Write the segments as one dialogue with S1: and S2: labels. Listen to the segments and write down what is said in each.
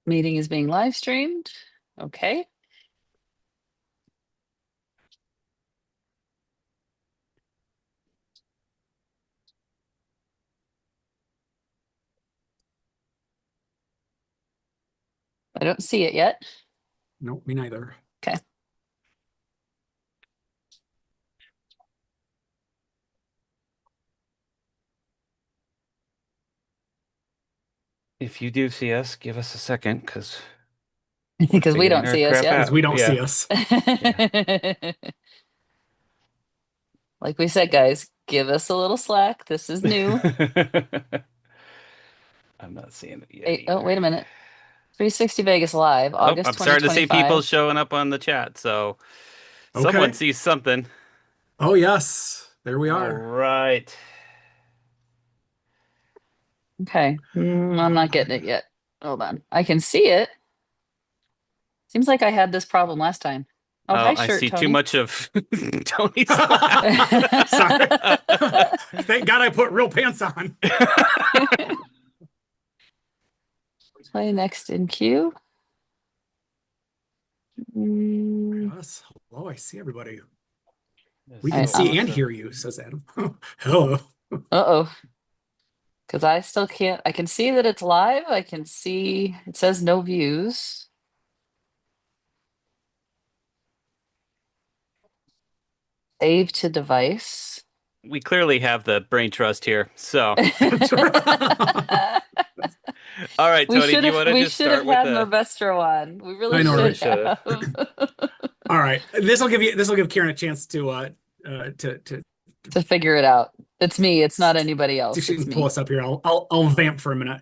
S1: Meeting is being live streamed. Okay. I don't see it yet.
S2: Nope, me neither.
S1: Okay.
S3: If you do see us, give us a second because
S1: Because we don't see us yet.
S2: Because we don't see
S3: Yeah.
S2: us.
S1: Like we said, guys, give us a little slack. This is new.
S3: I'm not seeing it yet
S1: Oh,
S3: either.
S1: wait a minute. 360 Vegas Live,
S3: Oh,
S1: August
S3: I'm starting to see people
S1: 2025.
S3: showing up on the chat, so someone
S2: Okay.
S3: sees something.
S2: Oh, yes. There we
S3: All
S2: are.
S3: right.
S1: Okay. I'm not getting it yet. Hold on. I can see it. Seems like I had this problem last time. Oh,
S3: Oh,
S1: hi,
S3: I
S1: shirt,
S3: see too
S1: Tony.
S3: much of Tony's laugh.
S2: Sorry. Thank God I put real pants on.
S1: Play next in queue.
S2: Yes. Hello, I see everybody.
S3: There's
S2: We can
S1: I-
S2: see and
S3: lots of-
S2: hear you, says Adam. Hello.
S1: Uh-oh. Because I still can't. I can see that it's live. I can see it says no views. Save to device.
S3: We clearly have the brain trust here. So, all right, Tony, do you want to
S1: We
S3: just
S1: should have
S3: start with
S1: had
S3: the
S1: Mavestra on. We really
S2: I know,
S3: really
S1: should
S3: should
S1: have.
S2: All right. This will give Karen a chance to
S1: To figure it out. It's me. It's not anybody
S2: see if
S1: else.
S2: she
S1: It's
S2: can pull
S1: me.
S2: us up here. I'll vamp for a minute.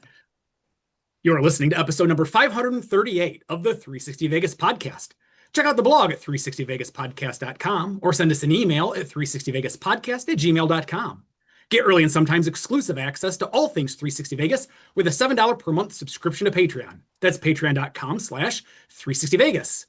S2: You are listening to episode number 538 of the 360 Vegas podcast. Check out the blog at 360vegaspodcast.com or send us an email at 360vegaspodcast@gmail.com. Get early and sometimes exclusive access to all things 360 Vegas with a $7 per month subscription to Patreon. That's patreon.com/360vegas.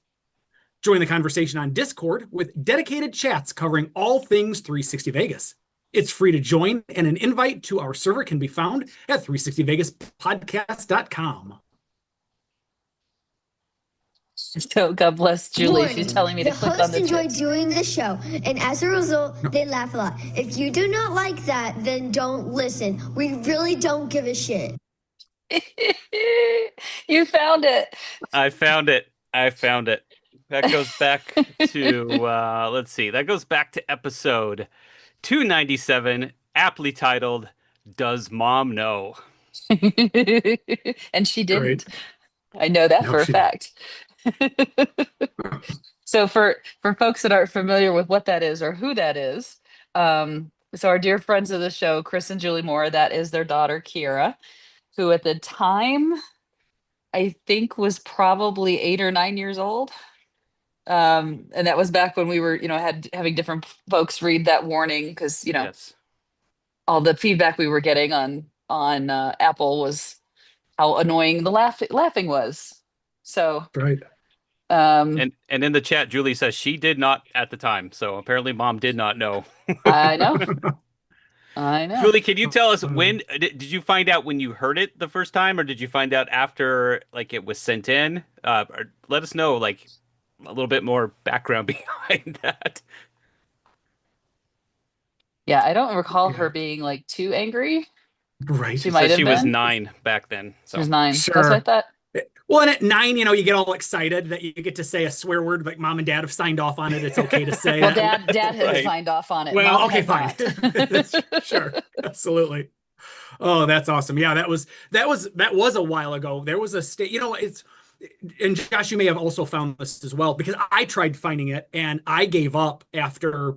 S2: Join the conversation on Discord with dedicated chats covering all things 360 Vegas. It's free to join, and an invite to our server can be found at 360vegaspodcast.com.
S1: So God bless Julie. She's telling me to click on the
S4: enjoy
S1: tips.
S4: doing the show, and as a result, they laugh a lot. If you do not like that, then don't listen. We really don't give a shit.
S1: You found it.
S3: I found it. That goes back to let's see. That goes back to episode 297, aptly titled "Does Mom Know?"
S1: And she
S2: Great.
S1: didn't. I know that
S2: No,
S1: for a
S2: she didn't.
S1: fact. So for folks that aren't familiar with what that is or who that is, so our dear friends of the show, Chris and Julie Moore, that is their daughter Kiera, who at the time I think was probably 8 or 9 years old. And that was back when we were, having different folks read that warning because,
S3: Yes.
S1: all the feedback we were getting on Apple was how annoying the laughing was. So,
S2: Right.
S1: um,
S3: And in the chat, Julie says she did not at the time. So apparently, Mom did not know.
S1: I know, I know.
S3: Julie, can you tell us when did you find out when you heard it the first time, or did you find out after like it was sent in? Or let us know like a little bit more background behind that.
S1: Yeah, I don't recall
S2: Yeah.
S1: her being like too angry.
S2: Right.
S1: She
S3: She
S1: might
S3: says
S1: have
S3: she was
S1: been.
S3: 9 back then.
S1: She was
S3: So
S1: 9. That's what I
S2: Sure.
S1: thought.
S2: Well, and at 9, you get all excited that you get to say a swear word like mom and dad have signed off on it. It's okay to say.
S1: Well, dad had
S3: Right.
S1: signed off on it.
S2: Well,
S1: Mom
S2: okay,
S1: had
S2: fine.
S1: not.
S2: Sure. Absolutely. Oh, that's awesome. Yeah, that was a while ago. There was a state, and Josh, you may have also found this as well because I tried finding it and I gave up after,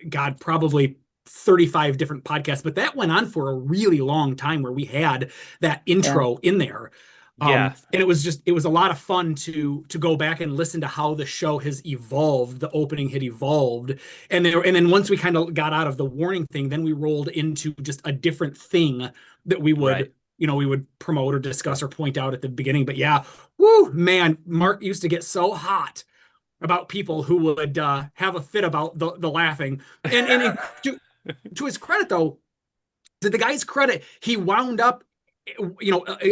S2: God, probably 35 different podcasts, but that went on for a really long time where we had that intro in there.
S3: yeah,
S2: And it was a lot of fun to go back and listen to how the show has evolved. The opening had evolved, and then once we kind of got out of the warning thing, then we rolled into just a different thing that we would,
S3: right.
S2: we would promote or discuss or point out at the beginning. But yeah, whoo, man, Mark used to get so hot about people who would have a fit about the laughing. And to his credit, though, to the guy's credit, he wound up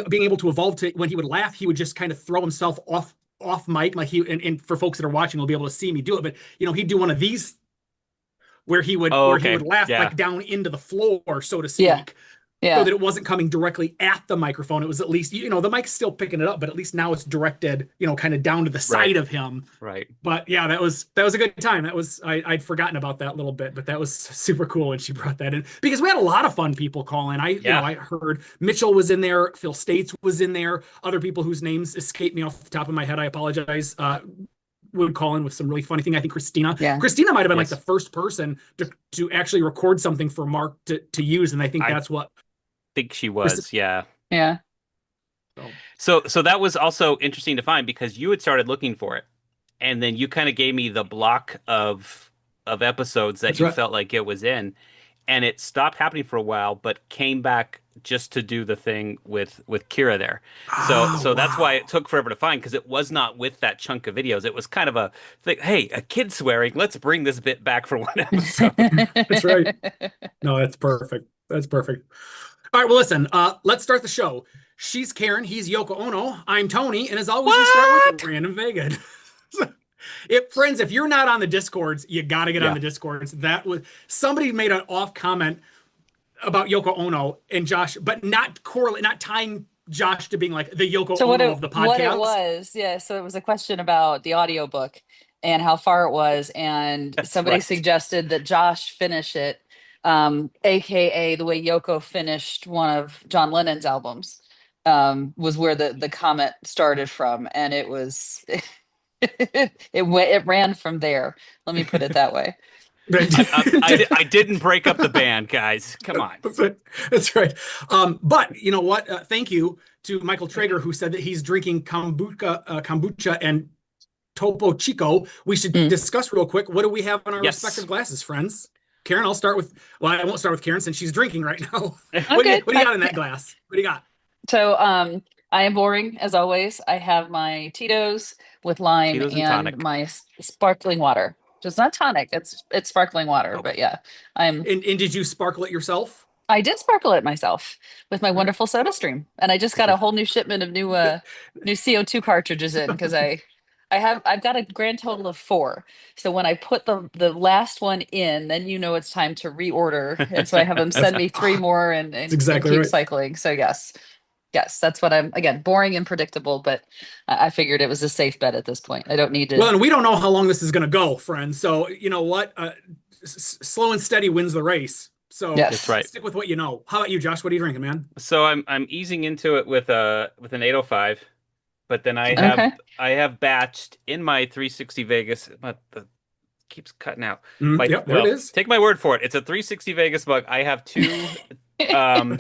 S2: being able to evolve to when he would laugh, he would just kind of throw himself off mic, like and for folks that are watching, will be able to see me do it. But he'd do one of these
S3: Oh,
S2: where he would
S3: okay.
S2: laugh
S3: Yeah.
S2: like down into the floor, so to
S1: Yeah.
S2: speak, so
S1: Yeah.
S2: that it wasn't coming directly at the microphone. It was at least, the mic's still picking it up, but at least now it's directed, kind of down to the
S3: Right.
S2: side of him.
S3: Right.
S2: But yeah, that was a good time. I'd forgotten about that little bit, but that was super cool when she brought that in, because we had a lot of fun people call in.
S3: Yeah.
S2: I heard Mitchell was in there, Phil States was in there, other people whose names escape me off the top of my head. I apologize. Would call in with some really funny thing. I think Christina.
S1: Yeah.
S2: Christina might have been like
S3: Yes.
S2: the first person to actually record something for Mark to use, and I think
S3: I
S2: that's what.
S3: think she was. Yeah.
S1: Yeah.
S3: So that was also interesting to find because you had started looking for it, and then you kind of gave me the block of episodes that
S2: That's
S3: you
S2: right.
S3: felt like it was in, and it stopped happening for a while, but came back just to do the thing with Kira there. So
S2: Oh,
S3: so that's why
S2: wow.
S3: it took forever to find because it was not with that chunk of videos. It was kind of a thing. Hey, a kid swearing. Let's bring this bit back for one episode.
S2: That's right. No, that's perfect. That's perfect. All right, well, listen, let's start the show. She's Karen, he's Yoko Ono, I'm Tony, and as always, we start with
S3: What?
S2: Random Vegan. Friends, if you're not on the Discords, you got to get on
S3: Yeah.
S2: the Discords. That was somebody made an off comment about Yoko Ono and Josh, but not tying Josh to being like the Yoko
S1: So
S2: Ono of the
S1: what it
S2: podcast.
S1: was, yeah, so it was a question about the audiobook and how far it was, and
S3: That's
S1: somebody
S3: right.
S1: suggested that Josh finish it, aka the way Yoko finished one of John Lennon's albums, was where the comment started from, and it was it ran from there. Let me put it that way.
S3: I didn't break up the band, guys. Come on.
S2: That's right. But you know what? Thank you to Michael Traeger, who said that he's drinking kombucha and Topo Chico. We should
S1: Mm.
S2: discuss real quick. What do we have on our
S3: Yes.
S2: respective glasses, friends? Karen, I'll start with. Well, I won't start with Karen since she's drinking right now.
S1: Okay.
S2: What do you got in that glass? What do you got?
S1: So I am boring as always. I have my Tito's with lime
S3: Tito's and
S1: and
S3: tonic.
S1: my sparkling water. Just not tonic. It's sparkling water, but
S2: Okay.
S1: yeah. I'm
S2: And did you sparkle it yourself?
S1: I did sparkle it myself with my wonderful soda stream. And I just got a whole new shipment of new CO2 cartridges in because I've got a grand total of 4. So when I put the last one in, then it's time to reorder. And so I have them send me 3 more and
S2: exactly
S1: keep
S2: right.
S1: cycling. So yes. Yes, that's what I'm, again, boring and predictable, but I figured it was a safe bet at this point. I don't need
S2: Well,
S1: to.
S2: and we don't know how long this is going to go, friends. So you know what? Slow and steady wins the race. So
S3: That's
S1: Yes.
S3: right.
S2: stick with what you know. How about you, Josh? What are you drinking, man?
S3: So I'm easing into it with an 805, but then
S1: Okay.
S3: I have batched in my 360 Vegas, but the keeps cutting out. My
S2: Yep, there it is.
S3: take my word for it. It's a 360 Vegas mug. I have um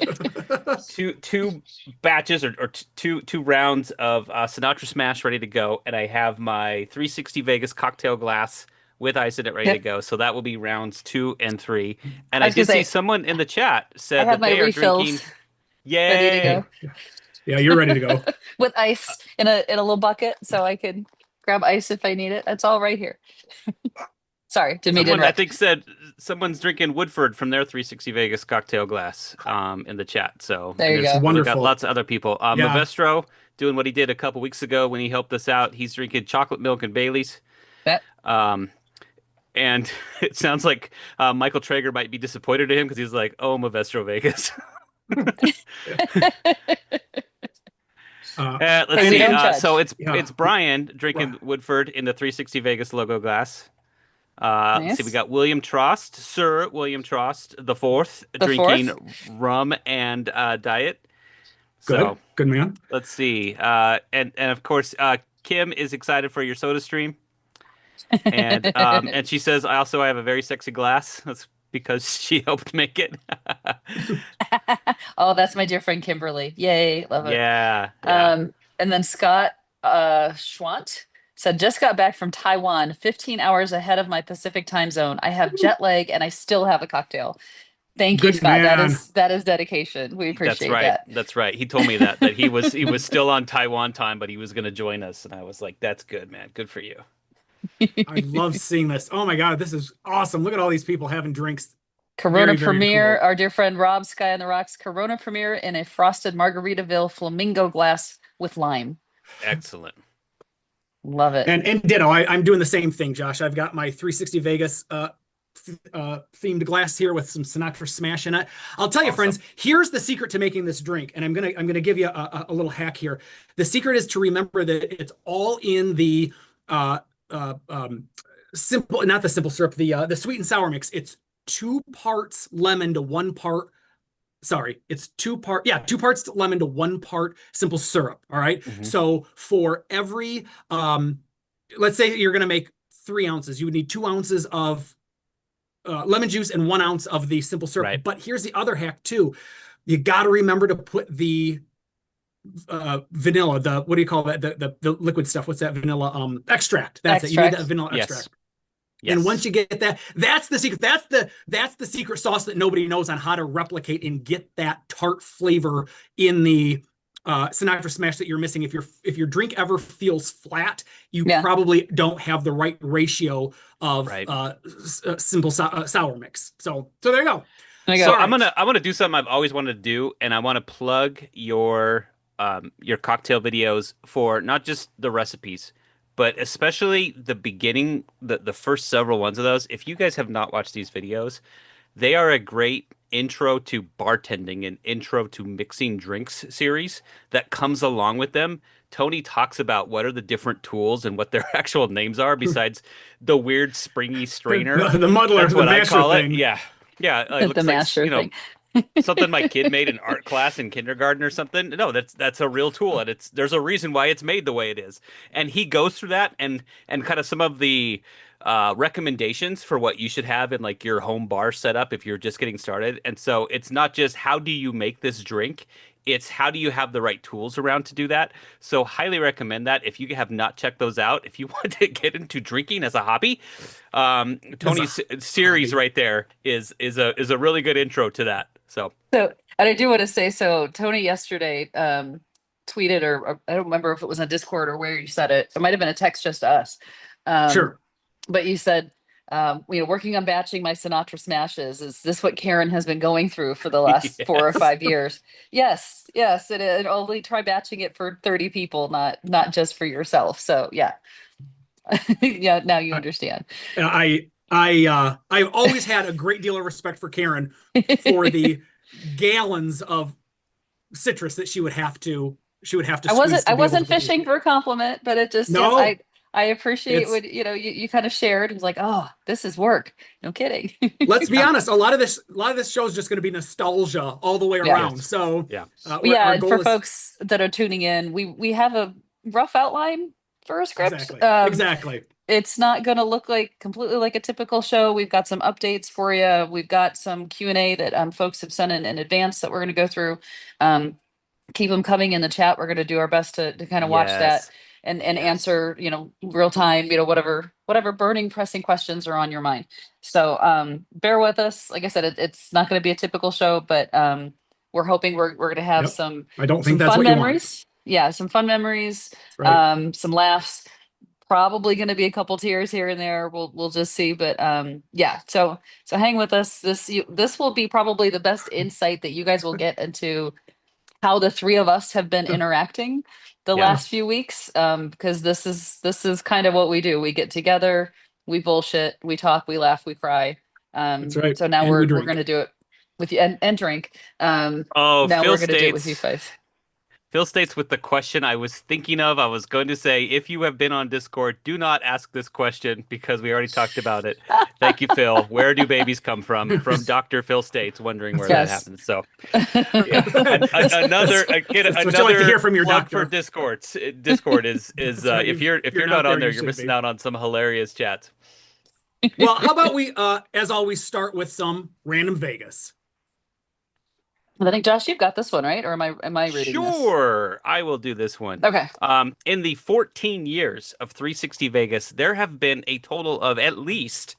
S3: two batches or two rounds of Sinatra Smash ready to go, and I have my 360 Vegas cocktail glass with ice in it ready to
S1: Yep.
S3: go. So that will be rounds 2 and 3. And
S1: I
S3: I
S1: was gonna
S3: did see
S1: say,
S3: someone in the chat
S1: I
S3: said
S1: have
S3: that
S1: my
S3: they are drinking.
S1: refills ready to
S3: Yay!
S1: go
S2: Yeah, you're ready to go.
S1: with ice in a little bucket so I can grab ice if I need it. It's all right here. Sorry, didn't mean to
S3: Someone I
S1: interrupt.
S3: think said someone's drinking Woodford from their 360 Vegas cocktail glass in the chat. So
S1: There you
S3: and there's
S1: go.
S3: we got
S2: Wonderful.
S3: lots of other people.
S2: Yeah.
S3: Mavestro doing what he did a couple weeks ago when he helped us out. He's drinking chocolate milk and Bailey's.
S1: That-
S3: Um, and it sounds like Michael Traeger might be disappointed in him because he's like, "Oh, Mavestro Vegas."
S2: Uh,
S3: Let's
S1: Hey, we
S3: see.
S1: don't judge.
S3: So it's
S2: Yeah.
S3: it's Brian drinking Woodford in the 360 Vegas logo glass. Let's see, we
S1: Nice.
S3: got William Trost, Sir William Trost the fourth,
S1: The
S3: drinking
S1: fourth?
S3: rum and diet.
S2: good.
S3: So
S2: Good man.
S3: let's see. And of course, Kim is excited for your soda stream. And she says, I also have a very sexy glass. That's because she helped make it.
S1: Oh, that's my dear friend Kimberly. Yay, love it.
S3: Yeah. Yeah.
S1: And then Scott Schwant said, just got back from Taiwan, 15 hours ahead of my Pacific time zone. I have jet lag and I still have a cocktail. Thank you,
S2: Good
S1: Scott.
S2: man.
S1: That is dedication. We
S3: That's
S1: appreciate
S3: right.
S1: that.
S3: That's right. He told me that he was still on Taiwan time, but he was going to join us, and I was like, "That's good, man. Good for you."
S2: I love seeing this. Oh my God, this is awesome. Look at all these people having drinks.
S1: Corona
S2: Very, very
S1: Premier,
S2: cool.
S1: our dear friend Rob Sky on the Rocks, Corona Premier in a frosted Margaritaville flamingo glass with lime.
S3: Excellent.
S1: Love it.
S2: And ditto, I'm doing the same thing, Josh. I've got my 360 Vegas themed glass here with some Sinatra Smash in it. I'll tell you,
S3: Awesome.
S2: friends, here's the secret to making this drink, and I'm gonna give you a little hack here. The secret is to remember that it's all in the uh, uh, um, simple, not the simple syrup, the sweet and sour mix. It's 2 parts lemon to 1 part. Sorry, it's 2 parts lemon to 1 part simple syrup. All right.
S3: Hmm.
S2: So for every let's say you're gonna make 3 ounces, you would need 2 ounces of lemon juice and 1 ounce of the simple syrup.
S3: Right.
S2: But here's the other hack too. You got to remember to put the vanilla, the what do you call that? The liquid stuff. What's that? Vanilla extract. That's it. You need that
S1: Extract.
S2: vanilla
S3: Yes.
S2: extract. And once
S3: Yes.
S2: you get that, that's the secret. That's the secret sauce that nobody knows on how to replicate and get that tart flavor in the Sinatra Smash that you're missing. If your drink ever feels flat, you
S1: Yeah.
S2: probably don't have the right ratio of
S3: Right.
S2: simple sour mix. So there you go.
S1: There you
S3: So
S1: go.
S2: All right.
S3: I'm gonna do something I've always wanted to do, and I want to plug your cocktail videos for not just the recipes, but especially the beginning, the first several ones of those. If you guys have not watched these videos, they are a great intro to bartending and intro to mixing drinks series that comes along with them. Tony talks about what are the different tools and what their actual names are besides the weird springy strainer.
S2: The muddler,
S3: That's
S2: the
S3: what I
S2: masher
S3: call it.
S2: thing.
S3: Yeah. Yeah, it
S1: The
S3: looks like,
S1: masher thing.
S3: something my kid made in art class in kindergarten or something. No, that's a real tool, and there's a reason why it's made the way it is. And he goes through that and kind of some of the recommendations for what you should have in like your home bar setup if you're just getting started. And so it's not just how do you make this drink, it's how do you have the right tools around to do that. So highly recommend that if you have not checked those out. If you want to get into drinking as a hobby, Tony's series
S2: hobby.
S3: right there is a really good intro to that. So
S1: So, and I do want to say, so Tony yesterday tweeted, or I don't remember if it was on Discord or where you said it. It might have been a text just to us. Um,
S2: Sure.
S1: but you said, working on batching my Sinatra smashes. Is this what Karen has been going through for the last 4 or 5 years? Yes, yes. And only try batching it for 30 people, not just for yourself. So yeah, yeah. Now you
S2: I
S1: understand.
S2: I've always had a great deal of respect for Karen for the gallons of citrus that she would have to
S1: I
S2: squeeze
S1: wasn't
S2: to
S1: I
S2: be able to
S1: wasn't
S2: put these.
S1: fishing for a compliment, but it just yes,
S2: No,
S1: I appreciate
S2: it's
S1: what you kind of shared. It was like, oh, this is work. No kidding.
S2: let's be
S3: yeah,
S2: honest, a lot of this show is just going to be nostalgia all the way
S1: Yeah.
S2: around.
S3: yes,
S2: So
S3: yeah,
S1: Yeah,
S2: our
S1: and for
S2: goal is
S1: folks that are tuning in, we have a rough outline for a script.
S2: exactly.
S1: It's not going to look like completely like a typical show. We've got some updates for you. We've got some Q&A that folks have sent in advance that we're going to go through. Um, keep them coming in the chat. We're going to do our best to kind of watch that
S3: yes,
S1: and
S3: yes.
S1: answer, real time, whatever burning pressing questions are on your mind. So bear with us. Like I said, it's not going to be a typical show, but we're hoping we're going to have
S2: Yep. I don't
S1: some
S2: think that's
S1: fun
S2: what you want.
S1: memories. Yeah, some fun memories,
S2: Right.
S1: some laughs. Probably going to be a couple tears here and there. We'll just see, but yeah. So hang with us. This will be probably the best insight that you guys will get into how the three of us have been interacting the
S3: Yeah.
S1: last few weeks, because this is kind of what we do. We get together, we bullshit, we talk, we laugh, we cry.
S2: That's right.
S1: So now
S2: And we
S1: we're
S2: drink.
S1: gonna do it with you and drink.
S3: Oh,
S1: Now we're gonna do it with you guys.
S3: Phil states with the question I was thinking of. I was going to say, if you have been on Discord, do not ask this question because we already talked about it. Thank you, Phil. Where do babies come from? From Dr. Phil States, wondering where that
S1: Yes.
S3: happens. So, yeah, another
S2: That's what you like to hear from your
S3: plug for
S2: doctor.
S3: Discord. Discord is
S2: That's right.
S3: if you're
S2: If you're
S3: not
S2: not there,
S3: on there,
S2: you
S3: you're
S2: should
S3: missing
S2: be.
S3: out on some hilarious chats.
S2: Well, how about we, as always, start with some random Vegas.
S1: I think Josh, you've got this one, right? Or am I reading this?
S3: Sure, I will do this one.
S1: Okay.
S3: In the 14 years of 360 Vegas, there have been a total of at least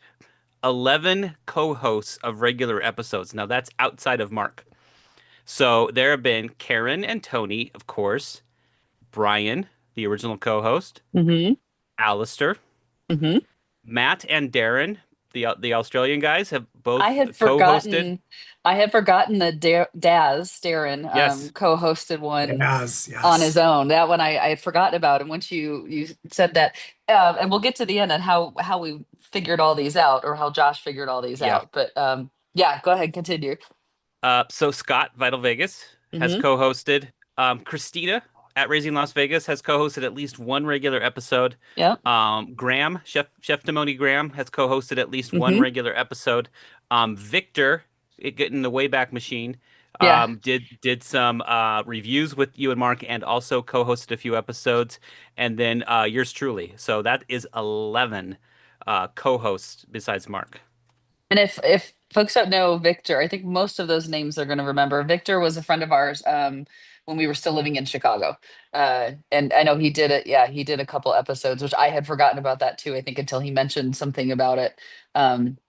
S3: 11 co-hosts of regular episodes. Now that's outside of Mark. So there have been Karen and Tony, of course, Brian, the original co-host,
S1: Mm-hmm.
S3: Alistair,
S1: Mm-hmm.
S3: Matt and Darren, the Australian guys have both
S1: I had
S3: co-hosted.
S1: forgotten. I had forgotten that Daz Darren
S3: Yes.
S1: co-hosted one
S2: Yes,
S1: on his
S2: yes.
S1: own. That one I had forgotten about. And once you said that, and we'll get to the end on how we figured all these out, or how Josh figured all these
S3: Yeah.
S1: out. But yeah, go ahead, continue.
S3: So Scott Vital Vegas has
S1: Hmm.
S3: co-hosted. Christina at Raising Las Vegas has co-hosted at least one regular episode.
S1: Yep.
S3: Graham, Chef Timoni Graham has co-hosted at least one
S1: Hmm.
S3: regular episode. Victor, getting the Wayback Machine,
S1: Yeah.
S3: did some reviews with you and Mark, and also co-hosted a few episodes. And then yours truly. So that is 11 co-hosts besides Mark.
S1: And if folks don't know Victor, I think most of those names they're going to remember. Victor was a friend of ours when we were still living in Chicago, and I know he did it. Yeah, he did a couple episodes, which I had forgotten about that too. I think until he mentioned something about it.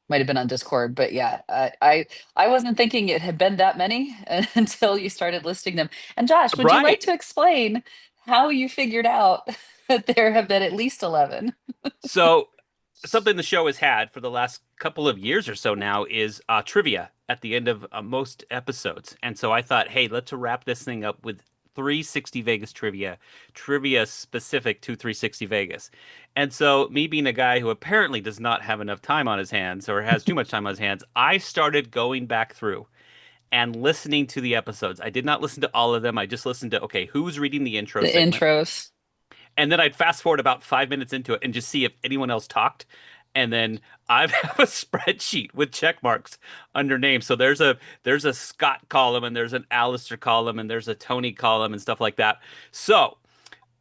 S1: Might have been on Discord, but yeah, I wasn't thinking it had been that many until you started listing them. And Josh, would you like
S3: Right.
S1: to explain how you figured out that there have been at least 11?
S3: So something the show has had for the last couple of years or so now is trivia at the end of most episodes. And so I thought, hey, let's wrap this thing up with 360 Vegas trivia specific to 360 Vegas. And so, me being a guy who apparently does not have enough time on his hands or has too much time on his hands, I started going back through and listening to the episodes. I did not listen to all of them. I just listened to, okay, who's reading the intro
S1: The
S3: segment?
S1: intros.
S3: And then I'd fast forward about 5 minutes into it and just see if anyone else talked. And then I have a spreadsheet with check marks under names. So there's a Scott column, and there's an Alistair column, and there's a Tony column, and stuff like that. So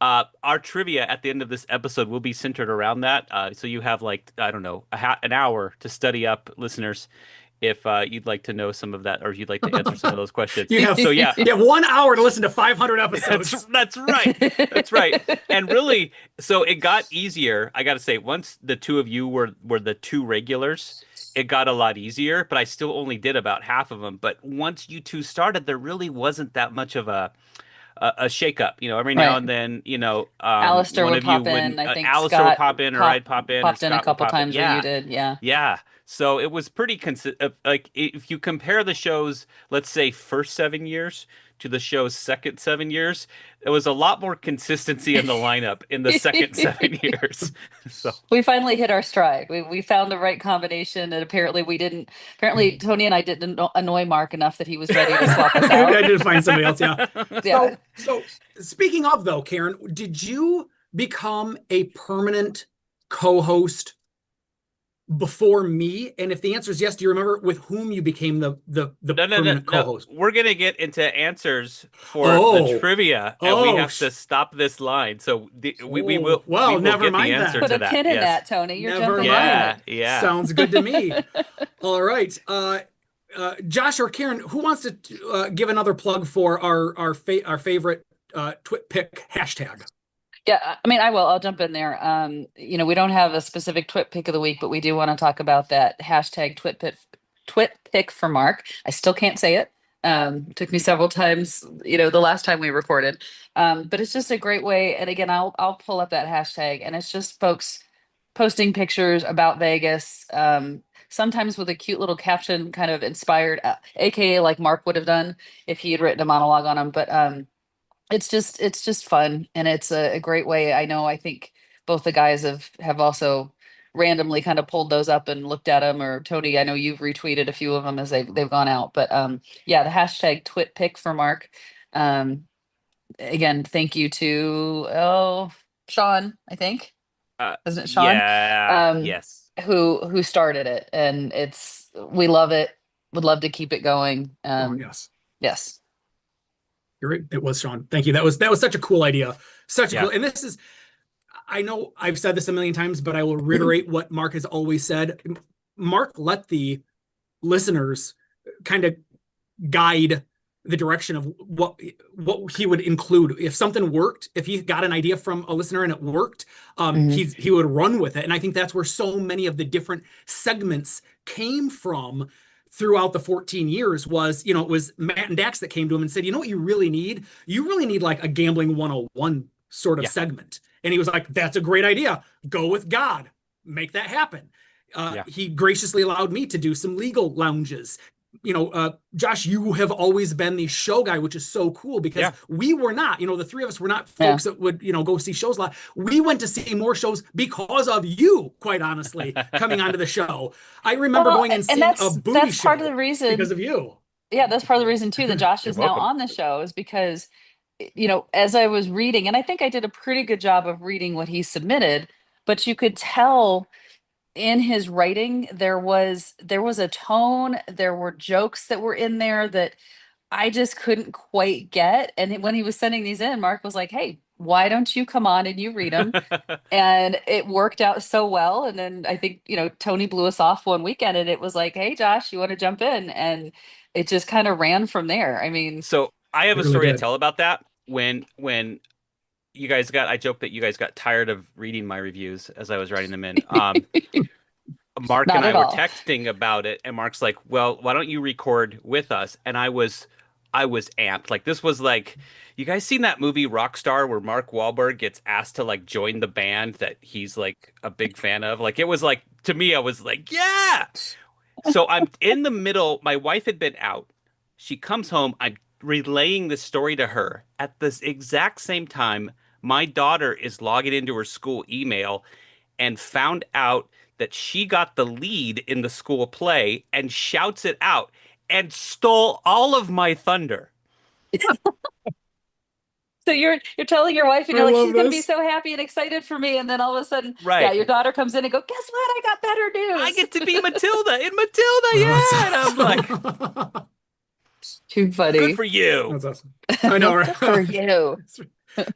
S3: our trivia at the end of this episode will be centered around that. So you have, like, I don't know, an hour to study up, listeners, if you'd like to know some of that, or you'd like to answer some of those questions.
S2: You have
S3: So yeah,
S2: you have 1 hour to listen to 500 episodes.
S3: that's right. That's right. And really, so it got easier. I got to say, once the two of you were the two regulars, it got a lot easier. But I still only did about half of them. But once you two started, there really wasn't that much of a shakeup. Every now
S1: Right.
S3: and then,
S1: Alistair
S3: one
S1: would
S3: of you
S1: pop in.
S3: wouldn't.
S1: I think
S3: Alistair would
S1: Scott
S3: pop in, or I'd pop in, or
S1: popped in a
S3: Scott would
S1: couple
S3: pop in.
S1: times, or you
S3: Yeah.
S1: did. Yeah.
S3: Yeah. So it was pretty consistent. Like, if you compare the show's, let's say, first 7 years to the show's second 7 years, there was a lot more consistency in the lineup in the second 7 years. So
S1: We finally hit our stride. We found the right combination, and apparently we didn't. Apparently Tony and I didn't annoy Mark enough that he was ready to swap us out.
S2: I did find somebody else. Yeah.
S1: Yeah.
S2: So speaking of, though, Karen, did you become a permanent co-host before me? And if the answer is yes, do you remember with whom you became the
S3: no, no, no,
S2: permanent
S3: no.
S2: co-host?
S3: We're gonna get into answers for the
S2: Oh.
S3: trivia, and we
S2: Oh,
S3: have to stop this line. So we
S2: Oh,
S3: will
S2: well,
S3: we will
S2: never
S3: get the
S2: mind
S3: answer
S2: then.
S1: Put
S3: to
S1: a
S3: that.
S1: pin in
S3: Yes.
S1: that, Tony. You're
S2: Never
S1: jumping
S3: Yeah,
S1: around
S3: yeah.
S2: Sounds good to me. All right. Josh or Karen, who wants to give another plug for our favorite twit pick hashtag?
S1: Yeah, I mean, I will. I'll jump in there. We don't have a specific twit pick of the week, but we do want to talk about that hashtag twit pick for Mark. I still can't say it. Took me several times, the last time we recorded. But it's just a great way. And again, I'll pull up that hashtag, and it's just folks posting pictures about Vegas. Sometimes with a cute little caption, kind of inspired, aka like Mark would have done if he had written a monologue on them. But it's just fun, and it's a great way. I think both the guys have also randomly kind of pulled those up and looked at them. Or Tony, I know you've retweeted a few of them as they've gone out. But yeah, the hashtag twit pick for Mark. um Again, thank you to Sean, I think, isn't it Sean?
S3: Yeah.
S1: um
S3: Yes.
S1: who started it, and we love it. Would love to keep it going.
S2: Oh, yes.
S1: Yes.
S2: You're right. It was Sean. Thank you. That was such a cool idea. Such a
S3: Yeah.
S2: cool. And this is, I know I've said this a million times, but I will reiterate what Mark has always said. Mark let the listeners kind of guide the direction of what he would include. If something worked, if he got an idea from a listener and it worked, he would run with it. And I think that's where so many of the different segments came from throughout the 14 years was, it was Matt and Dax that came to him and said, you know what you really need? You really need like a gambling 101 sort of
S3: Yeah.
S2: segment. And he was like, that's a great idea. Go with God. Make that happen.
S3: Yeah.
S2: He graciously allowed me to do some legal lounges. Josh, you have always been the show guy, which is so cool because
S3: Yeah.
S2: we were not, the three of us were not
S1: Yeah.
S2: folks that would, go see shows a lot. We went to see more shows because of you, quite honestly, coming onto the show. I remember
S1: Well,
S2: going and
S1: and
S2: seeing a booty
S1: that's part of
S2: show
S1: the reason.
S2: because of you.
S1: Yeah, that's part of the reason too that Josh
S3: You're
S1: is now
S3: welcome.
S1: on the show is because, as I was reading, and I think I did a pretty good job of reading what he submitted, but you could tell in his writing there was a tone, there were jokes that were in there that I just couldn't quite get. And when he was sending these in, Mark was like, "Hey, why don't you come on and you read them?" And it worked out so well. And then I think, Tony blew us off one weekend and it was like, "Hey, Josh, you want to jump in?" And it just kind of ran from there. I mean,
S3: So I have
S2: It
S3: a
S2: really
S3: story to
S2: did.
S3: tell about that. When you guys I joked that you guys got tired of reading my reviews as I was writing them in. Mark and
S1: not
S3: I
S1: at
S3: were
S1: all.
S3: texting about it, and Mark's like, "Well, why don't you record with us?" And I was amped. Like this was like, you guys seen that movie Rockstar where Mark Wahlberg gets asked to like join the band that he's like a big fan of? Like it was like to me, I was like, yeah. So I'm in the middle. My wife had been out. She comes home. I'm relaying this story to her. At this exact same time, my daughter is logging into her school email and found out that she got the lead in the school play and shouts it out and stole all of my thunder.
S1: So you're telling your wife and
S2: I
S1: you're like,
S2: love
S1: she's gonna be
S2: this.
S1: so happy and excited for me. And then all of a sudden, yeah,
S3: Right.
S1: your daughter comes in and go, "Guess what? I got better
S3: I
S1: news."
S3: get to be Matilda in Matilda,
S2: Oh, that's
S3: yeah. And I'm like,
S2: awesome.
S1: Too
S3: good
S1: funny.
S3: for you.
S2: That's awesome. I know,
S1: Good for
S2: right?
S1: you.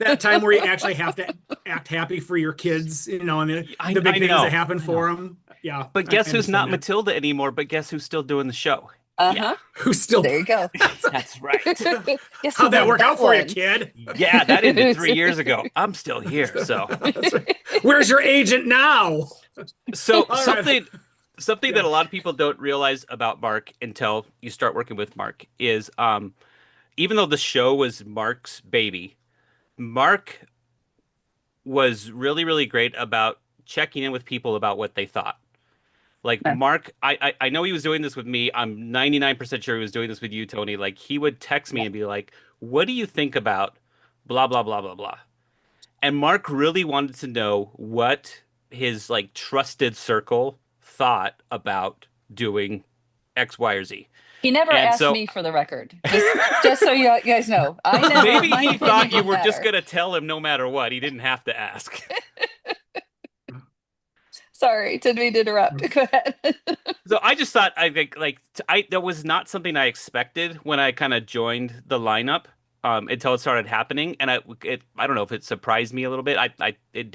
S2: That time where you actually have to act happy for your kids, and the big
S3: I
S2: things that
S3: know.
S2: happen
S3: I know.
S2: for them. Yeah,
S3: But
S2: I
S3: guess who's
S2: understand
S3: not
S2: that.
S3: Matilda anymore, but guess who's still doing the show? Yeah.
S1: Uh-huh.
S2: Who's still
S1: There you go.
S3: That's right.
S1: Guess who
S2: How'd that
S1: won
S2: work
S1: that
S2: out for you,
S1: one?
S2: kid?
S3: Yeah, that ended 3 years ago. I'm still here, so
S2: That's right. Where's your agent now?
S3: so
S2: All right.
S3: something that
S2: Yeah.
S3: a lot of people don't realize about Mark until you start working with Mark is even though the show was Mark's baby, Mark was really, really great about checking in with people about what they thought. Like
S1: Yeah.
S3: Mark, I know he was doing this with me. I'm 99% sure he was doing this with you, Tony. Like he would text me and be like, "What do you think about blah blah blah blah blah?" And Mark really wanted to know what his like trusted circle thought about doing X, Y, or Z.
S1: He never
S3: And
S1: asked
S3: so
S1: me for the record. Just so you guys know,
S3: maybe
S1: my
S3: he
S1: opinion
S3: thought you
S1: didn't
S3: were just
S1: matter.
S3: gonna tell him no matter what. He didn't have to ask.
S1: Sorry, didn't mean to interrupt. Go ahead.
S3: So I just thought I think like I that was not something I expected when I kind of joined the lineup until it started happening, and I don't know if it surprised me a little bit. It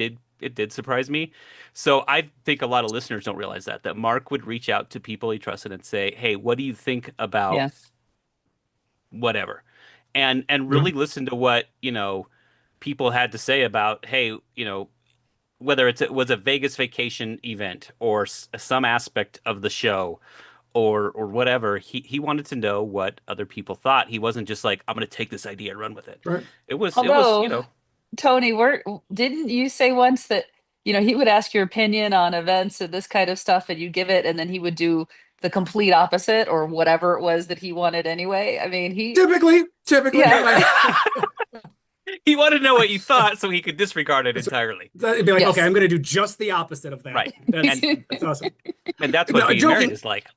S3: did surprise me. So I think a lot of listeners don't realize that Mark would reach out to people he trusted and say, "Hey, what do you think about
S1: Yes.
S3: whatever?" And
S2: Yeah.
S3: really listen to what people had to say about, hey, whether it was a Vegas vacation event or some aspect of the show or whatever, he wanted to know what other people thought. He wasn't just like, I'm going to take this idea and run with it.
S2: Right.
S3: It was.
S1: Although, Tony, didn't you say once that, he would ask your opinion on events and this kind of stuff and you give it and then he would do the complete opposite or whatever it was that he wanted anyway? I mean,
S2: Typically,
S1: yeah.
S3: He wanted to know what you thought so he could disregard it
S2: That's
S3: entirely.
S2: it'd be like, okay,
S1: Yes.
S2: I'm going to do just the opposite of that.
S3: Right.
S2: That's awesome.
S3: And that's what
S2: No,
S3: being married
S2: joking.
S3: is like.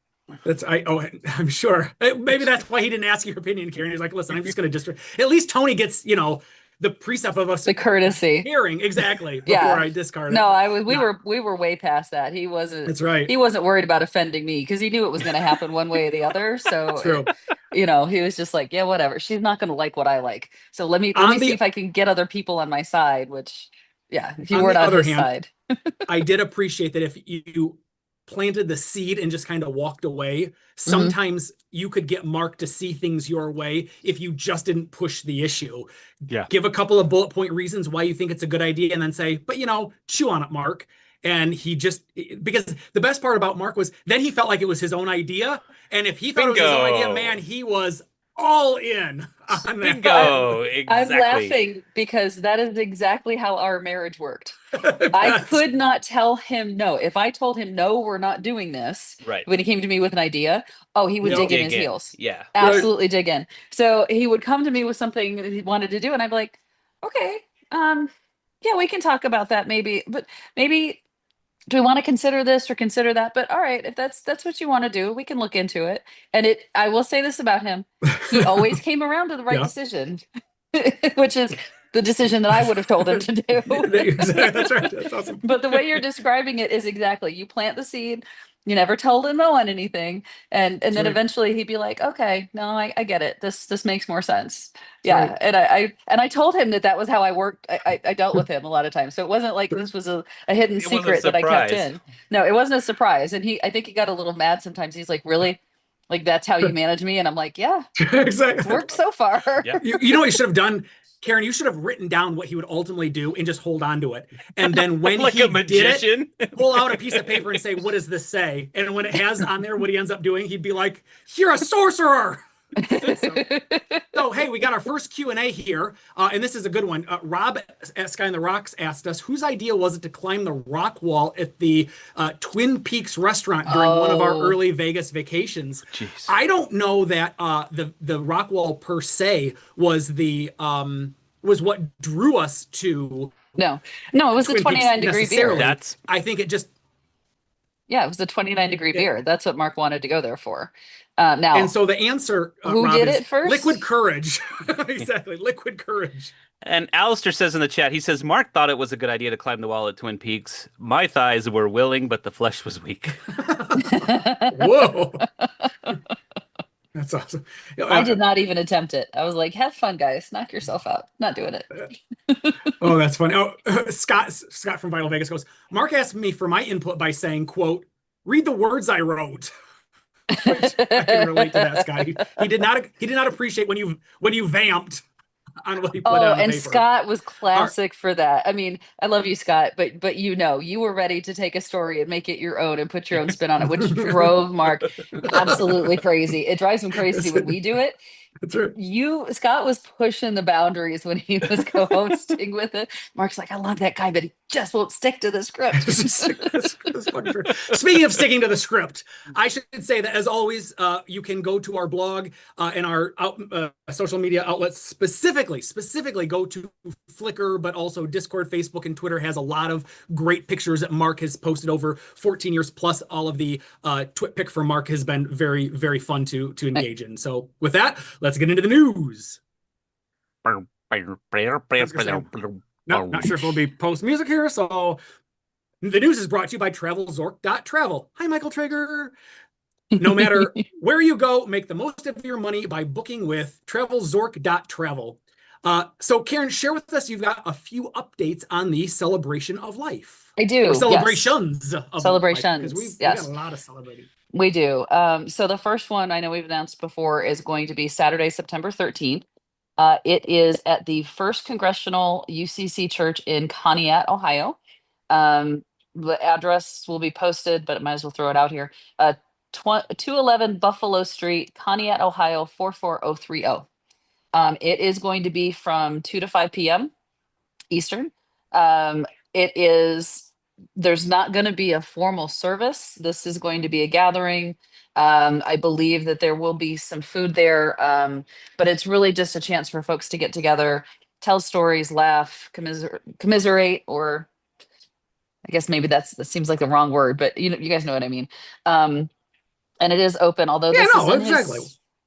S2: I'm sure. Maybe that's why he didn't ask your opinion, Karen. He's like, listen, I'm just going to just. At least Tony gets, the precept of us
S1: The courtesy.
S2: hearing exactly before
S1: Yeah.
S2: I discard it.
S1: No, we
S2: No,
S1: were way past that. He wasn't
S2: that's right.
S1: worried about offending me because he knew it was going to happen one way or the other. So,
S2: True.
S1: he was just like, yeah, whatever. She's not going to like what I like. So let me
S2: On
S1: see
S2: the
S1: if I can get other people on my side, which yeah, if you
S2: on
S1: weren't
S2: the
S1: on
S2: other
S1: his
S2: hand,
S1: side.
S2: I did appreciate that if you planted the seed and just kind of walked away,
S1: Mhm.
S2: sometimes you could get Mark to see things your way if you just didn't push the issue.
S3: Yeah.
S2: Give a couple of bullet point reasons why you think it's a good idea and then say, but chew on it, Mark. And he just, because the best part about Mark was then he felt like it was his own idea. And if he thought it was his own idea,
S3: Bingo.
S2: man, he was all in on that.
S3: Bingo.
S1: I'm
S3: Exactly.
S1: laughing because that is exactly how our marriage worked. I
S2: That's
S1: could not tell him no. If I told him no, we're not doing this,
S3: Right.
S1: when he came to me with an idea, oh, he would
S2: Yep.
S1: dig in
S3: Dig
S1: his
S3: in.
S1: heels.
S3: Yeah.
S2: Right.
S1: Absolutely dig in. So he would come to me with something that he wanted to do, and I'd be like, okay, yeah, we can talk about that maybe, but maybe do we want to consider this or consider that? But all right, if that's what you want to do, we can look into it. And I will say this about him, he always came around to the right
S2: Yeah.
S1: decision, which is the decision that I would have told him to do.
S2: Exactly. That's right. That's awesome.
S1: But the way you're describing it is exactly, you plant the seed, you never told him no on anything, and
S2: That's
S1: then
S2: right.
S1: eventually he'd be like, okay, no, I get it. This makes more sense.
S2: That's
S1: Yeah,
S2: right.
S1: and I told him that was how I worked. I dealt with him a lot of times, so it wasn't like this was a hidden
S3: It wasn't a
S1: secret that I kept
S3: surprise.
S1: in. No, it wasn't a surprise, and I think he got a little mad sometimes. He's like, really, like that's how you manage me, and I'm like, yeah, it's
S2: Exactly.
S1: worked so far.
S3: Yeah.
S2: You know what you should have done, Karen? You should have written down what he would ultimately do and just hold on to it. And then when
S3: Like
S2: he
S3: a
S2: did it,
S3: magician.
S2: pull out a piece of paper and say, "What does this say?" And when it has on there what he ends up doing, he'd be like, "You're a sorcerer." So hey, we got our first Q&A here, and this is a good one. Rob at Sky and the Rocks asked us, whose idea was it to climb the rock wall at the Twin Peaks restaurant during one of our
S1: Oh,
S2: early Vegas vacations?
S3: Jeez.
S2: I don't know that the rock wall per se was what drew us to
S1: no, no, it was the
S2: Twin Peaks
S1: 29-degree beer.
S2: necessarily.
S3: That's
S2: I think it just
S1: Yeah, it was the 29-degree
S2: it,
S1: beer. That's what Mark wanted to go there for.
S2: and
S1: Now,
S2: so the answer,
S1: who
S2: Rob,
S1: did
S2: is
S1: it first?
S2: liquid courage. Exactly, liquid courage.
S3: And Alistair says in the chat, he says, Mark thought it was a good idea to climb the wall at Twin Peaks. My thighs were willing, but the flesh was weak.
S2: Whoa. That's awesome.
S1: I did not even attempt it. I was like, have fun, guys. Knock yourself out. Not doing it.
S2: Oh, that's funny. Oh, Scott from Vital Vegas goes, Mark asked me for my input by saying, quote, read the words I wrote. Which I can relate to that, Scott. He did not appreciate when you vamped on what he put
S1: Oh,
S2: on the
S1: and
S2: paper.
S1: Scott was
S2: All
S1: classic for that. I mean, I love you, Scott, but you were ready to take a story and make it your own and put your own spin on it, which drove Mark absolutely crazy. It drives him crazy when we do it.
S2: That's right.
S1: Scott was pushing the boundaries when he was co-hosting with it. Mark's like, I love that guy, but he just won't stick to the script.
S2: Speaking of sticking to the script, I should say that as always, you can go to our blog and our social media outlets. Specifically, go to Flickr, but also Discord, Facebook, and Twitter has a lot of great pictures that Mark has posted over 14 years. Plus, all of the twit pick from Mark has been very, very fun to engage in. So, with that, let's get into the news. No, not sure if it'll be post music here. So the news is brought to you by TravelZork.travel. Hi, Michael Traeger. No matter where you go, make the most of your money by booking with TravelZork.travel. So Karen, share with us, you've got a few updates on the celebration of life.
S1: I do.
S2: Or celebrations
S1: yes.
S2: of
S1: Celebrations.
S2: Life, because we
S1: yes.
S2: got a lot of celebrating.
S1: We do. So the first one I know we've announced before is going to be Saturday, September 13th. It is at the First Congressional UCC Church in Conneaut, Ohio. The address will be posted, but I might as well throw it out here. 211 Buffalo Street, Conneaut, Ohio, 44030. It is going to be from 2 to 5 p.m. Eastern. There's not going to be a formal service. This is going to be a gathering. I believe that there will be some food there, but it's really just a chance for folks to get together, tell stories, laugh, commiserate, or I guess maybe that seems like the wrong word, but you guys know what I mean. And it is open, although
S2: Yeah,
S1: this
S2: no,
S1: is in
S2: exactly.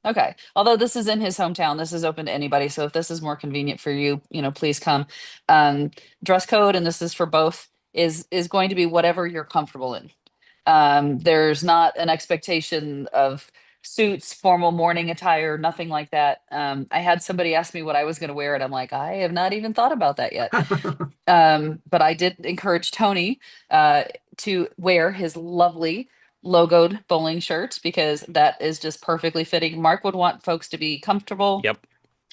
S1: okay. Although this is in his hometown, this is open to anybody. So if this is more convenient for you, please come. Dress code, and this is for both, is going to be whatever you're comfortable in. There's not an expectation of suits, formal morning attire, nothing like that. I had somebody ask me what I was going to wear, and I'm like, I have not even thought about that yet. But I did encourage Tony to wear his lovely logoed bowling shirt, because that is just perfectly fitting. Mark would want folks to be comfortable.
S3: Yep.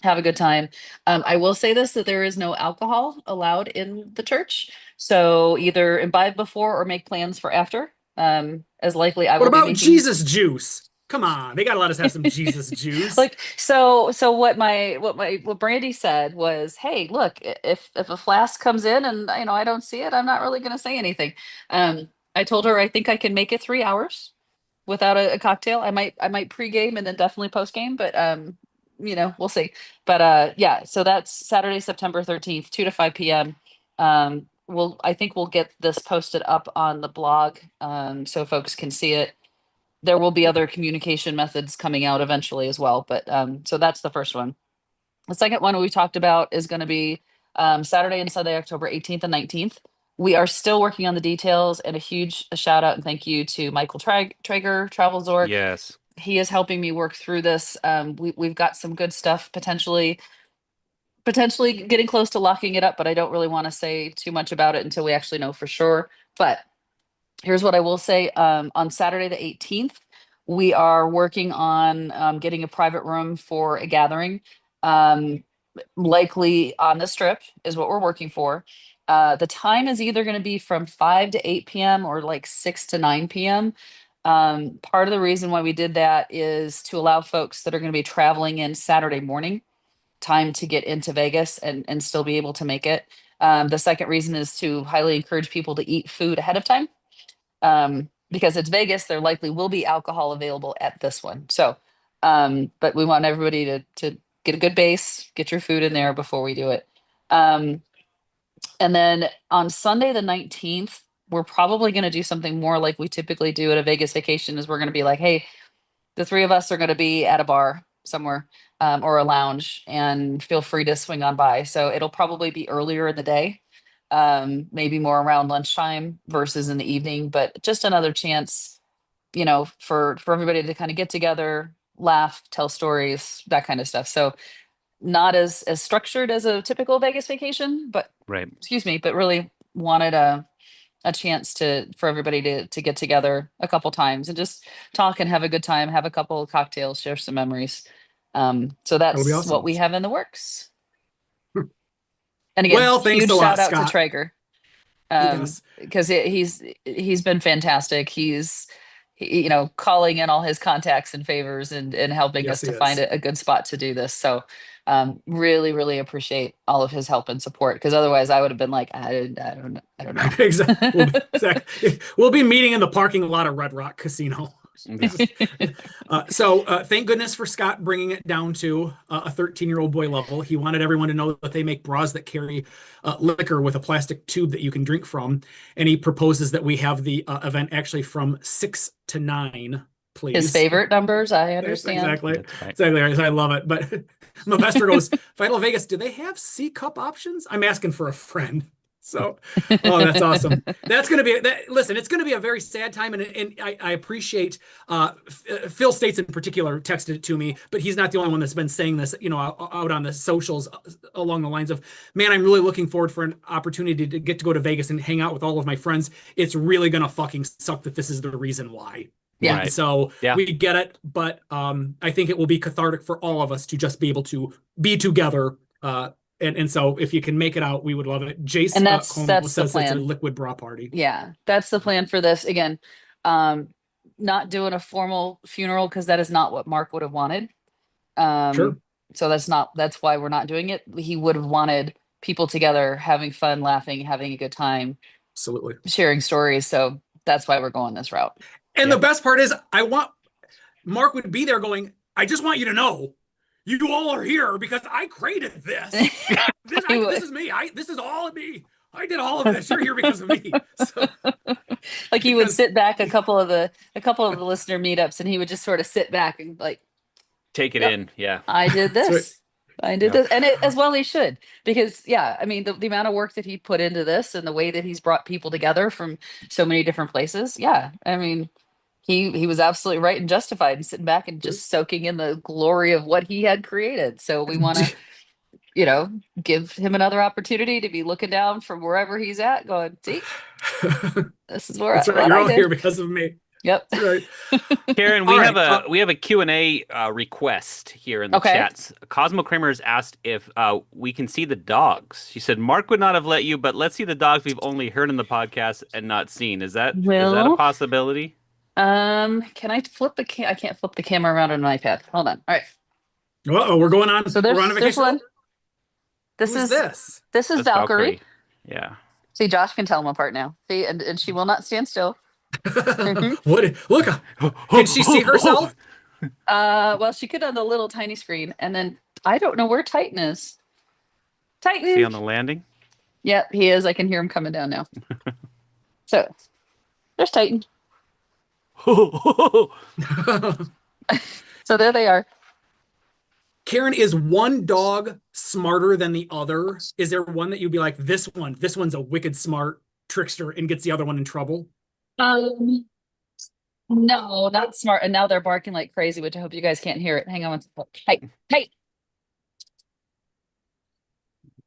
S1: Have a good time. I will say this, that there is no alcohol allowed in the church. So either imbibe before or make plans for after. As likely I
S2: What
S1: will be
S2: about
S1: making.
S2: Jesus juice? Come on, they gotta let us have some Jesus juice.
S1: Like, so what Brandy said was, hey, look, if a flask comes in and I don't see it, I'm not really going to say anything. I told her I think I can make it 3 hours without a cocktail. I might pregame and then definitely postgame, but we'll see. But yeah, so that's Saturday, September 13th, 2 to 5 p.m. I think we'll get this posted up on the blog, so folks can see it. There will be other communication methods coming out eventually as well, but so that's the first one. The second one we talked about is going to be Saturday and Sunday, October 18th and 19th. We are still working on the details, and a huge shout out and thank you to Michael Traeger, Travel Zork.
S3: Yes.
S1: He is helping me work through this. We've got some good stuff potentially getting close to locking it up, but I don't really want to say too much about it until we actually know for sure. But here's what I will say. On Saturday the 18th, we are working on getting a private room for a gathering. Likely on the strip is what we're working for. The time is either going to be from 5 to 8 p.m. or like 6 to 9 p.m. Part of the reason why we did that is to allow folks that are going to be traveling in Saturday morning time to get into Vegas and still be able to make it. The second reason is to highly encourage people to eat food ahead of time. Because it's Vegas, there likely will be alcohol available at this one. So, but we want everybody to get a good base, get your food in there before we do it. And then on Sunday the 19th, we're probably going to do something more like we typically do at a Vegas vacation. Is we're going to be like, hey, the three of us are going to be at a bar somewhere, or a lounge, and feel free to swing on by. So it'll probably be earlier in the day, maybe more around lunchtime versus in the evening, but just another chance, for everybody to kind of get together, laugh, tell stories, that kind of stuff. So not as structured as a typical Vegas vacation, but
S3: Right.
S1: excuse me, but really wanted a chance for everybody to get together a couple times and just talk and have a good time, have a couple of cocktails, share some memories. So
S2: That'll be
S1: that's what
S2: awesome.
S1: we have in the works. And again,
S2: Well, thanks
S1: huge
S2: a lot,
S1: shout out to
S2: Scott.
S1: Traeger.
S2: Yes.
S1: Because he's been fantastic. Calling in all his contacts and favors and helping
S2: Yes,
S1: us
S2: he
S1: to find
S2: is.
S1: a good spot to do this. So really, really appreciate all of his help and support, because otherwise I would have been like, I don't know.
S2: Exactly. We'll be meeting in the parking lot of Red Rock Casino. So thank goodness for Scott bringing it down to a 13-year-old boy level. He wanted everyone to know that they make bras that carry liquor with a plastic tube that you can drink from. And he proposes that we have the event actually from 6 to 9, please.
S1: His favorite numbers, I understand.
S2: Exactly.
S3: That's right.
S2: Exactly. I love it. But Mavester goes, Vital Vegas, do they have C cup options? I'm asking for a friend. So, oh, that's awesome. That's going to be that. Listen, it's going to be a very sad time, and I appreciate Phil States in particular texted it to me, but he's not the only one that's been saying this, out on the socials along the lines of, man, I'm really looking forward for an opportunity to get to go to Vegas and hang out with all of my friends. It's really going to fucking suck that this is the reason why.
S1: Yeah.
S3: Right.
S2: So
S3: Yeah.
S2: we get it, but I think it will be cathartic for all of us to just be able to be together. And so if you can make it out, we would love it. Jace
S1: And that's
S2: Como
S1: the
S2: says it's a
S1: plan.
S2: liquid bra party.
S1: Yeah, that's the plan for this. Again, not doing a formal funeral because that is not what Mark would have wanted.
S2: Sure.
S1: So that's why we're not doing it. He would have wanted people together, having fun, laughing, having a good time,
S2: Absolutely.
S1: sharing stories. So that's why we're going this route.
S2: And
S3: Yeah.
S2: the best part is Mark would be there going, I just want you to know, you all are here because I created this. This is me. This is all of me. I did all of this. You're here because of me. So,
S1: Like he would
S2: because-
S1: sit back a couple of the listener meetups, and he would just sort of sit back and like,
S3: Take it
S1: Yep.
S3: in. Yeah.
S1: I did
S2: That's
S1: this. I did
S3: Yeah.
S1: this. And as well he should, because yeah, I mean the amount of work that he put into this and the way that he's brought people together from so many different places. Yeah. I mean, he was absolutely right and justified in sitting back and just soaking in the glory of what he had created. So we want to, give him another opportunity to be looking down from wherever he's at, going, see, this is where
S2: That's right.
S1: what
S2: You're
S1: I
S2: all
S1: did.
S2: here because of me.
S1: Yep.
S2: That's right.
S3: Karen, we
S2: All
S3: have
S2: right,
S3: we have a Q&A request here in the
S1: Okay.
S3: chats. Cosmo Kramer has asked if we can see the dogs. She said Mark would not have let you, but let's see the dogs we've only heard in the podcast and not seen. Is that a
S1: Well,
S3: possibility?
S1: Can I flip the I can't flip the camera around on an iPad. Hold on. All right.
S2: Uh-oh,
S1: So
S2: we're on a
S1: there's
S2: vacation.
S1: one. This
S2: Who's
S1: is
S2: this?
S1: this is
S3: That's
S1: Valkyrie.
S3: Valkyrie. Yeah.
S1: See, Josh can tell them apart now. See, and she will not stand still. Mhm.
S2: What? Look, can she see herself?
S1: Well, she could on the little tiny screen, and then I don't know where Titan is.
S3: See
S1: Titan.
S3: on the landing?
S1: Yep, he is. I can hear him coming down now. So there's Titan. So there they are.
S2: Karen, is one dog smarter than the other? Is there one that you'd be like, this one's a wicked smart trickster and gets the other one in trouble?
S1: Um, no, not smart. And now they're barking like crazy, which I hope you guys can't hear it. Hang on one second. Hey, hey.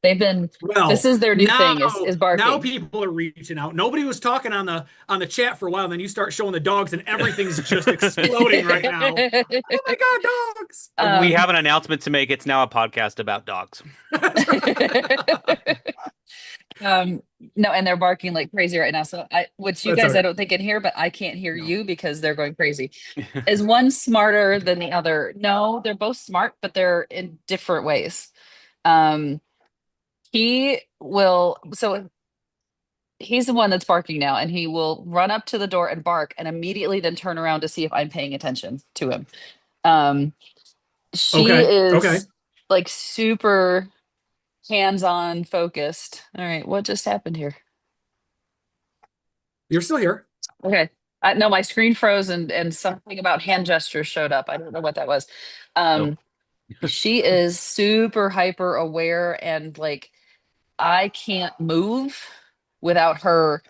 S1: They've been. This
S2: Well,
S1: is their new
S2: now
S1: thing. Is
S2: now
S1: barking.
S2: people are reaching out. Nobody was talking on the chat for a while, and then you start showing the dogs, and everything's just exploding right now. Oh my God, dogs!
S3: We
S1: Um,
S3: have an announcement to make. It's now a podcast about dogs.
S1: um, no, and they're barking like crazy right now. So which you
S2: That's
S1: guys,
S2: all
S1: I
S2: right.
S1: don't think can hear, but I can't hear
S2: No.
S1: you because they're going crazy. Is one smarter than the other? No, they're both smart, but they're in different ways. Um, he will. So he's the one that's barking now, and he will run up to the door and bark, and immediately then turn around to see if I'm paying attention to him. Um, she
S2: Okay. Okay.
S1: is like super hands-on focused. All right, what just happened here?
S2: You're still here.
S1: Okay. No, my screen froze and something about hand gestures showed up. I don't know what that was.
S3: Oh.
S1: Um, she is super hyper aware and like I can't move without her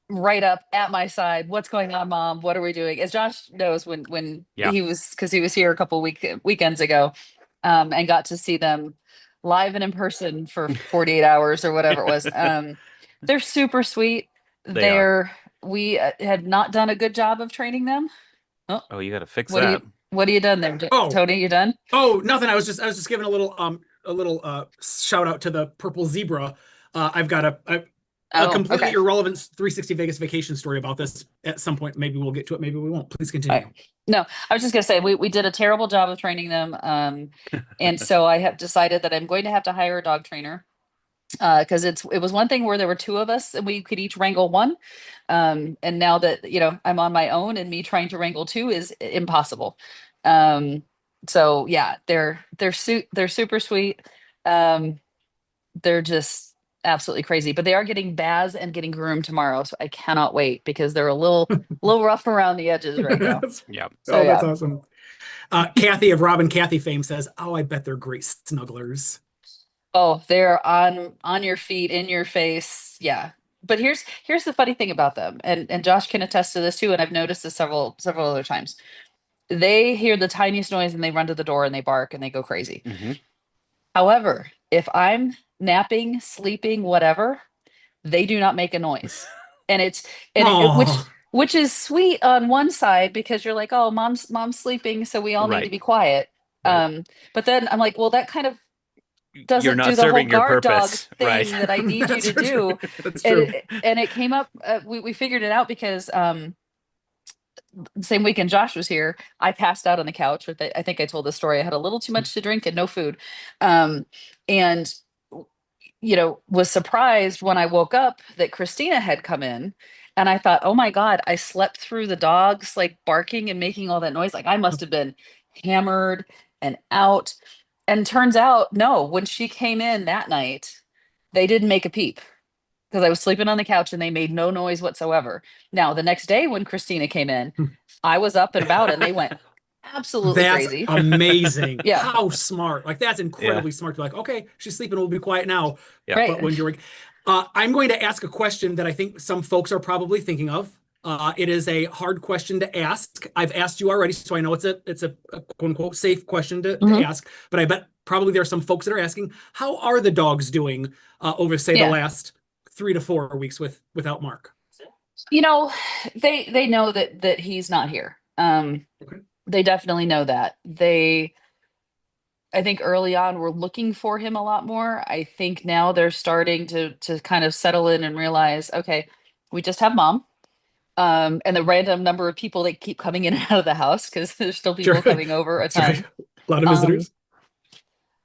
S1: right up at my side. What's going on, Mom? What are we doing? As Josh knows, when
S3: Yeah.
S1: he was because he was here a couple weekends ago, and got to see them live and in person for 48 hours or whatever it was. They're super sweet.
S3: They are.
S1: We had not done a good job of training them. Oh,
S3: Oh, you got to fix
S1: what do you
S3: that.
S1: what are you done there,
S2: Oh,
S1: Tony? You done?
S2: oh, nothing. I was just giving a little shout out to the purple zebra. I've got a
S1: Oh,
S2: completely
S1: okay.
S2: irrelevant 360 Vegas vacation story about this at some point. Maybe we'll get to it. Maybe we won't. Please
S1: All
S2: continue.
S1: right. No, I was just gonna say we did a terrible job of training them. And so I have decided that I'm going to have to hire a dog trainer. Because it was one thing where there were two of us and we could each wrangle one. And now that I'm on my own and me trying to wrangle two is impossible. Um, so yeah, they're super sweet. Um, they're just absolutely crazy, but they are getting baths and getting groomed tomorrow, so I cannot wait because they're a little rough around the edges right now.
S3: Yeah.
S1: So
S2: Oh, that's
S1: yeah.
S2: awesome. Kathy of Rob and Kathy fame says, "Oh, I bet they're great snugglers."
S1: Oh, they're on your feet, in your face. Yeah. But here's the funny thing about them, and Josh can attest to this too, and I've noticed this several other times. They hear the tiniest noise and they run to the door and they bark and they go crazy.
S3: Hmm.
S1: However, if I'm napping, sleeping, whatever, they do not make a noise. And it's and it,
S2: Oh,
S1: which is sweet on one side because you're like, oh, mom's sleeping, so we all need to
S3: Right.
S1: be quiet.
S3: Right.
S1: But then I'm like, well, that kind of
S3: You're
S1: doesn't do
S3: not
S1: the whole
S3: serving your
S1: guard dog
S3: purpose. Right.
S1: thing that I need you
S2: that's
S1: to
S2: true.
S1: do.
S2: That's
S1: And
S2: true.
S1: it came up. We figured it out because the same weekend Josh was here, I passed out on the couch. With I think I told the story. I had a little too much to drink and no food, and was surprised when I woke up that Christina had come in. And I thought, oh my God, I slept through the dogs like barking and making all that noise. Like I must have been hammered and out. And turns out, no, when she came in that night, they didn't make a peep because I was sleeping on the couch and they made no noise whatsoever. Now, the next day when Christina came in, I was up and about and they went absolutely
S2: That's
S1: crazy.
S2: amazing.
S1: Yeah,
S2: How smart. Like that's
S3: Yeah.
S2: incredibly smart. You're like, okay, she's sleeping, we'll be quiet now.
S3: Yeah.
S1: right.
S2: But when you're I'm going to ask a question that I think some folks are probably thinking of. It is a hard question to ask. I've asked you already, so I know it's a quote unquote safe question to
S1: Mhm.
S2: ask. But I bet probably there are some folks that are asking, how are the dogs doing over, say, the
S1: Yeah.
S2: last 3 to 4 weeks without Mark?
S1: You know, they know that he's not here.
S2: Okay.
S1: They definitely know that. I think early on were looking for him a lot more. I think now they're starting to kind of settle in and realize, okay, we just have mom. And the random number of people that keep coming in and out of the house because there's still
S2: Sure.
S1: people coming over a
S2: That's right.
S1: ton.
S2: A lot of
S1: Um,
S2: visitors.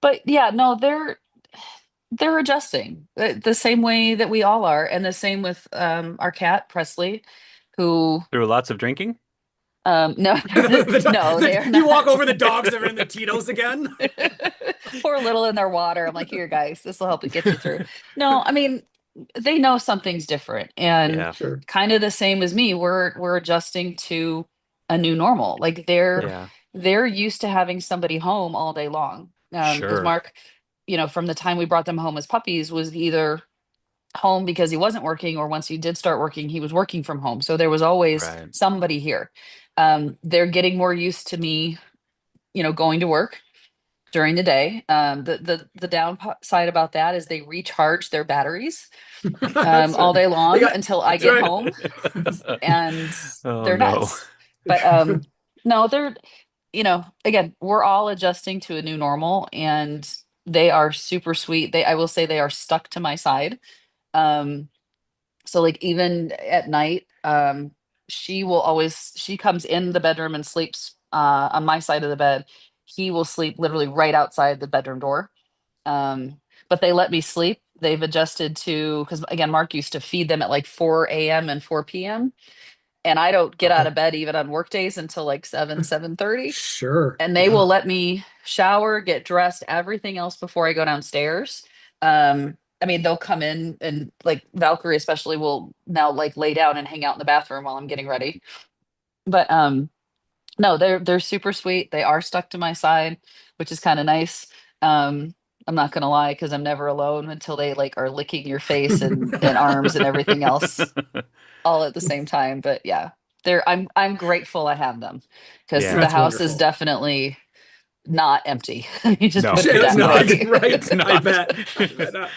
S1: but yeah, no, they're adjusting the same way that we all are, and the same with our cat Presley, who
S3: Through lots of drinking.
S1: no, no, they are
S2: You walk
S1: not.
S2: over, the dogs are in the Tito's again.
S1: Pour a little in their water. I'm like, here, guys, this will help it get you through. No, I mean, they know something's different, and
S3: Yeah.
S2: Sure.
S1: kind of the same as me. We're adjusting to a new normal. Like
S3: Yeah.
S1: they're used to having somebody home all day long. Because
S3: Sure.
S1: Mark, from the time we brought them home as puppies, was either home because he wasn't working, or once he did start working, he was working from home. So there was always
S3: Right.
S1: somebody here. They're getting more used to me, going to work during the day. The downside about that is they recharge their batteries
S2: That's
S1: all
S2: right.
S1: day
S2: They
S1: long
S2: got,
S1: until I
S2: that's
S1: get
S2: right.
S1: home, and
S3: Oh
S1: they're
S3: no.
S1: nuts. But no, they're again, we're all adjusting to a new normal, and they are super sweet. I will say they are stuck to my side. Um, so like even at night, she comes in the bedroom and sleeps on my side of the bed. He will sleep literally right outside the bedroom door. But they let me sleep. They've adjusted to, because again, Mark used to feed them at like 4 a.m. and 4 p.m. And I don't get out
S2: Okay.
S1: of bed even on work days until like 7:30.
S2: Sure.
S1: And they
S2: Yeah.
S1: will let me shower, get dressed, everything else before I go downstairs. I mean, they'll come in, and like Valkyrie especially will now like lay down and hang out in the bathroom while I'm getting ready. But no, they're super sweet. They are stuck to my side, which is kind of nice. I'm not gonna lie, because I'm never alone until they like are licking your face and arms and everything else all at the same time. But yeah, I'm grateful I have them, because
S3: Yeah.
S1: the
S2: That's
S1: house is
S2: wonderful.
S1: not empty. Let me just
S3: No,
S1: put it
S3: it's
S1: that
S2: No,
S3: not.
S1: way.
S2: right.
S3: It's
S2: I
S3: not.
S2: bet. I bet not.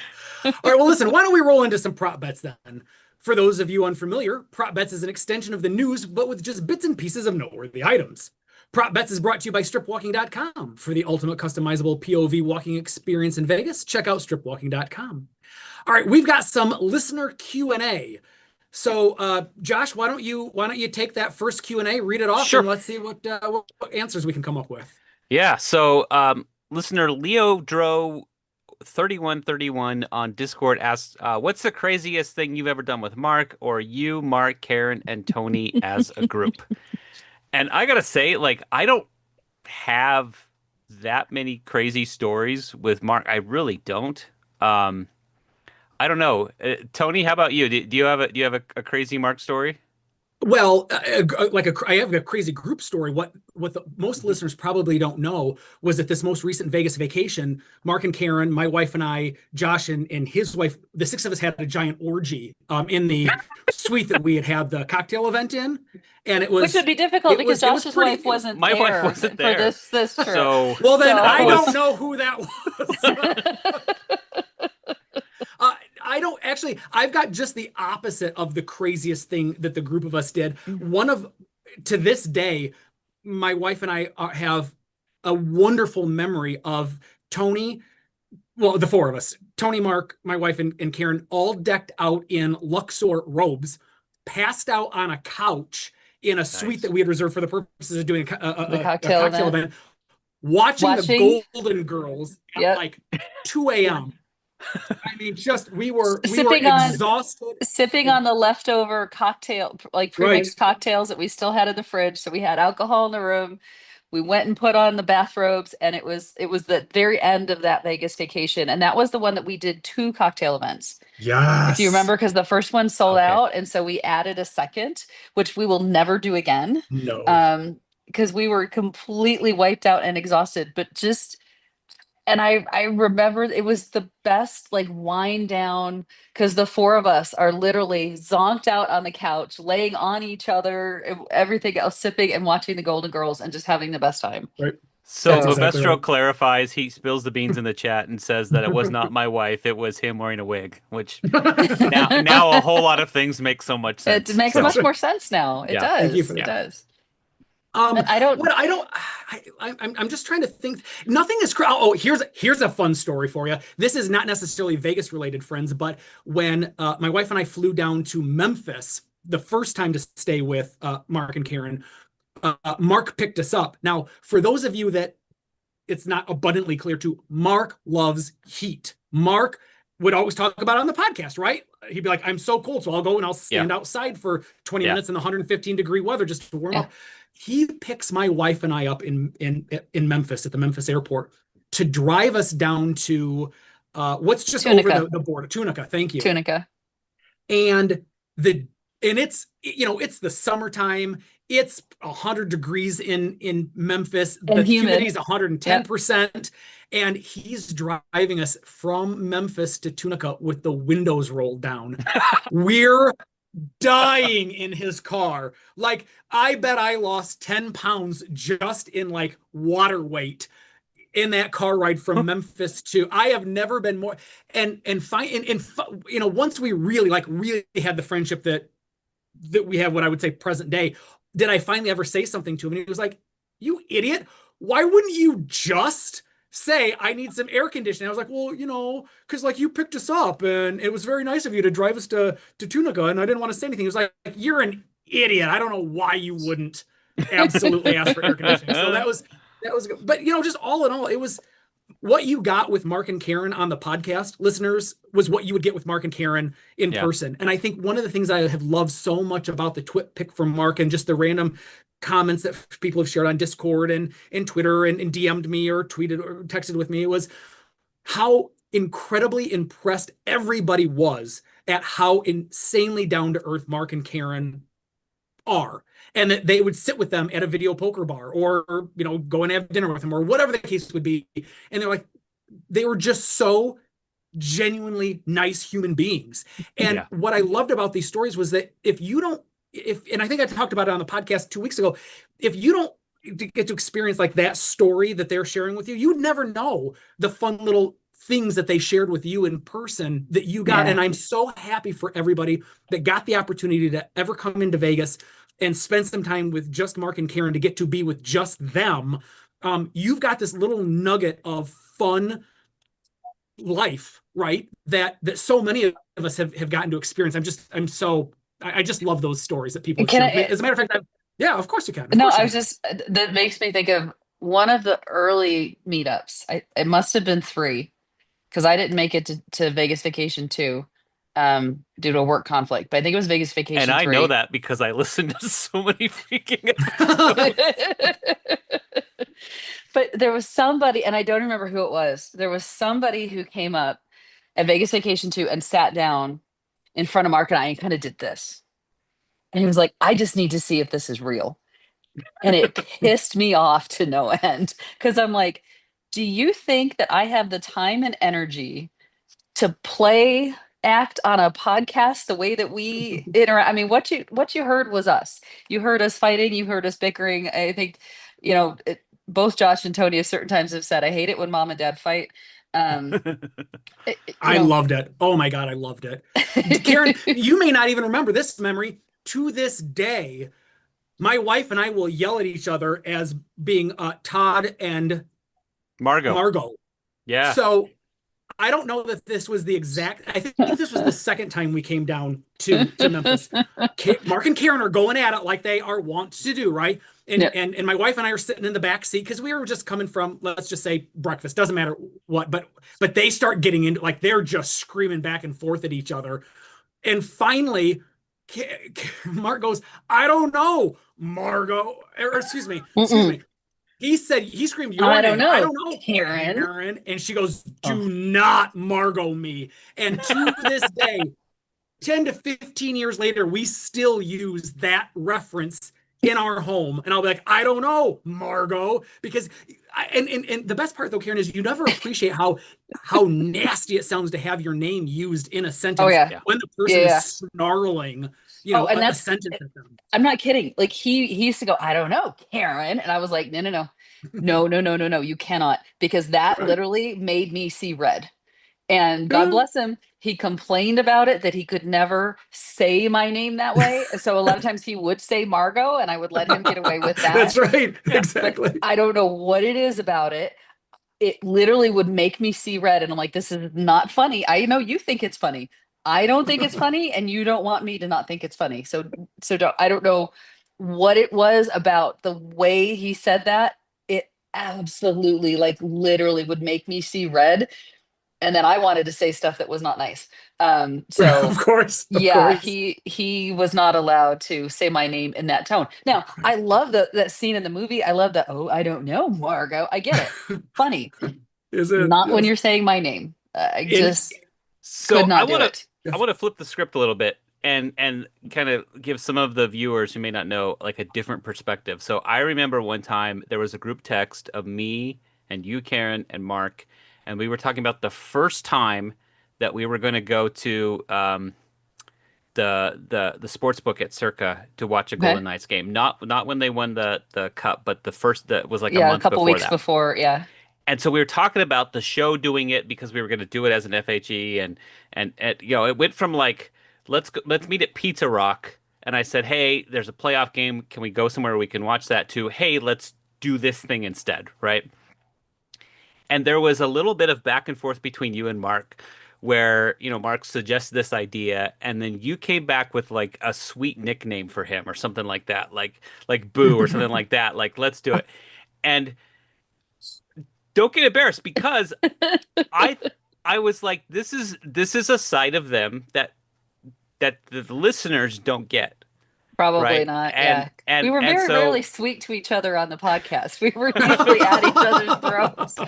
S2: All right. Well, listen, why don't we roll into some prop bets then? For those of you unfamiliar, prop bets is an extension of the news, but with just bits and pieces of noteworthy items. Prop bets is brought to you by stripwalking.com. For the ultimate customizable POV walking experience in Vegas, check out stripwalking.com. All right, we've got some listener Q&A. So, Josh, why don't you take that first Q&A, read it off, and
S3: Sure.
S2: let's see what answers we can come up with.
S3: Yeah. So, listener Leo Dro 3131 on Discord asks, "What's the craziest thing you've ever done with Mark, or you, Mark, Karen, and Tony as a group?" And I gotta say, like, I don't have that many crazy stories with Mark. I really don't. Um, I don't know. Tony, how about you? Do you have a crazy Mark story?
S2: Well, I have a crazy group story. What most
S3: Mhm.
S2: listeners probably don't know was that this most recent Vegas vacation, Mark and Karen, my wife and I, Josh and his wife, the six of us had a giant orgy in the suite that we had the cocktail event in, and it
S1: Which would
S2: was
S1: be difficult
S2: it
S1: because
S2: was it was
S1: Josh's wife
S2: pretty.
S1: wasn't
S3: My wife
S1: there
S3: wasn't
S1: for
S3: there,
S1: this trip.
S3: so
S2: Well, then
S1: So
S3: that
S2: I don't
S3: was
S2: know who that was. I don't actually. I've got just the opposite of the craziest thing that the group of us did. One of To this day, my wife and I have a wonderful memory of Tony. Well, the four of us, Tony, Mark, my wife, and Karen, all decked out in Luxor robes, passed out on a couch in a suite that
S3: nice.
S2: we had reserved for the purposes of doing
S1: the
S2: a
S1: cocktail
S2: cocktail
S1: event,
S2: event, watching the
S1: watching,
S2: Golden Girls at
S1: yep,
S2: like 2 a.m. I mean, just we were
S1: sipping on
S2: exhausted.
S1: sipping on the leftover cocktail, like
S2: Right.
S1: pre-mixed cocktails that we still had in the fridge. So we had alcohol in the room. We went and put on the bathrobes, and it was the very end of that Vegas vacation, and that was the one that we did two cocktail events. If you
S2: Yes.
S1: remember, because the first one sold
S3: Okay.
S1: out, and so we added a second, which we will never do again.
S2: No.
S1: Um, because we were completely wiped out and exhausted, but just and I remember it was the best like wind down, because the four of us are literally zonked out on the couch, laying on each other, everything else, sipping and watching the Golden Girls and just having the best time.
S2: Right.
S3: So
S2: That's
S1: So
S2: exactly
S3: Bavestro
S2: right.
S3: clarifies, he spills the beans in the chat and says that it was not my wife, it was him wearing a wig, which now a whole lot of things make so much
S1: it
S3: sense.
S1: makes
S3: So
S1: much more sense now. It
S3: yeah,
S2: Thank you for
S1: does. It
S2: that.
S3: yeah.
S1: does. And I don't.
S2: What I don't, I'm just trying to think. Nothing is. Oh, here's a fun story for you. This is not necessarily Vegas related, friends, but when my wife and I flew down to Memphis the first time to stay with Mark and Karen, Mark picked us up. Now, for those of you that it's not abundantly clear to, Mark loves heat. Mark would always talk about it on the podcast, right? He'd be like, I'm so cold, so I'll go and I'll stand outside for 20 minutes in the 115-degree weather just to warm up. He picks my wife and I up in Memphis at the Memphis airport to drive us down to what's just
S1: Tunica.
S2: over the border. Tunica, thank you.
S1: Tunica.
S2: And it's it's the summertime. It's 100 degrees in Memphis.
S1: And
S2: the
S1: humid.
S2: humidity is 110%. And he's driving us from Memphis to Tunica with the windows rolled down. We're dying in his car. Like, I bet I lost 10 pounds just in like water weight in that car ride from Memphis to. I have never been more once we really had the friendship that we have, what I would say present day, did I finally ever say something to him, and he was like, "You idiot, why wouldn't you just say I need some air conditioning?" I was like, "Well, because like you picked us up and it was very nice of you to drive us to Tunica, and I didn't want to say anything." He was like, "You're an idiot. I don't know why you wouldn't absolutely ask for air conditioning." So that was but just all in all, it was what you got with Mark and Karen on the podcast, listeners, was what you would get with Mark and Karen in person. And I think one of the things I have loved so much about the twit pick from Mark and just the random comments that people have shared on Discord and Twitter and DM'd me or tweeted or texted with me, was how incredibly impressed everybody was at how insanely down to earth Mark and Karen are, and that they would sit with them at a video poker bar or go and have dinner with them or whatever the case would be, and they were just so genuinely nice human beings. And what I loved about these stories was that and I think I talked about it on the podcast 2 weeks ago, if you don't get to experience like that story that they're sharing with you, you would never know the fun little things that they shared with you in person that you got. And I'm so happy for everybody that got the opportunity to ever come into Vegas and spend some time with just Mark and Karen, to get to be with just them. You've got this little nugget of fun life, right? That so many of us have gotten to experience. I just love those stories that people share. As a matter of fact, yeah, of course you can.
S1: That makes me think of one of the early meetups. It must have been 3, because I didn't make it to Vegas Vacation 2 due to a work conflict. But I think it was Vegas Vacation 3.
S3: And I know that because I listened to so many freaking episodes.
S1: But there was somebody, and I don't remember who it was. There was somebody who came up at Vegas Vacation 2 and sat down in front of Mark and I and kind of did this. And he was like, "I just need to see if this is real." And it pissed me off to no end, because I'm like, do you think that I have the time and energy to act on a podcast the way that we interact? I mean, what you heard was us. You heard us fighting. You heard us bickering. I think, both Josh and Tony at certain times have said, "I hate it when mom and dad fight."
S2: I loved it. Oh my God, I loved it. Karen, you may not even remember this memory. To this day, my wife and I will yell at each other as being Todd and Margot.
S3: Yeah.
S2: So I don't know that this was I think this was the second time we came down to Memphis. Mark and Karen are going at it like they are wont to do, right? And my wife and I are sitting in the back seat because we were just coming from, let's just say, breakfast. Doesn't matter what, but they start getting into, like, they're just screaming back and forth at each other. And finally, Mark goes, "I don't know, Margot," or excuse me. He screamed your
S1: I
S2: name.
S1: Don't know.
S2: I don't know,
S1: Karen.
S2: Karen. And she goes, "Do not Margot me." And to this day, 10 to 15 years later, we still use that reference in our home. And I'll be like, "I don't know, Margot," because and the best part though, Karen, is you never appreciate how nasty it sounds to have your name used in a sentence when the person is snarling,
S1: and
S2: a sentence at them.
S1: I'm not kidding. Like, he used to go, "I don't know, Karen," and I was like, no, you cannot, because that literally made me see red. And God bless him, he complained about it, that he could never say my name that way. So a lot of times he would say Margot, and I would let him get away with that.
S2: That's right. Exactly.
S1: But I don't know what it is about it. It literally would make me see red. And I'm like, this is not funny. I know you think it's funny. I don't think it's funny, and you don't want me to not think it's funny. So I don't know what it was about the way he said that. It absolutely, like, literally would make me see red, and then I wanted to say stuff that was not nice.
S2: Of
S1: So
S2: course, of
S1: yeah,
S2: course.
S1: he was not allowed to say my name in that tone. Now, I love that scene in the movie. I love that. Oh, I don't know, Margot. I get it. Funny.
S2: Is it?
S1: Not when
S2: Yes.
S1: you're saying my name. I
S2: In
S1: just could
S3: So
S1: not do it.
S3: I want to flip the script a little bit and kind of give some of the viewers who may not know like a different perspective. So I remember one time there was a group text of me and you, Karen, and Mark, and we were talking about the first time that we were going to go to the sports book at Circa to watch a
S1: Okay.
S3: Golden Knights game. Not when they won the cup, but the first that was like a
S1: Yeah, a
S3: month
S1: couple
S3: before
S1: weeks
S3: that.
S1: before. Yeah.
S3: And so we were talking about the show doing it because we were going to do it as an FHE and you know it went from like let's meet at Pizza Rock and I said, "Hey, there's a playoff game. Can we go somewhere we can watch that?" to, "Hey, let's do this thing instead," right? And there was a little bit of back and forth between you and Mark where, you know, Mark suggested this idea and then you came back with like a sweet nickname for him or something like that, like Boo or something like that, like let's do it. And don't get embarrassed because I I was like, this is a side of them that the listeners don't get,
S1: Probably
S3: right?
S1: not. Yeah. We were
S3: And
S1: very rarely
S3: so
S1: sweet to each other on the podcast. We were usually at each other's throats.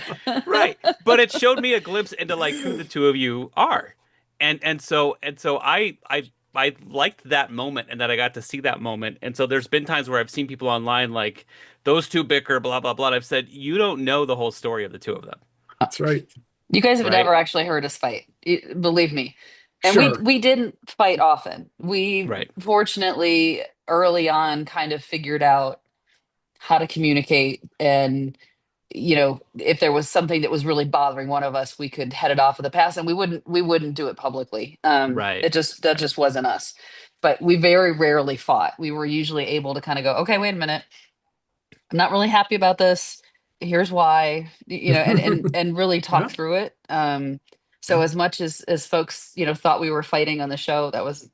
S3: right, but it showed me a glimpse into like who the two of you are, and so I liked that moment and that I got to see that moment. And so there's been times where I've seen people online like those two bicker, blah blah blah. And I've said you don't know the whole story of the two of them,
S2: That's right.
S1: You guys have
S3: right?
S1: never actually heard us fight. Believe me. And we
S2: Sure.
S1: we didn't fight often. We
S3: Right,
S1: fortunately early on kind of figured out how to communicate, and if there was something that was really bothering one of us, we could head it off with the past, and we wouldn't do it publicly.
S3: right,
S1: That just wasn't us. But we very rarely fought. We were usually able to kind of go, okay, wait a minute, I'm not really happy about this. Here's why, and really talk
S2: Yeah.
S1: through it. So
S2: Yeah.
S1: as much as folks, thought we were fighting on the show, that was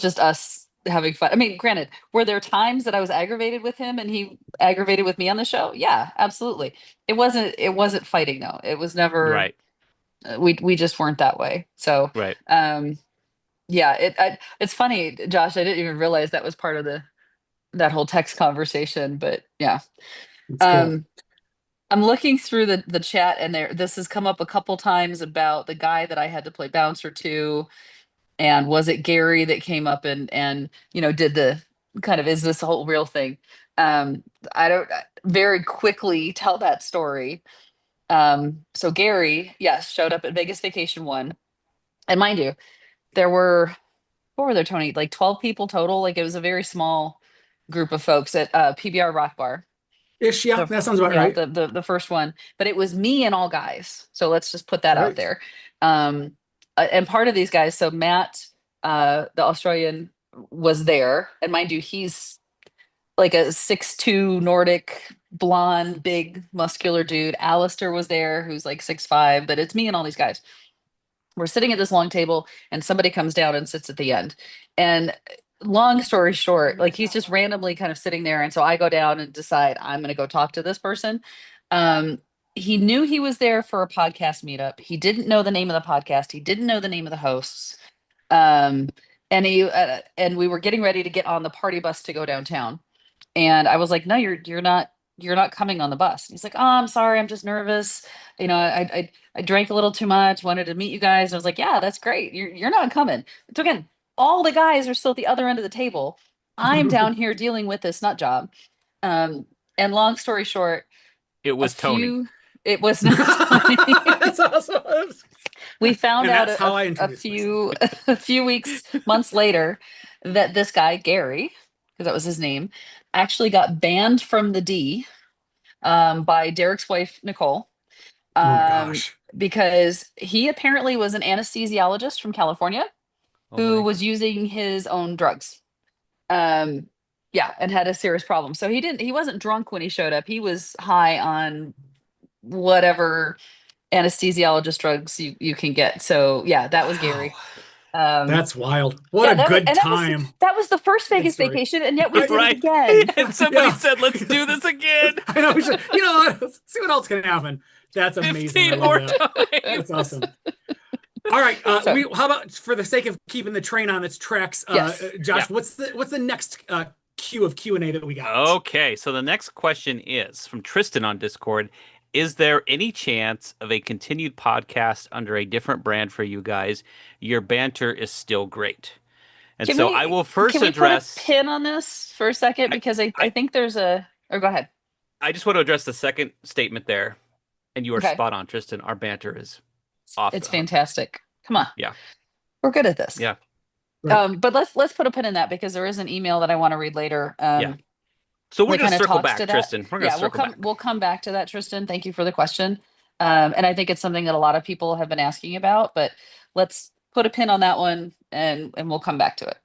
S1: just us having fun. I mean, granted, were there times that I was aggravated with him and he aggravated with me on the show? Yeah, absolutely. It wasn't fighting though. It was never.
S3: right,
S1: We just weren't that way. So,
S3: right.
S1: um, yeah. It's funny, Josh. I didn't even realize that was part of that whole text conversation. But yeah.
S2: That's cool.
S1: Um, I'm looking through the chat, and this has come up a couple times about the guy that I had to play bouncer to. And was it Gary that came up and did the kind of, is this a whole real thing? I don't very quickly tell that story. So Gary, yes, showed up at Vegas Vacation One, and mind you, there were, what were there, Tony? Like 12 people total. Like, it was a very small group of folks at PBR Rock Bar.
S2: Ish. Yeah.
S1: The
S2: That sounds about
S1: yeah,
S2: right.
S1: the first one, but it was me and all guys. So let's just put that out
S2: Right.
S1: there. Um, and part of these guys, so Matt, the Australian, was there, and mind you, he's like a 6'2" Nordic, blonde, big, muscular dude. Alistair was there, who's like 6'5", but it's me and all these guys. We're sitting at this long table, and somebody comes down and sits at the end. And long story short, like, he's just randomly kind of sitting there, and so I go down and decide I'm going to go talk to this person. um he knew he was there for a podcast meetup. He didn't know the name of the podcast. He didn't know the name of the hosts. um and we were getting ready to get on the party bus to go downtown, and I was like, "No, you're not coming on the bus." And he's like, "Oh, I'm sorry, I'm just nervous. I drank a little too much, wanted to meet you guys." And I was like, "Yeah, that's great. You're not coming." So again, all the guys are still at the other end of the table. I'm down here dealing with this nut job. Um, and long story short,
S3: It
S1: a
S3: was Tony.
S1: few it was not Tony.
S2: That's awesome.
S1: We found
S2: And
S1: out
S2: that's
S1: a,
S2: how I
S1: a
S2: introduce myself.
S1: few a few weeks, months later, that this guy Gary, because that was his name, actually got banned from the D, by Derek's wife Nicole,
S2: Oh my
S1: um,
S2: gosh.
S1: because he apparently was an anesthesiologist from California
S3: Oh
S1: who
S3: my.
S1: was using his own drugs. Um, yeah, and had a serious problem. So he wasn't drunk when he showed up. He was high on whatever anesthesiologist drugs you can get. So yeah, that was
S2: Wow.
S1: Gary. Um,
S2: That's wild. What
S1: yeah,
S2: a good time.
S1: that was the first
S2: Good
S1: Vegas
S2: story.
S1: vacation, and yet we did it
S3: Right.
S1: again.
S3: And somebody
S2: Yeah.
S3: said, let's do this again
S2: I know. We should, you know what? Let's see what else can happen. That's amazing. I
S3: 15
S2: love
S3: more
S2: that. That's
S3: times.
S2: awesome. All right.
S1: So
S2: How about for the sake of keeping the train on its tracks,
S1: yes,
S3: Yeah.
S2: Josh, what's the next queue of Q&A that we got?
S3: Okay, so the next question is from Tristan on Discord. Is there any chance of a continued podcast under a different brand for you guys? Your banter is still great. And
S1: can
S3: so I
S1: we
S3: will first
S1: can we put a
S3: address
S1: pin on this for a second
S3: I,
S1: because I
S3: I
S1: think there's a. Or go ahead.
S3: I just want to address the second statement there. And you are
S1: Okay,
S3: spot on, Tristan. Our banter is off
S1: it's
S3: the hook.
S1: fantastic. Come on,
S3: Yeah.
S1: we're good at this.
S3: Yeah.
S2: Right.
S1: But let's put a pin in that because there is an email that I want to read later.
S3: Yeah. So we're
S1: That
S3: going
S1: kind
S3: to
S1: of
S3: circle
S1: talks
S3: back,
S1: to that.
S3: Tristan. We're going
S1: Yeah,
S3: to circle back.
S1: we'll come back to that, Tristan. Thank you for the question. And I think it's something that a lot of people have been asking about, but let's put a pin on that one and we'll come back to it.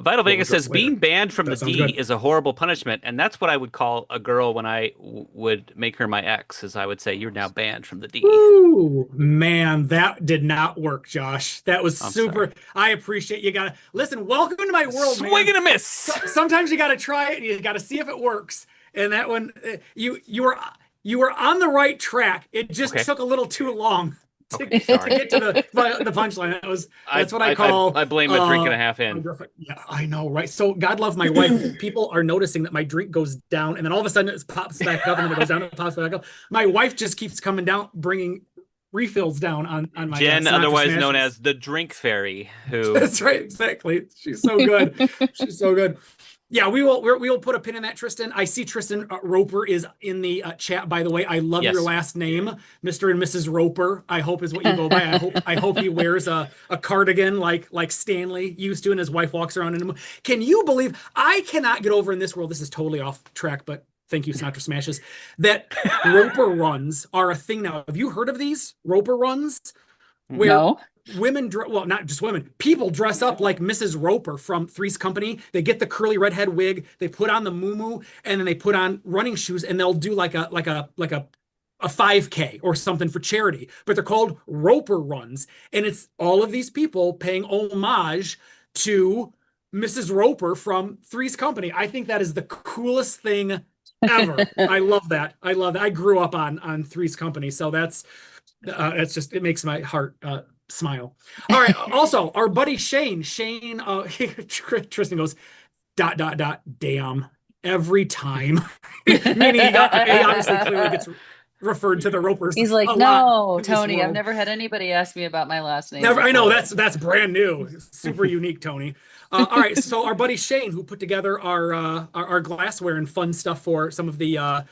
S3: Vital
S2: We'll
S3: Vegas
S2: address
S3: says
S2: later.
S3: being banned from the
S2: That sounds
S3: D
S2: good.
S3: is a horrible punishment, and that's what I would call a girl when I would make her my ex. Is I would say you're now banned from the D.
S2: Ooh, man, that did not work, Josh. That was
S3: I'm
S2: super.
S3: sorry.
S2: I appreciate you. Gotta listen. Welcome to my world,
S3: Swing
S2: man.
S3: and a miss.
S2: Sometimes you gotta try it and you gotta see if it works. And that one, you were on the right track. It just
S3: Okay.
S2: took a little too long to,
S3: Okay.
S2: to
S3: Sorry.
S2: get to the punchline. That's what I
S3: I
S2: call
S3: I blame a drink and a
S2: uh
S3: half
S2: my
S3: in.
S2: girlfriend. Yeah, I know, right? So God love my wife. People are noticing that my drink goes down, and then all of a sudden it pops back up, and then it goes down, and it pops back up. My wife just keeps coming down, bringing refills down on my
S3: Jen,
S2: Sinatra
S3: otherwise known
S2: smashes.
S3: as the Drink Fairy, who
S2: That's right, exactly. She's so good. She's so good. Yeah, we will put a pin in that, Tristan. I see Tristan Roper is in the chat. By the way, I love your
S3: yes,
S2: last name, Mr. and Mrs. Roper. I hope is what you go by. I hope he wears a cardigan like Stanley used to, and his wife walks around in him. Can you believe? I cannot get over in this world. This is totally off track, but thank you, Sinatra Smashes. That Roper runs are a thing now. Have you heard of these Roper runs? Where
S1: No.
S2: women, well, not just women, people dress up like Mrs. Roper from Three's Company. They get the curly redhead wig, they put on the muumuu, and then they put on running shoes, and they'll do like a 5K or something for charity. But they're called Roper runs, and it's all of these people paying homage to Mrs. Roper from Three's Company. I think that is the coolest thing ever. I love that. I love that. I grew up on Three's Company, so that's just it makes my heart smile. All right. Also, our buddy Shane, Tristan goes dot dot dot damn every time. Meaning he obviously clearly gets referred to the Ropers
S1: He's
S2: a
S1: like,
S2: lot
S1: no,
S2: in this
S1: Tony, I've
S2: world.
S1: never had anybody ask me about my last name
S2: Never, I know
S1: before.
S2: that's brand new, super unique, Tony. All right, so our buddy Shane, who put together our glassware and fun stuff for some of the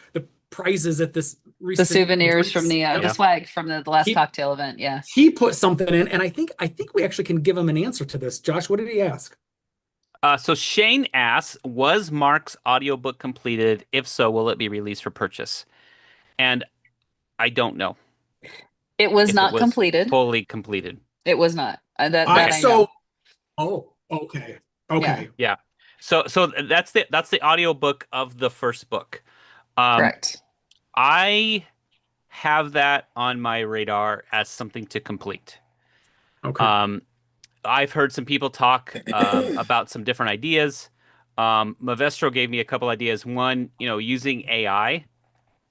S2: prizes at this
S1: The
S2: recent
S1: souvenirs from
S2: drinks
S1: the
S3: yeah.
S1: swag from the last
S2: he
S1: cocktail event. Yeah.
S2: he put something in, and I think we actually can give him an answer to this. Josh, what did he ask?
S3: So Shane asks, was Mark's audiobook completed? If so, will it be released for purchase? And I don't know
S1: It was
S3: if it
S1: not
S3: was
S1: completed.
S3: fully completed.
S1: It was not. That
S2: I
S1: I know.
S2: so Oh, okay,
S1: Yeah,
S2: okay.
S3: Yeah. So that's the audiobook of the first book. Um,
S1: correct.
S3: I have that on my radar as something to complete.
S2: Okay.
S3: Um, I've heard some people talk about some different ideas. Mavestro gave me a couple ideas. One, using AI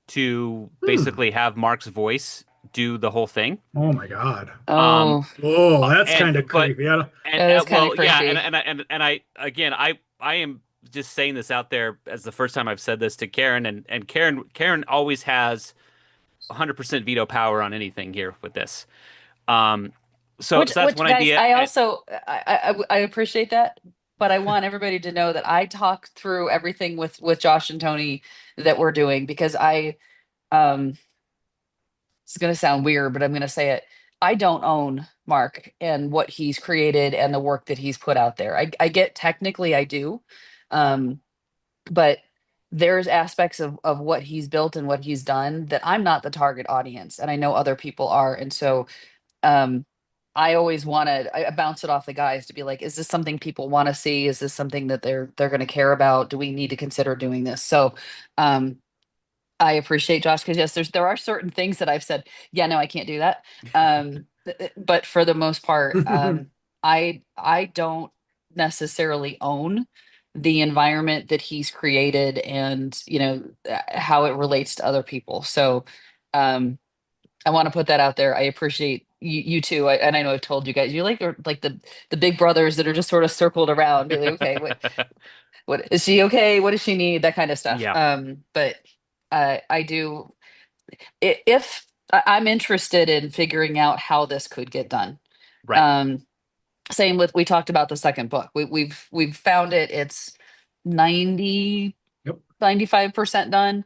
S3: to basically have Mark's voice do the whole thing.
S2: Oh my God.
S3: Um,
S1: Oh,
S2: Oh, that's
S3: and
S2: kind of
S3: but
S2: creepy. Yeah.
S3: and
S1: that is kind of
S3: well, yeah,
S1: creepy.
S3: and I again, I am just saying this out there as the first time I've said this to Karen, and Karen always has 100% veto power on anything here with this. Um, so that's
S1: Which
S3: one
S1: guys,
S3: idea.
S1: I also I appreciate that, but I want everybody to know that I talk through everything with Josh and Tony that we're doing because um it's going to sound weird, but I'm going to say it. I don't own Mark and what he's created and the work that he's put out there. I get technically I do. Um, but there's aspects of what he's built and what he's done that I'm not the target audience and I know other people are. And so um I always wanted I bounce it off the guys to be like, is this something people want to see? Is this something that they're going to care about? Do we need to consider doing this? So um I appreciate Josh, because yes, there are certain things that I've said, yeah, no, I can't do that. But for the most part, I don't necessarily own the environment that he's created, and how it relates to other people. So I want to put that out there. I appreciate you too. And I know I've told you guys, you like are like the big brothers that are just sort of circled around, be like, okay, what is she okay? What does she need? That kind of stuff.
S3: Yeah,
S1: But I do, if I'm interested in figuring out how this could get done.
S3: right.
S1: Um, Same with, we talked about the second book. We've found it. It's 90
S2: Yep.
S1: 95% done.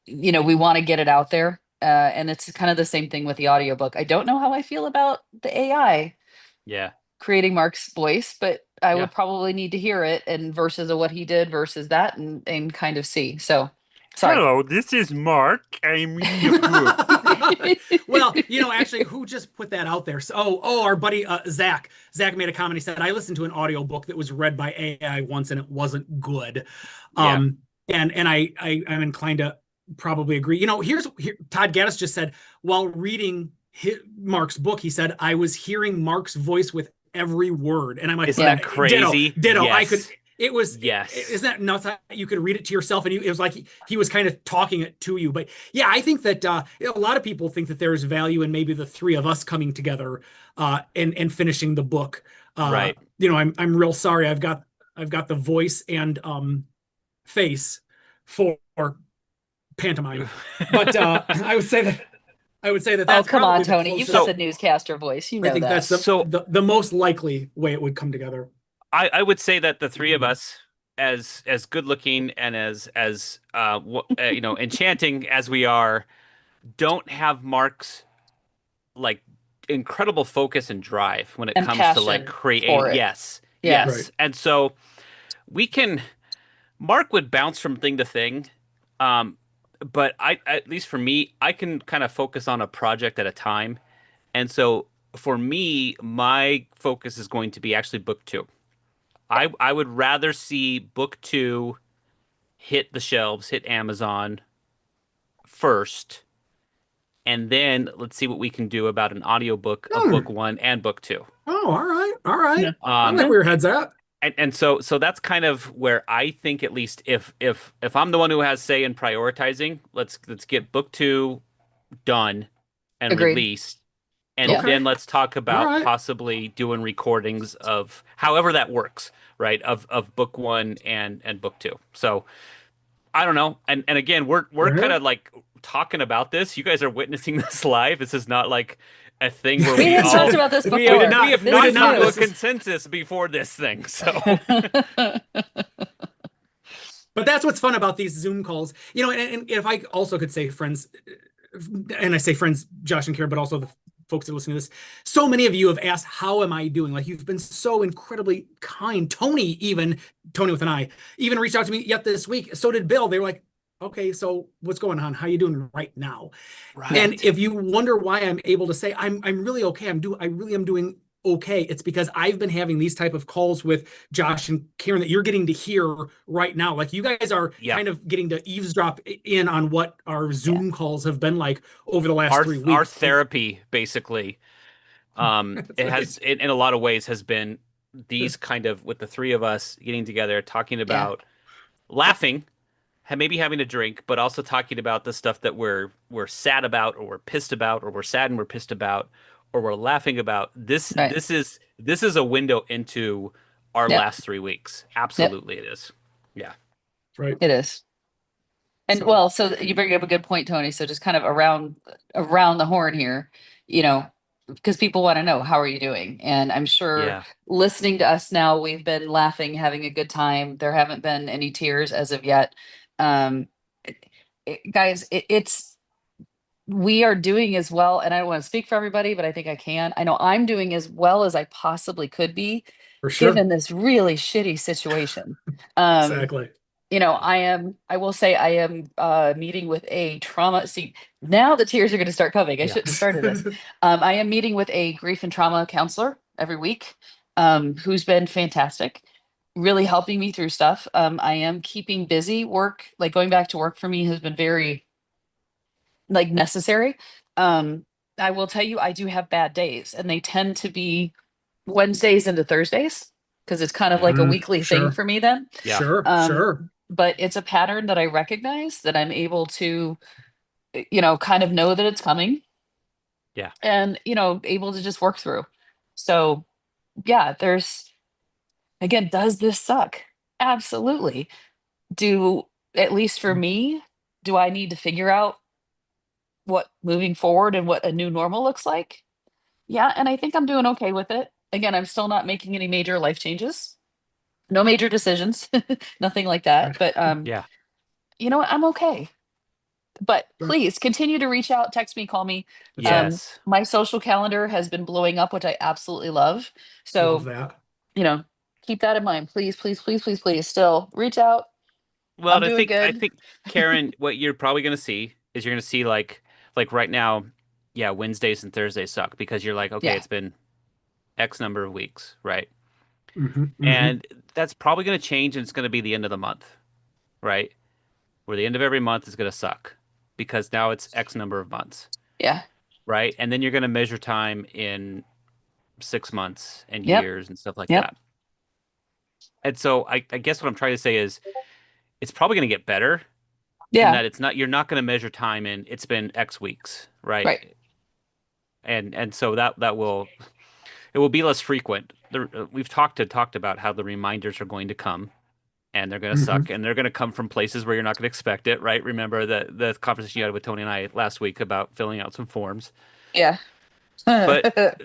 S1: We want to get it out there. And it's kind of the same thing with the audiobook. I don't know how I feel about the AI
S3: Yeah.
S1: creating Mark's voice, but I
S3: Yeah.
S1: would probably need to hear it and versus of what he did versus that, and kind of see. So sorry.
S3: Hello, this is Mark. I'm reading a book.
S2: Well, actually, who just put that out there? So, our buddy Zach. Zach made a comment. He said, "I listened to an audiobook that was read by AI once, and it wasn't good."
S3: Yeah.
S2: And I'm inclined to probably agree. Todd Gaddis just said, while reading Mark's book, he said, "I was hearing Mark's voice with every word," and I'm like,
S3: Isn't that crazy?
S2: Ditto.
S3: Yes.
S2: I could. It was,
S3: Yes.
S2: Isn't that nuts? You could read it to yourself, and it was like he was kind of talking it to you. But yeah, I think that a lot of people think that there is value in maybe the three of us coming together and finishing the book.
S3: Right.
S2: I'm real sorry. I've got the voice and face for pantomime, but I would say that
S1: Oh,
S2: that's
S1: come on,
S2: probably the
S1: Tony. You've
S2: closest.
S1: got the newscaster voice. You
S2: I
S1: know
S2: think
S1: that.
S2: that's
S3: So-
S2: the most likely way it would come together.
S3: I would say that the three of us, as good looking and as enchanting as we are, don't have Mark's like incredible focus and drive when it
S1: And
S3: comes to like
S1: passion
S3: creating.
S1: for it.
S3: Yes.
S1: Yeah.
S3: Yes.
S2: Right.
S3: And so Mark would bounce from thing to thing. But at least for me, I can kind of focus on a project at a time. And so for me, my focus is going to be actually book two. I would rather see book two hit the shelves, hit Amazon first, and then let's see what we can do about an audiobook of book one and book two.
S2: Oh, all right. All right.
S1: Yeah.
S2: I like where your head's at.
S3: And so that's kind of where I think, at least if I'm the one who has say in prioritizing, let's get book two done and
S1: Agreed.
S3: released. And
S1: Yeah.
S3: then let's talk about
S2: All right.
S3: possibly doing recordings of however that works, right? Of book one and book two. So I don't know. And again, we're
S2: Yeah.
S3: kind of like talking about this. You guys are witnessing this live. This is not like a thing where
S1: We
S3: we
S1: have
S3: all
S1: talked about this before.
S3: we have not
S1: This is
S3: come to a
S1: new.
S3: consensus before this thing. So
S2: But that's what's fun about these Zoom calls. And if I also could say, friends, and I say friends, Josh and Karen, but also the folks that listen to this, so many of you have asked, how am I doing? Like, you've been so incredibly kind. Tony with an I, even reached out to me yet this week. So did Bill. They were like, okay, so what's going on? How are you doing right now?
S3: right.
S2: And if you wonder why I'm able to say I'm really okay, I really am doing okay, it's because I've been having these type of calls with Josh and Karen that you're getting to hear right now. Like, you guys are kind of getting to eavesdrop in on what our Zoom calls have been like over the last 3 weeks.
S3: Our therapy, basically, it has, in a lot of ways, has been these kind of, with the three of us getting together, talking about laughing, maybe having a drink, but also talking about the stuff that we're sad about, or we're pissed about, or we're sad and we're pissed about, or we're laughing about. This is a window into our last 3 weeks. Absolutely, it is. Yeah,
S2: right.
S1: It is. And so you bring up a good point, Tony. So just kind of around the horn here, because people want to know, how are you doing? And I'm sure listening to us now, we've been laughing, having a good time. There haven't been any tears as of yet. Guys, we are doing as well. And I don't want to speak for everybody, but I think I can. I know I'm doing as well as I possibly could be,
S2: For sure.
S1: given this really shitty situation.
S2: Exactly.
S1: I will say I am meeting with a trauma. See, now the tears are going to start coming. I shouldn't have started this. I am meeting with a grief and trauma counselor every week, who's been fantastic. really helping me through stuff. I am keeping busy. Work, like going back to work for me has been very like necessary. Um, I will tell you, I do have bad days, and they tend to be Wednesdays into Thursdays because it's kind of
S3: Yeah.
S1: like a weekly thing
S2: Sure.
S1: for me then.
S3: Yeah.
S2: Sure.
S1: Um,
S2: Sure.
S1: but it's a pattern that I recognize that I'm able to, kind of know that it's coming
S3: Yeah.
S1: and, able to just work through. So, yeah, again, does this suck? Absolutely. At least for me, do I need to figure out what moving forward and what a new normal looks like? Yeah, and I think I'm doing okay with it. Again, I'm still not making any major life changes. No major decisions, nothing like that. But
S3: Yeah.
S1: I'm okay. But please continue to reach out, text me, call me.
S3: Yes.
S1: My social calendar has been blowing up, which I absolutely love.
S2: Love
S1: So,
S2: that.
S1: you know, keep that in mind. Please, please, please, please, please still reach out. I'm
S3: Well,
S1: doing
S3: I
S1: good.
S3: think Karen, what you're probably going to see is you're going to see like right now, yeah, Wednesdays and Thursdays suck because you're like, okay,
S1: Yeah.
S3: it's been X number of weeks, right?
S2: Hmm. Hmm.
S3: And that's probably going to change and it's going to be the end of the month, right? Where the end of every month is going to suck because now it's X number of months,
S1: Yeah.
S3: right? And then you're going to measure time in 6 months and
S1: Yep.
S3: years and stuff like
S1: Yep.
S3: that. And so I guess what I'm trying to say is it's probably going to get better in
S1: Yeah.
S3: that you're not going to measure time in it's been X weeks,
S1: Right.
S3: right? And so that will it will be less frequent. We've talked about how the reminders are going to come and they're going to
S2: Hmm.
S3: suck and they're going to come from places where you're not going to expect it, right? Remember the conversation you had with Tony and I last week about filling out some forms.
S1: Yeah.
S3: But and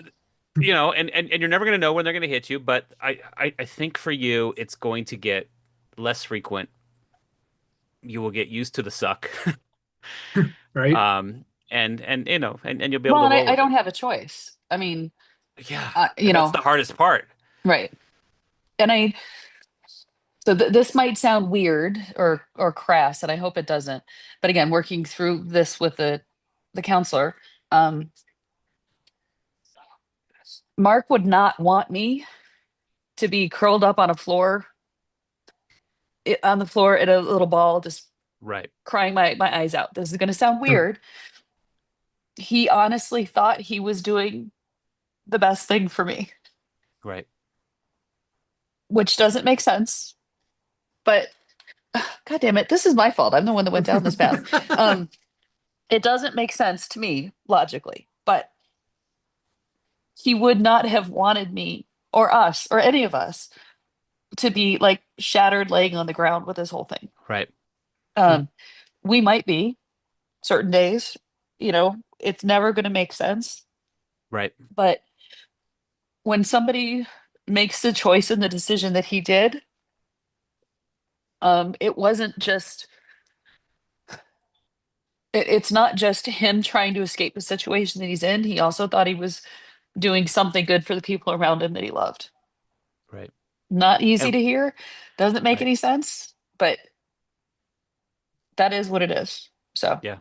S3: you're never going to know when they're going to hit you, but I think for you it's going to get less frequent. You will get used to the suck.
S2: Right.
S3: Um and you'll be able
S1: Well,
S3: to
S1: and I,
S3: roll
S1: I
S3: with it.
S1: don't have a choice. I mean,
S3: Yeah.
S1: uh, you
S3: And that's
S1: know,
S3: the hardest part.
S1: right. And so this might sound weird or crass, and I hope it doesn't. But again, working through this with the counselor, um, Mark would not want me to be curled up on the floor in a little ball, just
S3: Right.
S1: crying my eyes out. This is going to sound
S2: Sure.
S1: weird. He honestly thought he was doing the best thing for me,
S3: Right.
S1: which doesn't make sense. But God damn it, this is my fault. I'm the one that went down this path. Um, it doesn't make sense to me logically, but he would not have wanted me or us or any of us to be like shattered laying on the ground with this whole thing.
S3: Right.
S2: Sure.
S1: Um, we might be certain days, it's never going to make sense.
S3: Right.
S1: But when somebody makes the choice and the decision that he did, it wasn't just, it's not just him trying to escape the situation that he's in. He also thought he was doing something good for the people around him that he loved.
S3: Right.
S1: Not easy
S3: And
S1: to hear, doesn't make
S3: right.
S1: any sense, but that is what it is. So
S3: Yeah.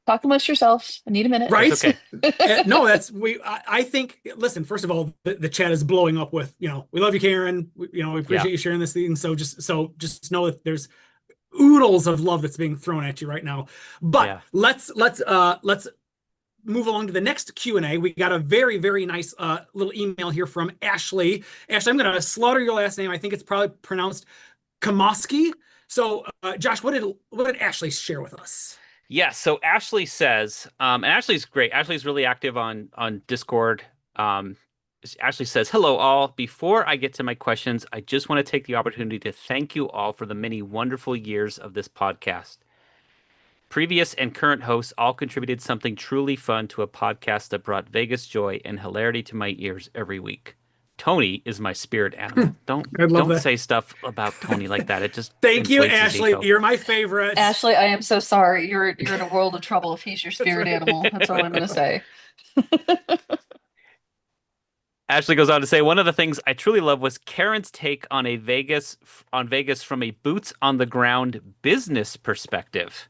S1: talk amongst yourselves. I need a minute.
S3: That's
S2: Right.
S3: okay.
S2: No, I think, listen, first of all, the chat is blowing up with, we love you, Karen. We
S3: Yeah.
S2: appreciate you sharing this thing. So just know that there's oodles of love that's being thrown at you right now. But
S3: Yeah.
S2: let's move along to the next Q&A. We got a very, very nice little email here from Ashley. Ashley, I'm going to slaughter your last name. I think it's probably pronounced Kamoski. So, Josh, what did Ashley share with us?
S3: Yeah. So Ashley says, and Ashley's great. Ashley's really active on Discord. Um, Ashley says, "Hello all. Before I get to my questions, I just want to take the opportunity to thank you all for the many wonderful years of this podcast. Previous and current hosts all contributed something truly fun to a podcast that brought Vegas joy and hilarity to my ears every week. Tony is my spirit animal. Don't
S2: I love
S3: don't
S2: that.
S3: say stuff about Tony like that. It just
S2: Thank you,
S3: inflates his
S2: Ashley.
S3: ego."
S2: You're my favorite.
S1: Ashley, I am so sorry. You're in a world of trouble if he's your
S2: That's
S1: spirit
S2: right.
S1: animal. That's all I'm going to say.
S3: Ashley goes on to say, one of the things I truly love was Karen's take on Vegas from a boots on the ground business perspective.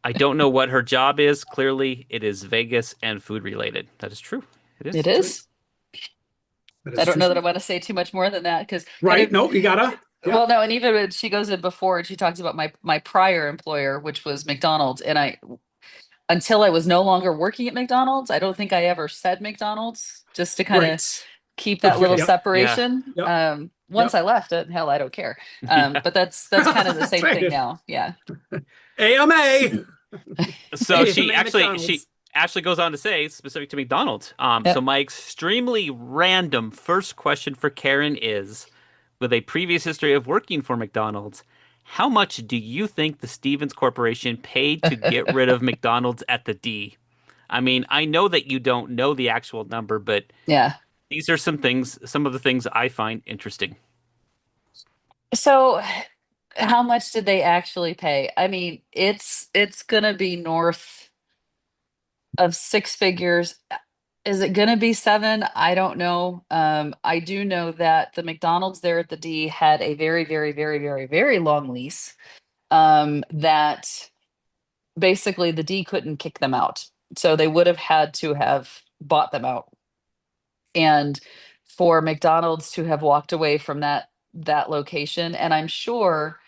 S3: I don't know what her job is. Clearly, it is Vegas and food related. That is true. It
S1: It
S3: is.
S2: That's right.
S1: is.
S2: That
S1: I
S2: is
S1: don't
S2: true.
S1: know that I want to say too much more than that because kind
S2: Right?
S1: of
S2: No, you gotta. Yeah.
S1: well, no, and even when she goes in before and she talks about my prior employer, which was McDonald's, and I until I was no longer working at McDonald's, I don't think I ever said McDonald's just to kind of
S2: Right.
S1: keep
S2: For
S1: that little
S2: yep.
S3: Yeah.
S1: separation.
S2: Yep.
S1: Once
S2: Yep.
S1: I left it, hell, I don't care.
S3: Yeah.
S1: But that's kind of the
S2: That's
S1: same thing
S2: right.
S1: now. Yeah.
S2: AMA.
S3: So she
S2: AMA
S3: actually she
S2: McDonald's.
S3: actually goes on to say specific to McDonald's. So
S1: Yep.
S3: my extremely random first question for Karen is, with a previous history of working for McDonald's, how much do you think the Stevens Corporation paid to get rid of McDonald's at the D? I mean, I know that you don't know the actual number, but
S1: Yeah.
S3: these are some of the things I find interesting.
S1: So how much did they actually pay? I mean, it's gonna be north of six figures. Is it gonna be seven? I don't know. I do know that the McDonald's there at the D had a very, very, very, very, very long lease. That basically the D couldn't kick them out. So they would have had to have bought them out. And for McDonald's to have walked away from that location, and I'm sure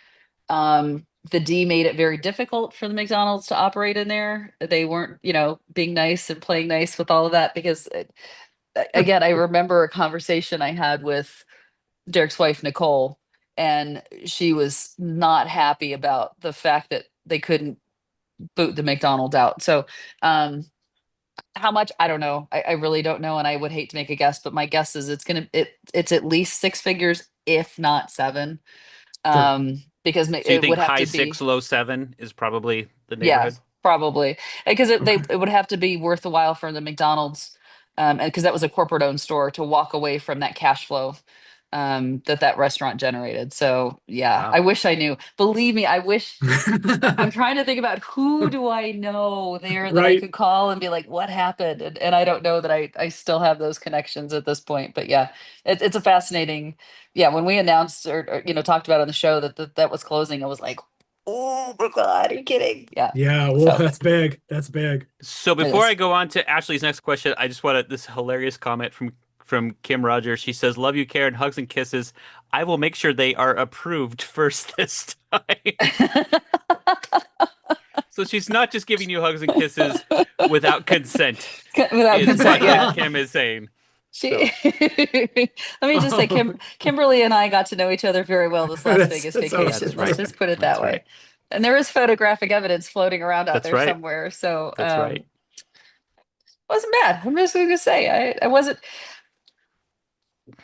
S1: the D made it very difficult for the McDonald's to operate in there. They weren't, being nice and playing nice with all of that because again, I remember a conversation I had with Derek's wife Nicole, and she was not happy about the fact that they couldn't boot the McDonald's out. So, how much? I don't know. I really don't know, and I would hate to make a guess, but my guess is it's at least six figures, if not seven,
S2: Sure.
S1: because
S3: So you
S1: it would
S3: think
S1: have
S3: high
S1: to
S3: six,
S1: be.
S3: low seven is probably the
S1: Yeah,
S3: neighborhood?
S1: probably because
S2: Okay.
S1: it would have to be worth a while for the McDonald's, and because that was a corporate owned store to walk away from that cash flow, that restaurant generated. So yeah, I
S3: Wow.
S1: wish I knew. Believe me, I wish. I'm trying to think about who do I know there that I
S2: Right.
S1: could call and be like, what happened? And I don't know that I still have those connections at this point. But yeah, it's a fascinating. Yeah, when we announced or talked about on the show that was closing, I was like, oh my God, are you kidding? Yeah.
S2: Yeah. Well,
S1: So
S2: that's big. That's big.
S3: So
S1: it
S3: before I
S1: is.
S3: go on to Ashley's next question, I just wanted this hilarious comment from Kim Rogers. She says, "Love you, Karen. Hugs and kisses. I will make sure they are approved first this time." So she's not just giving you hugs and kisses without consent,
S1: Without
S3: is
S1: consent,
S3: what
S1: yeah.
S3: Kim is saying.
S1: She
S3: So
S1: let me just say Kimberly and I got to know each other very well this Las Vegas
S2: That's
S3: that's
S1: vacation.
S2: awesome.
S1: Let's
S3: right.
S1: just put it that
S3: That's right.
S1: way. And there is photographic evidence floating around out
S3: That's
S1: there
S3: right.
S1: somewhere. So
S3: That's right.
S1: wasn't bad. I'm just gonna say I wasn't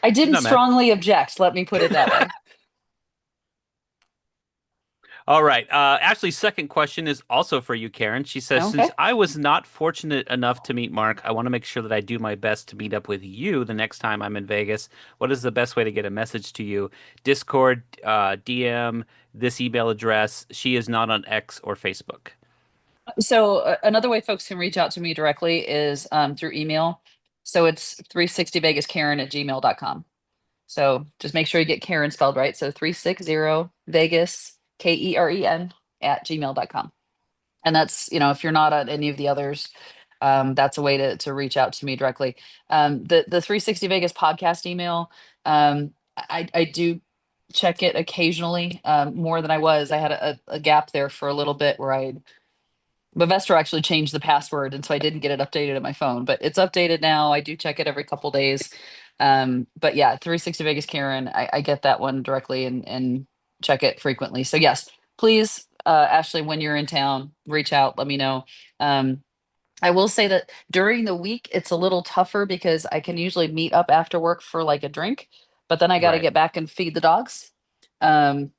S1: I
S3: She's
S1: didn't
S3: not mad.
S1: strongly object, let me put it that way.
S3: All right. Ashley's second question is also for you, Karen. She says,
S1: Okay.
S3: "Since I was not fortunate enough to meet Mark, I want to make sure that I do my best to meet up with you the next time I'm in Vegas. What is the best way to get a message to you? Discord, DM, this email address. She is not on X or Facebook."
S1: So another way folks can reach out to me directly is through email. So it's 360vegaskaren at gmail.com. So just make sure you get Karen spelled right. So 360 Vegas, KEREN at gmail.com. And that's, if you're not on any of the others, that's a way to reach out to me directly. The 360 Vegas podcast email, I do check it occasionally, more than I was. I had a gap there for a little bit where Bavestro actually changed the password, and so I didn't get it updated at my phone, but it's updated now. I do check it every couple days. But yeah, 360 Vegas Karen, I get that one directly and check it frequently. So yes, please, Ashley, when you're in town, reach out, let me know. I will say that during the week, it's a little tougher because I can usually meet up after work for like a drink, but then I got to
S3: Right.
S1: get back and feed the dogs. Um,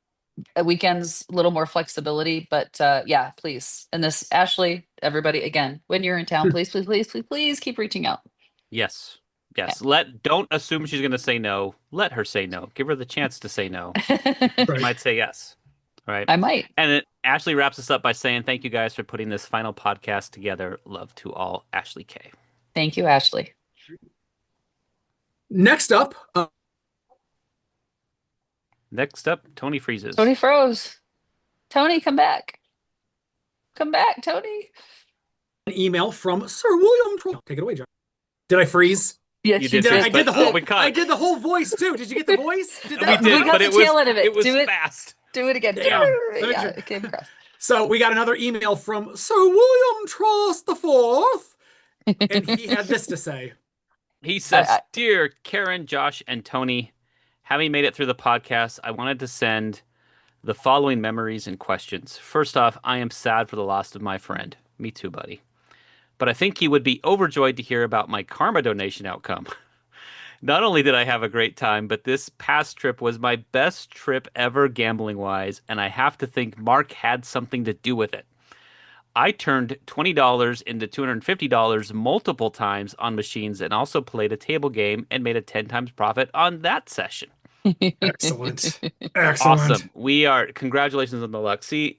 S1: weekends a little more flexibility, but yeah, please. And this Ashley, everybody, again, when you're in town, please, please, please, please, please keep reaching out.
S3: Yes.
S1: Yeah.
S3: Yes. Don't assume she's going to say no. Let her say no. Give her the chance to say no. She
S2: Right.
S3: might say yes. All right.
S1: I might.
S3: And then Ashley wraps us up by saying, "Thank you guys for putting this final podcast together. Love to all, Ashley K."
S1: Thank you, Ashley.
S2: Next up,
S3: Next up, Tony freezes.
S1: Tony froze. Tony, come back. Come back, Tony.
S2: an email from Sir William Troy. Take it away, John. Did I freeze?
S1: Yes,
S3: You
S1: you
S3: did
S2: Did
S3: miss,
S2: I
S1: did.
S2: did
S3: but
S2: the
S3: oh,
S2: whole
S3: we caught
S2: I
S3: it.
S2: did the whole voice too. Did you get the voice? Did
S3: We
S2: that
S1: We
S3: did,
S1: got
S3: but
S2: work?
S1: the tail end of
S3: it
S1: it.
S3: was
S1: Do it.
S3: fast.
S1: Do it again.
S3: Yeah.
S2: Let me
S1: Yeah,
S2: try.
S1: it came across.
S2: So we got another email from Sir William Truss the Fourth, and he had this to say.
S3: He
S1: I,
S3: says,
S1: I,
S3: "Dear Karen, Josh, and Tony, having made it through the podcast, I wanted to send the following memories and questions. First off, I am sad for the loss of my friend. Me too, buddy. But I think he would be overjoyed to hear about my karma donation outcome. Not only did I have a great time, but this past trip was my best trip ever gambling wise, and I have to think Mark had something to do with it. I turned $20 into $250 multiple times on machines and also played a table game and made a 10 times profit on that session.
S2: Excellent. Excellent.
S3: Awesome. Congratulations on the luck. See,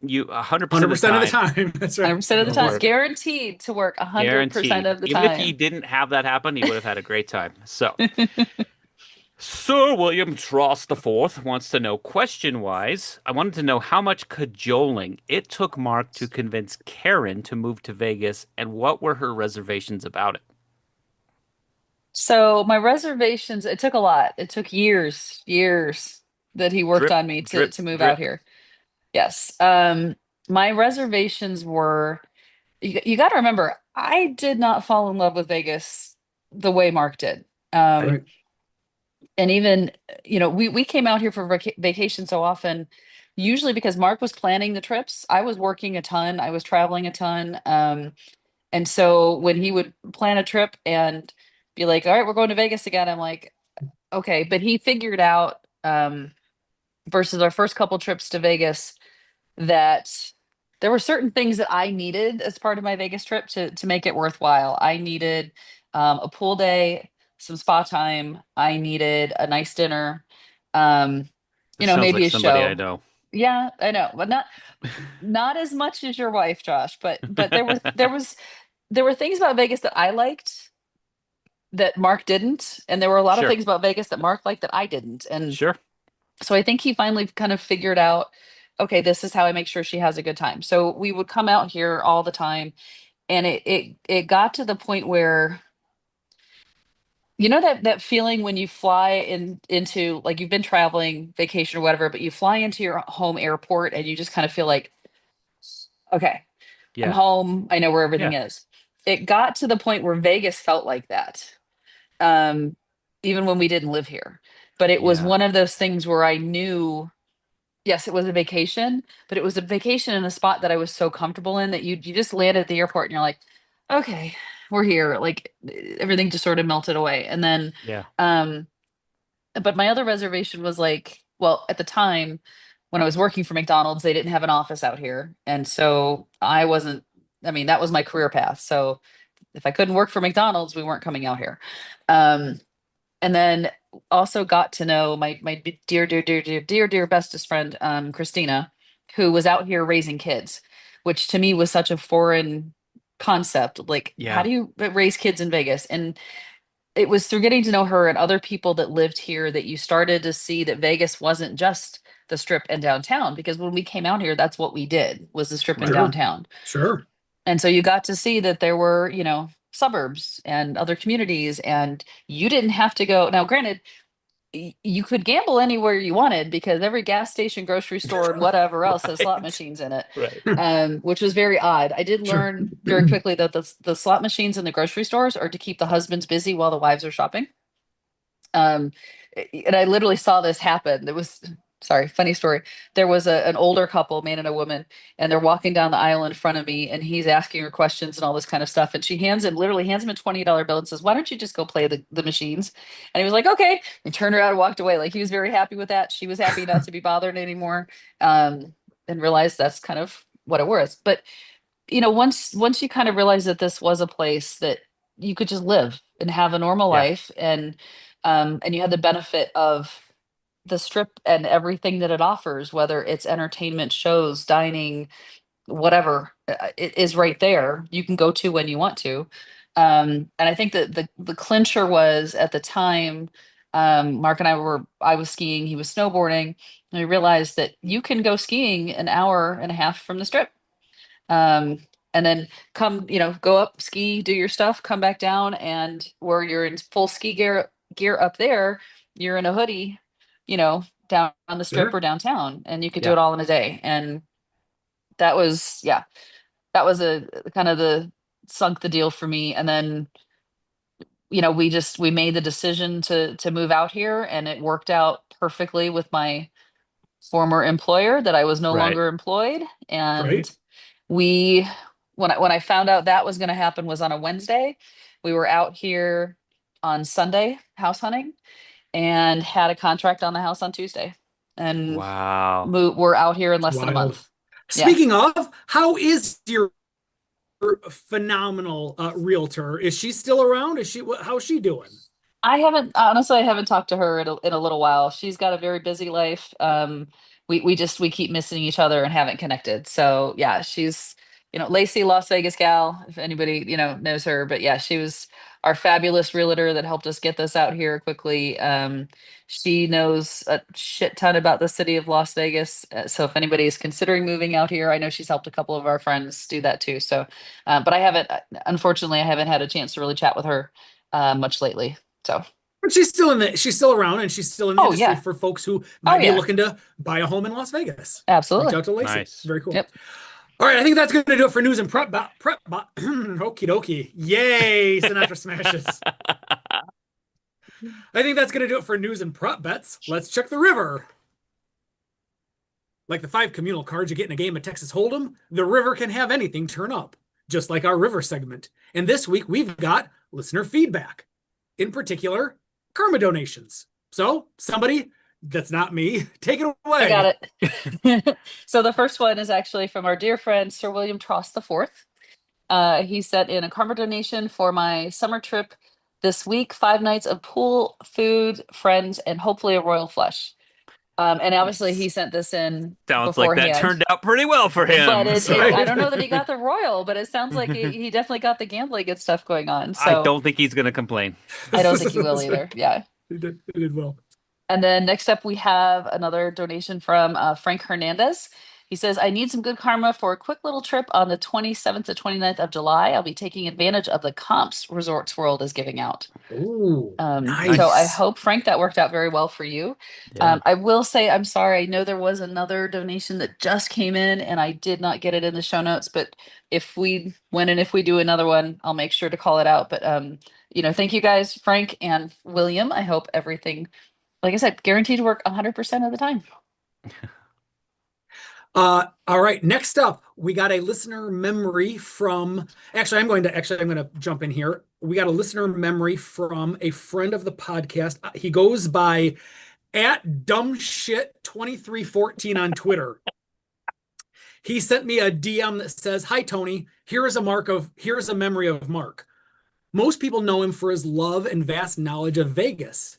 S3: you 100% of the
S2: 100% of the
S3: time,
S2: time. That's right.
S1: 100% of the
S3: it'll
S1: time.
S3: work.
S1: Guaranteed to work 100%
S3: Guaranteed.
S1: of the
S3: Even if he
S1: time.
S3: didn't have that happen, he would have had a great time. So, Sir William Tross the Fourth wants to know, question-wise, I wanted to know how much cajoling it took Mark to convince Karen to move to Vegas, and what were her reservations about it?
S1: So my reservations, it took a lot. It took years that he worked
S3: Drip,
S1: on me to
S3: drip,
S1: to move out
S3: drip.
S1: here. Yes. My reservations were, you got to remember, I did not fall in love with Vegas the way Mark did.
S3: Right.
S1: Um, and even, we came out here for vacation so often, usually because Mark was planning the trips. I was working a ton, I was traveling a ton. And so when he would plan a trip and be like, all right, we're going to Vegas again, I'm like, okay. But he figured out, versus our first couple trips to Vegas, that there were certain things that I needed as part of my Vegas trip to make it worthwhile. I needed a pool day, some spa time. I needed a nice dinner, um,
S3: This sounds
S1: maybe
S3: like
S1: a
S3: somebody I
S1: show.
S3: know.
S1: Yeah, I know, but not as much as your wife, Josh. But there were things about Vegas that I liked that Mark didn't, and there were a lot of
S3: Sure,
S1: things about Vegas that Mark liked that I didn't. And
S3: sure.
S1: so I think he finally kind of figured out, okay, this is how I make sure she has a good time. So we would come out here all the time, and it got to the point where, that feeling when you fly into, like, you've been traveling vacation or whatever, but you fly into your home airport and you just kind of feel like, okay, I'm
S3: Yeah,
S1: home, I know where everything
S3: yeah,
S1: is. It got to the point where Vegas felt like that. Um Even when we didn't live here. But it was
S3: yeah.
S1: one of those things where I knew, yes, it was a vacation, but it was a vacation in a spot that I was so comfortable in that you just land at the airport and you're like, okay, we're here. Like, everything just sort of melted away. And then,
S3: Yeah.
S1: um, but my other reservation was like, well, at the time when I was working for McDonald's, they didn't have an office out here. And so I wasn't, I mean, that was my career path. So if I couldn't work for McDonald's, we weren't coming out here. Um, and then also got to know my dear bestest friend, Christina, who was out here raising kids, which to me was such a foreign concept. Like, how
S3: Yeah.
S1: do you raise kids in Vegas? And it was through getting to know her and other people that lived here that you started to see that Vegas wasn't just the strip and downtown. Because when we came out here, that's what we did, was the strip and
S3: Right.
S2: Sure.
S1: downtown.
S2: Sure.
S1: And so you got to see that there were, suburbs and other communities, and you didn't have to go. Now, granted, you could gamble anywhere you wanted because every gas station, grocery store, and whatever else has slot
S3: Right.
S1: machines in it,
S3: Right.
S1: which was very odd. I did
S2: Sure.
S1: learn very quickly that the slot machines in the grocery stores are to keep the husbands busy while the wives are shopping. Um, and I literally saw this happen. There was, sorry, funny story. There was an older couple, man and a woman, and they're walking down the aisle in front of me, and he's asking her questions and all this kind of stuff. And she literally hands him a $20 bill and says, "Why don't you just go play the machines?" And he was like, "Okay," and turned around and walked away. Like, he was very happy with that. She was happy not to be bothered anymore, and realized that's kind of what it was. But once you kind of realize that this was a place that you could just live and have a normal
S3: Yeah.
S1: life, and you had the benefit of the strip and everything that it offers, whether it's entertainment, shows, dining, whatever, it is right there. You can go to when you want to. And I think that the clincher was, at the time, Mark and I was skiing, he was snowboarding, and we realized that you can go skiing an hour and a half from the strip. Um, and then come, go up, ski, do your stuff, come back down, and where you're in full ski gear up there, you're in a hoodie, down on the strip
S2: Sure.
S1: or downtown, and you could do
S3: Yeah.
S1: it all in a day. And that was, yeah, that was a kind of the sunk the deal for me. And then, we made the decision to move out here, and it worked out perfectly with my former employer that I was no
S3: Right.
S1: longer employed. And
S2: Great.
S1: we when I found out that was going to happen was on a Wednesday. We were out here on Sunday house hunting and had a contract on the house on Tuesday. And
S3: Wow.
S1: we're out here in
S2: It's
S1: less than a
S2: wild.
S1: month. Yeah.
S2: Speaking of, how is your phenomenal realtor? Is she still around? How's she doing?
S1: I haven't talked to her in a little while. She's got a very busy life. We keep missing each other and haven't connected. So yeah, she's, Lacey, Las Vegas gal, if anybody, knows her. But yeah, she was our fabulous realtor that helped us get this out here quickly. She knows a shit ton about the city of Las Vegas. So if anybody is considering moving out here, I know she's helped a couple of our friends do that too. So, but unfortunately, I haven't had a chance to really chat with her much lately. So,
S2: But she's still around, and she's still in the
S1: oh
S2: industry
S1: yeah,
S2: for folks who
S1: oh
S2: might be
S1: yeah,
S2: looking to buy a home in Las Vegas. Reach
S1: absolutely.
S2: out to Lacey.
S3: Nice.
S2: Very cool.
S1: Yep.
S2: All right, I think that's going to do it for news and okie dokie. Yay, Sinatra smashes. I think that's going to do it for news and prop bets. Let's check the river. Like the 5 communal cards you get in a game of Texas Hold'em, the river can have anything turn up, just like our river segment. And this week we've got listener feedback. In particular, karma donations. So, somebody that's not me, take it
S1: I got
S2: away.
S1: it. So the first one is actually from our dear friend Sir William Tross the Fourth. He sent in a karma donation for my summer trip this week: 5 nights of pool, food, friends, and hopefully a royal flush. And obviously he sent this in
S3: Sounds like that
S1: beforehand.
S3: turned out pretty well for
S1: But
S3: him.
S1: it did. I
S2: Right.
S1: don't know that he got the royal, but it sounds like he definitely got the gambling good stuff going on.
S3: I
S1: So
S3: don't think he's going to complain.
S1: I don't think he will either. Yeah.
S2: He did well.
S1: And then next up, we have another donation from Frank Hernandez. He says, I need some good karma for a quick little trip on the 27th to 29th of July. I'll be taking advantage of the comps Resorts World is giving out.
S2: Ooh,
S1: So I
S2: nice.
S1: hope, Frank, that worked out very well for you.
S3: Yeah.
S1: I will say, I'm sorry. I know there was another donation that just came in and I did not get it in the show notes, but if we do another one, I'll make sure to call it out. But, thank you guys, Frank and William. I hope everything, like I said, guaranteed to work 100% of the time.
S2: All right. Next up, we got a listener memory from. I'm going to jump in here. We got a listener memory from a friend of the podcast. He goes by @dumbshit2314 on Twitter. He sent me a DM that says, "Hi Tony, here is a memory of Mark. Most people know him for his love and vast knowledge of Vegas,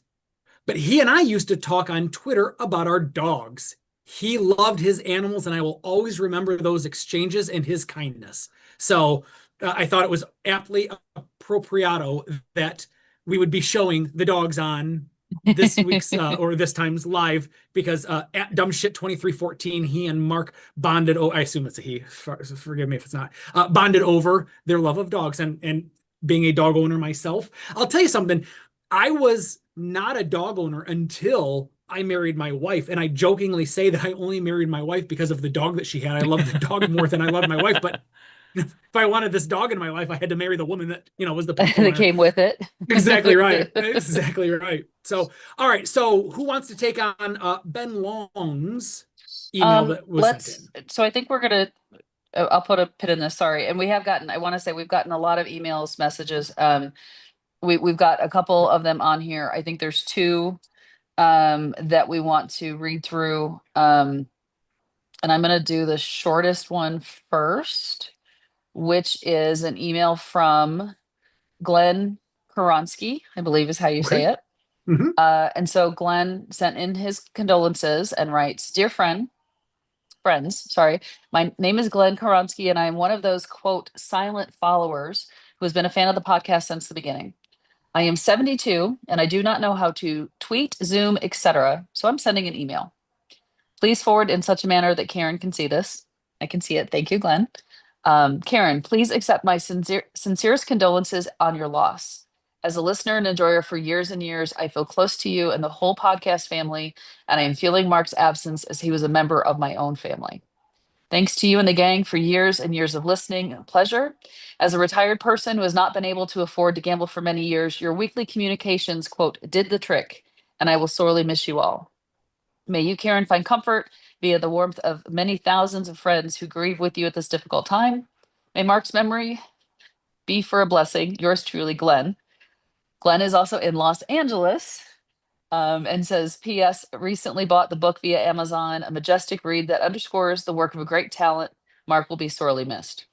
S2: but he and I used to talk on Twitter about our dogs. He loved his animals, and I will always remember those exchanges and his kindness." So I thought it was aptly appropriato that we would be showing the dogs on this week's or this time's live, because @dumbshit2314, he and Mark bonded. Oh, I assume it's a he. Forgive me if it's not. Bonded over their love of dogs, and being a dog owner myself, I'll tell you something. I was not a dog owner until I married my wife. And I jokingly say that I only married my wife because of the dog that she had. I loved the dog more than I loved my wife. But if I wanted this dog in my life, I had to marry the woman that, was the pet
S1: That
S2: owner.
S1: came with it.
S2: Exactly right. Exactly right. So, all right. So who wants to take on Ben Long's email that was sent in?
S1: So I think we're gonna. I'll put a pin in this. Sorry, and I want to say we've gotten a lot of emails, messages. We've got a couple of them on here. I think there's two that we want to read through. And I'm going to do the shortest one first, which is an email from Glenn Koronsky, I believe is how you say
S2: Okay.
S1: it.
S2: Mhm.
S1: And so Glenn sent in his condolences and writes, Dear friends, sorry, my name is Glenn Koronsky, and I'm one of those, quote, silent followers who has been a fan of the podcast since the beginning. I am 72 and I do not know how to tweet, Zoom, etc. So I'm sending an email. Please forward in such a manner that Karen can see this. I can see it. Thank you, Glenn. Karen, please accept my sincerest condolences on your loss. As a listener and enjoyer for years and years, I feel close to you and the whole podcast family, and I am feeling Mark's absence as he was a member of my own family. Thanks to you and the gang for years and years of listening and pleasure. As a retired person who has not been able to afford to gamble for many years, your weekly communications, quote, did the trick, and I will sorely miss you all. May you, Karen, find comfort via the warmth of many thousands of friends who grieve with you at this difficult time. May Mark's memory be for a blessing. Yours truly, Glenn. Glenn is also in Los Angeles, and says, P.S. recently bought the book via Amazon, a majestic read that underscores the work of a great talent. Mark will be sorely missed.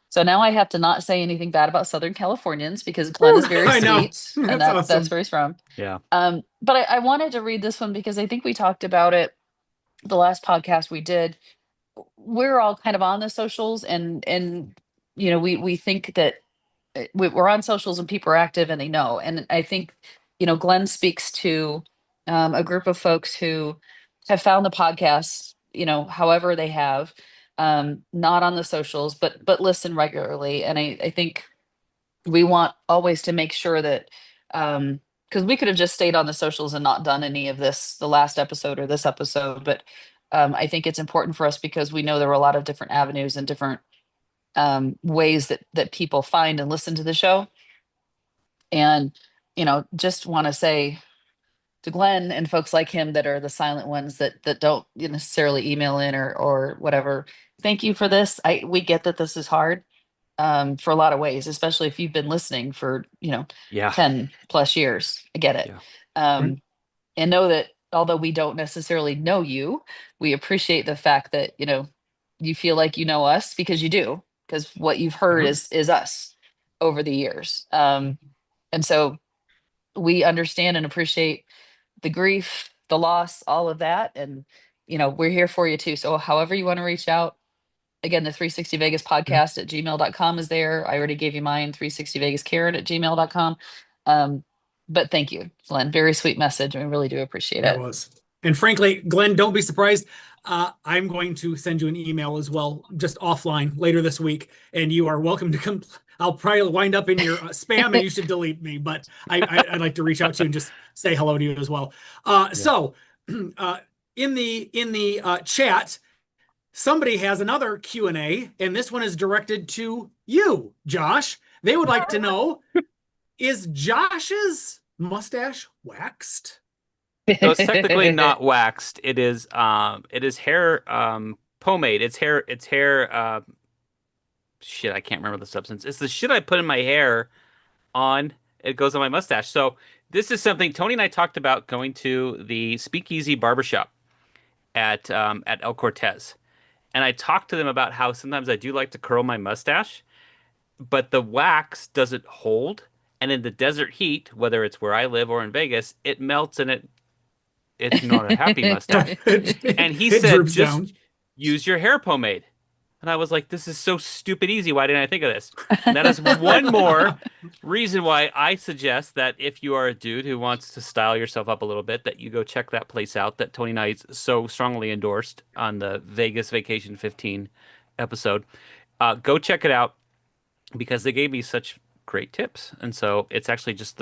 S1: So now I have to not say anything bad about Southern Californians because Glenn is very
S2: I know.
S1: sweet, and
S2: That's
S1: that's
S2: awesome.
S1: where he's from.
S3: Yeah.
S1: But I wanted to read this one because I think we talked about it the last podcast we did. We're all kind of on the socials, and we think that we're on socials and people are active and they know. And I think Glenn speaks to a group of folks who have found the podcast, however they have, not on the socials, but listen regularly. And I think we want always to make sure that because we could have just stayed on the socials and not done any of this the last episode or this episode, but I think it's important for us because we know there were a lot of different avenues and different ways that people find and listen to the show. And just want to say to Glenn and folks like him that are the silent ones that don't necessarily email in or whatever, thank you for this. We get that this is hard for a lot of ways, especially if you've been listening for
S3: Yeah.
S1: 10 plus years. I get it.
S3: Yeah.
S2: Right.
S1: And know that although we don't necessarily know you, we appreciate the fact that you feel like you know us, because you do, because what you've heard
S2: Yeah.
S1: is us over the years. And so we understand and appreciate the grief, the loss, all of that. And we're here for you too. So however you want to reach out, again, the 360 Vegas
S2: Yeah.
S1: podcast at gmail.com is there. I already gave you mine, 360 Vegas Karen at gmail.com. But thank you, Glenn. Very sweet message. We really do appreciate
S2: That
S1: it.
S2: was. And frankly, Glenn, don't be surprised. I'm going to send you an email as well, just offline later this week, and you are welcome to come. I'll probably wind up in your spam, and you should delete me. But I'd like to reach out to you and just say hello to you as well. So, in the chat, somebody has another Q&A, and this one is directed to you, Josh. They would like to know: is Josh's mustache waxed?
S3: So it's technically not waxed. It is hair pomade. It's hair shit, I can't remember the substance. It's the shit I put in my hair on it goes on my mustache. So this is something Tony and I talked about going to the Speakeasy Barbershop at El Cortez. And I talked to them about how sometimes I do like to curl my mustache, but the wax doesn't hold. And in the desert heat, whether it's where I live or in Vegas, it melts and it's not a happy mustache. And he
S2: It
S3: said,
S2: droops
S3: just
S2: down.
S3: use your hair pomade. And I was like, this is so stupid easy. Why didn't I think of this? And that is one more reason why I suggest that if you are a dude who wants to style yourself up a little bit, that you go check that place out that Tony and I so strongly endorsed on the Vegas Vacation 15 episode. Go check it out because they gave me such great tips. And so it's actually just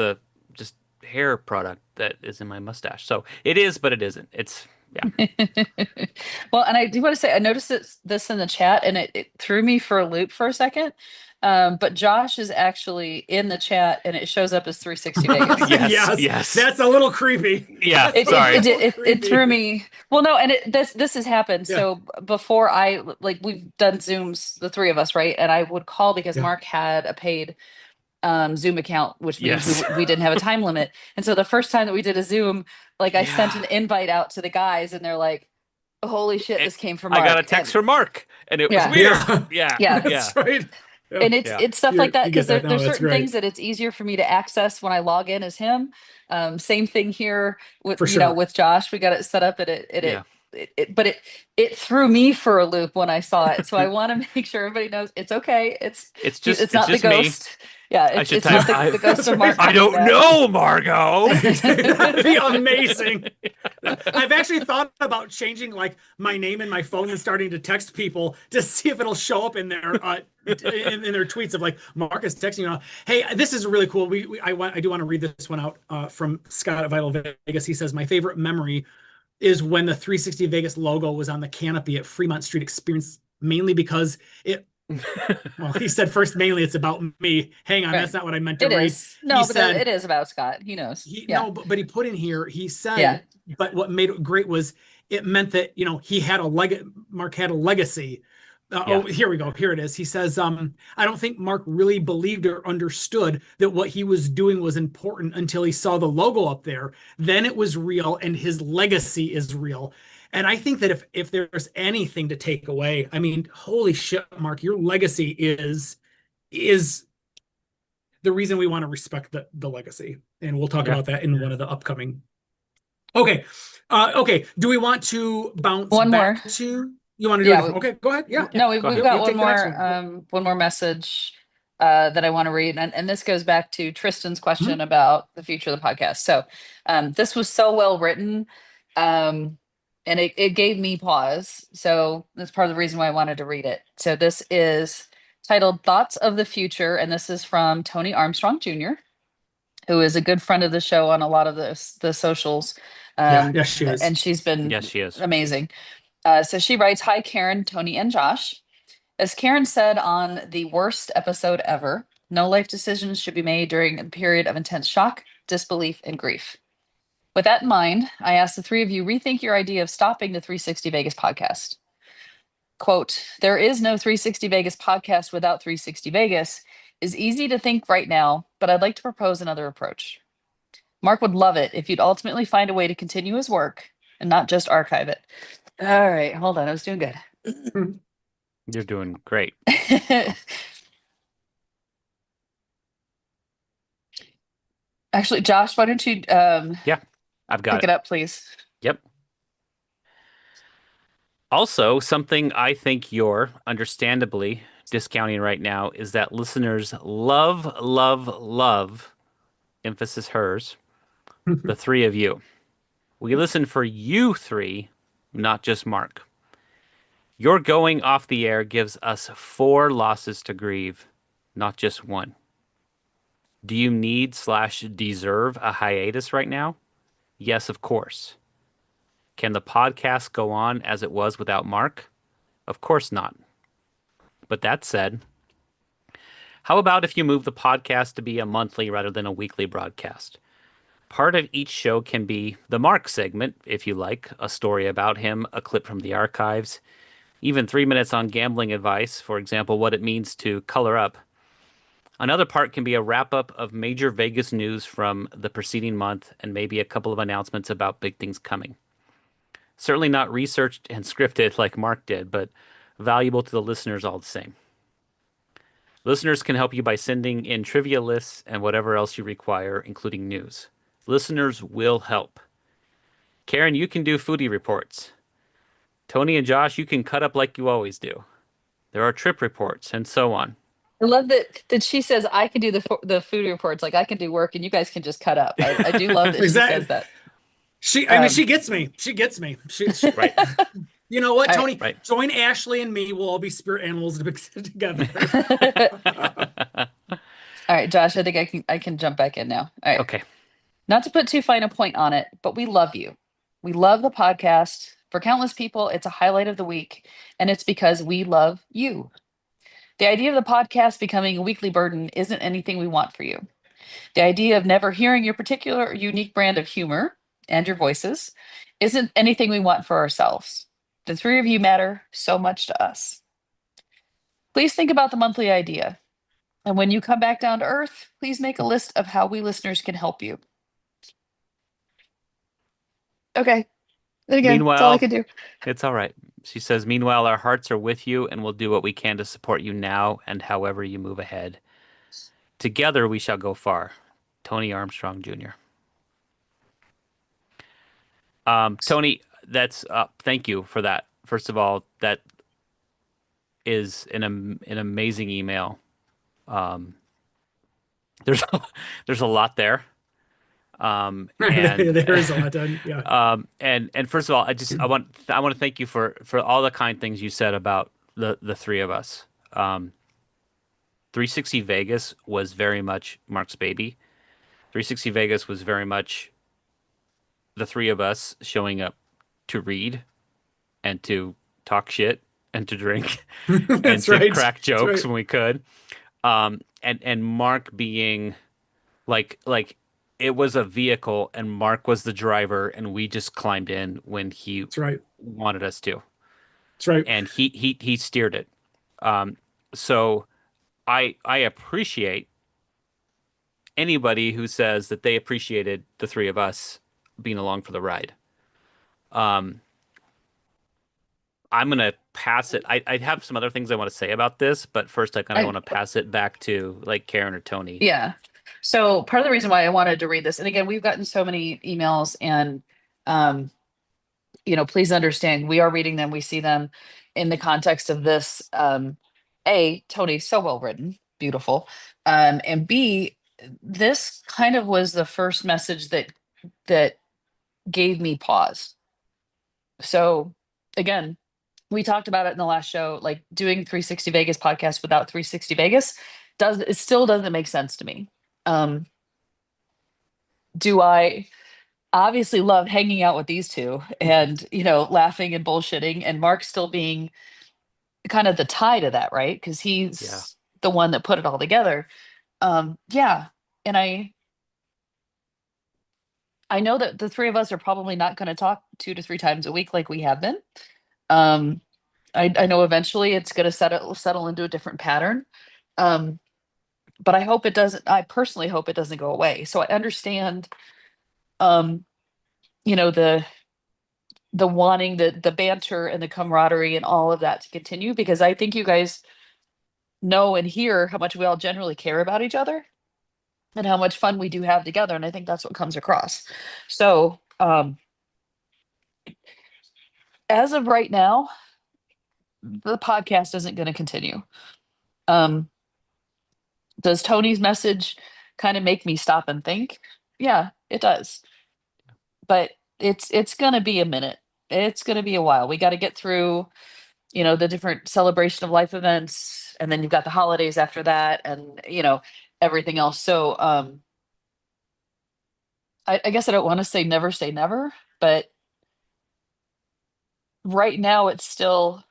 S3: hair product that is in my mustache. So it is, but it isn't. It's yeah.
S1: Well, and I do want to say I noticed this in the chat, and it threw me for a loop for a second. But Josh is actually in the chat, and it shows up as 360 Vegas.
S3: Yes.
S2: That's a little creepy.
S3: Yeah,
S2: That's
S3: sorry.
S1: It threw me. Well, no, and this has happened.
S2: Yeah.
S1: So before we've done Zooms, the three of us, right? And I would call because
S2: Yeah.
S1: Mark had a paid Zoom account, which means
S3: Yes.
S1: we didn't have a time limit. And so the first time that we did a Zoom, I sent an invite out to the guys, and they're like, "Holy shit, this came from Mark."
S3: I got a text from Mark, and it was
S1: Yeah.
S3: weird. Yeah.
S1: Yeah.
S2: That's right. Yeah.
S1: And it's stuff like that
S2: You
S1: because
S2: get that. No,
S1: there's
S2: that's
S1: certain
S2: great.
S1: things that it's easier for me to access when I log in as him. Same thing here with
S2: For sure.
S1: with Josh. We got it set up at it.
S3: Yeah.
S1: but it threw me for a loop when I saw it. So I want to make sure everybody knows it's okay. It's
S3: it's
S1: not the
S3: just me.
S1: ghost. Yeah,
S3: I should
S1: it's
S3: type
S1: not the ghost
S2: That's
S1: of
S2: right.
S1: Mark
S3: I
S1: doing
S3: don't
S1: that.
S3: know, Margot.
S2: That'd be amazing. I've actually thought about changing like my name in my phone and starting to text people to see if it'll show up in their in their tweets of like Marcus texting you. Hey, this is really cool. I do want to read this one out from Scott at Vital Vegas. He says my favorite memory is when the 360 Vegas logo was on the canopy at Fremont Street Experience, mainly because it. Well, he said first, mainly it's about me. Hang on,
S1: Right.
S2: that's not what I meant to
S1: It
S2: read.
S1: is.
S2: He
S1: No, but
S2: said
S1: it is about Scott. He knows.
S2: he
S1: Yeah.
S2: no, but he put in here. He
S1: Yeah.
S2: said, but what made it great was it meant that he had a Mark had a legacy.
S3: Yeah.
S2: Here we go. Here it is. He says, I don't think Mark really believed or understood that what he was doing was important until he saw the logo up there. Then it was real, and his legacy is real. And I think that if there's anything to take away, I mean, holy shit, Mark, your legacy is the reason we want to respect the legacy. And we'll talk
S3: Yeah.
S2: about that in one of the upcoming. Okay. Okay. Do we want to bounce
S1: One more.
S2: back to you want to do a
S1: Yeah.
S2: different? Okay, go ahead. Yeah.
S1: No,
S3: Go
S1: we've
S3: ahead.
S1: got
S2: You take the next one.
S1: one more message that I want to read, and this goes back to Tristan's question
S2: Mhm.
S1: about the future of the podcast. So, this was so well written, and it gave me pause. So that's part of the reason why I wanted to read it. So this is titled "Thoughts of the Future," and this is from Tony Armstrong Jr., who is a good friend of the show on a lot of the socials,
S2: Yeah. Yes, she is.
S1: and she's been
S3: Yes, she is.
S1: amazing. So she writes, "Hi, Karen, Tony, and Josh. As Karen said on the worst episode ever, no life decisions should be made during a period of intense shock, disbelief, and grief. With that in mind, I ask the three of you rethink your idea of stopping the 360 Vegas podcast. Quote, there is no 360 Vegas podcast without 360 Vegas is easy to think right now, but I'd like to propose another approach. Mark would love it if you'd ultimately find a way to continue his work and not just archive it." All right, hold on. I was doing good.
S3: You're doing great.
S1: Actually, Josh, why don't you
S3: Yeah, I've got
S1: pick it
S3: it.
S1: up, please?
S3: Yep. Also, something I think you're understandably discounting right now is that listeners love, love, love, emphasis hers, the three of you. We listen for you three, not just Mark. Your going off the air gives us 4 losses to grieve, not just one. Do you need/deserve a hiatus right now? Yes, of course. Can the podcast go on as it was without Mark? Of course not. But that said, how about if you move the podcast to be a monthly rather than a weekly broadcast? Part of each show can be the Mark segment, if you like, a story about him, a clip from the archives, even 3 minutes on gambling advice, for example, what it means to color up. Another part can be a wrap up of major Vegas news from the preceding month and maybe a couple of announcements about big things coming. Certainly not researched and scripted like Mark did, but valuable to the listeners all the same. Listeners can help you by sending in trivia lists and whatever else you require, including news. Listeners will help. Karen, you can do foodie reports. Tony and Josh, you can cut up like you always do. There are trip reports and so on.
S1: I love that she says I can do the food reports, like I can do work and you guys can just cut up. I do love that she
S2: Exactly.
S1: says that.
S2: I mean,
S1: Um,
S2: she gets me. She gets me.
S3: Right,
S2: You know what,
S1: all
S2: Tony?
S3: right.
S2: Join Ashley and me. We'll all be spirit animals together.
S1: all right, Josh, I think I can jump back in now. All right.
S3: Okay.
S1: Not to put too fine a point on it, but we love you. We love the podcast. For countless people, it's a highlight of the week, and it's because we love you. The idea of the podcast becoming a weekly burden isn't anything we want for you. The idea of never hearing your particular or unique brand of humor and your voices isn't anything we want for ourselves. The three of you matter so much to us. Please think about the monthly idea. And when you come back down to earth, please make a list of how we listeners can help you. Okay. And again, that's all I
S3: Meanwhile,
S1: could do.
S3: it's all right. She says, meanwhile, our hearts are with you and we'll do what we can to support you now and however you move ahead. Together we shall go far. Tony Armstrong Jr. Tony, that's thank you for that. First of all, that is an amazing email. Um, there's there's a lot there. And
S2: There is a lot done. Yeah.
S3: and first of all, I want to thank you for all the kind things you said about the three of us. 360 Vegas was very much Mark's baby. 360 Vegas was very much the three of us showing up to read and to talk shit and to drink and
S2: That's
S3: to
S2: right.
S3: crack
S2: That's
S3: jokes
S2: right.
S3: when we could. And Mark being like it was a vehicle and Mark was the driver and we just climbed in when he
S2: That's right.
S3: wanted us to.
S2: That's right.
S3: And he steered it. Um, so I appreciate anybody who says that they appreciated the three of us being along for the ride. Um, I'm gonna pass it. I have some other things I want to say about this, but first I kind of
S1: I
S3: want to pass it back to like Karen or Tony.
S1: Yeah. So part of the reason why I wanted to read this, and again, we've gotten so many emails and um, please understand we are reading them, we see them in the context of this. A, Tony, so well written, beautiful. And B, this kind of was the first message that gave me pause. So again, we talked about it in the last show, like doing 360 Vegas podcast without 360 Vegas it still doesn't make sense to me. Um, do I obviously love hanging out with these two and, laughing and bullshitting and Mark still being kind of the tie to that, right? Because
S3: Yeah.
S1: he's the one that put it all together. Yeah. And I know that the three of us are probably not going to talk 2 to 3 times a week like we have been. Um, I know eventually it's going to settle into a different pattern. Um, but I hope it doesn't. I personally hope it doesn't go away. So I understand, um, the wanting the banter and the camaraderie and all of that to continue because I think you guys know and hear how much we all generally care about each other and how much fun we do have together, and I think that's what comes across. So as of right now, the podcast isn't going to continue. um does Tony's message kind of make me stop and think? Yeah, it does. But it's going to be a minute. It's going to be a while. We got to get through, the different celebration of life events, and then you've got the holidays after that, and everything else. So I guess I don't want to say never, but right now it's still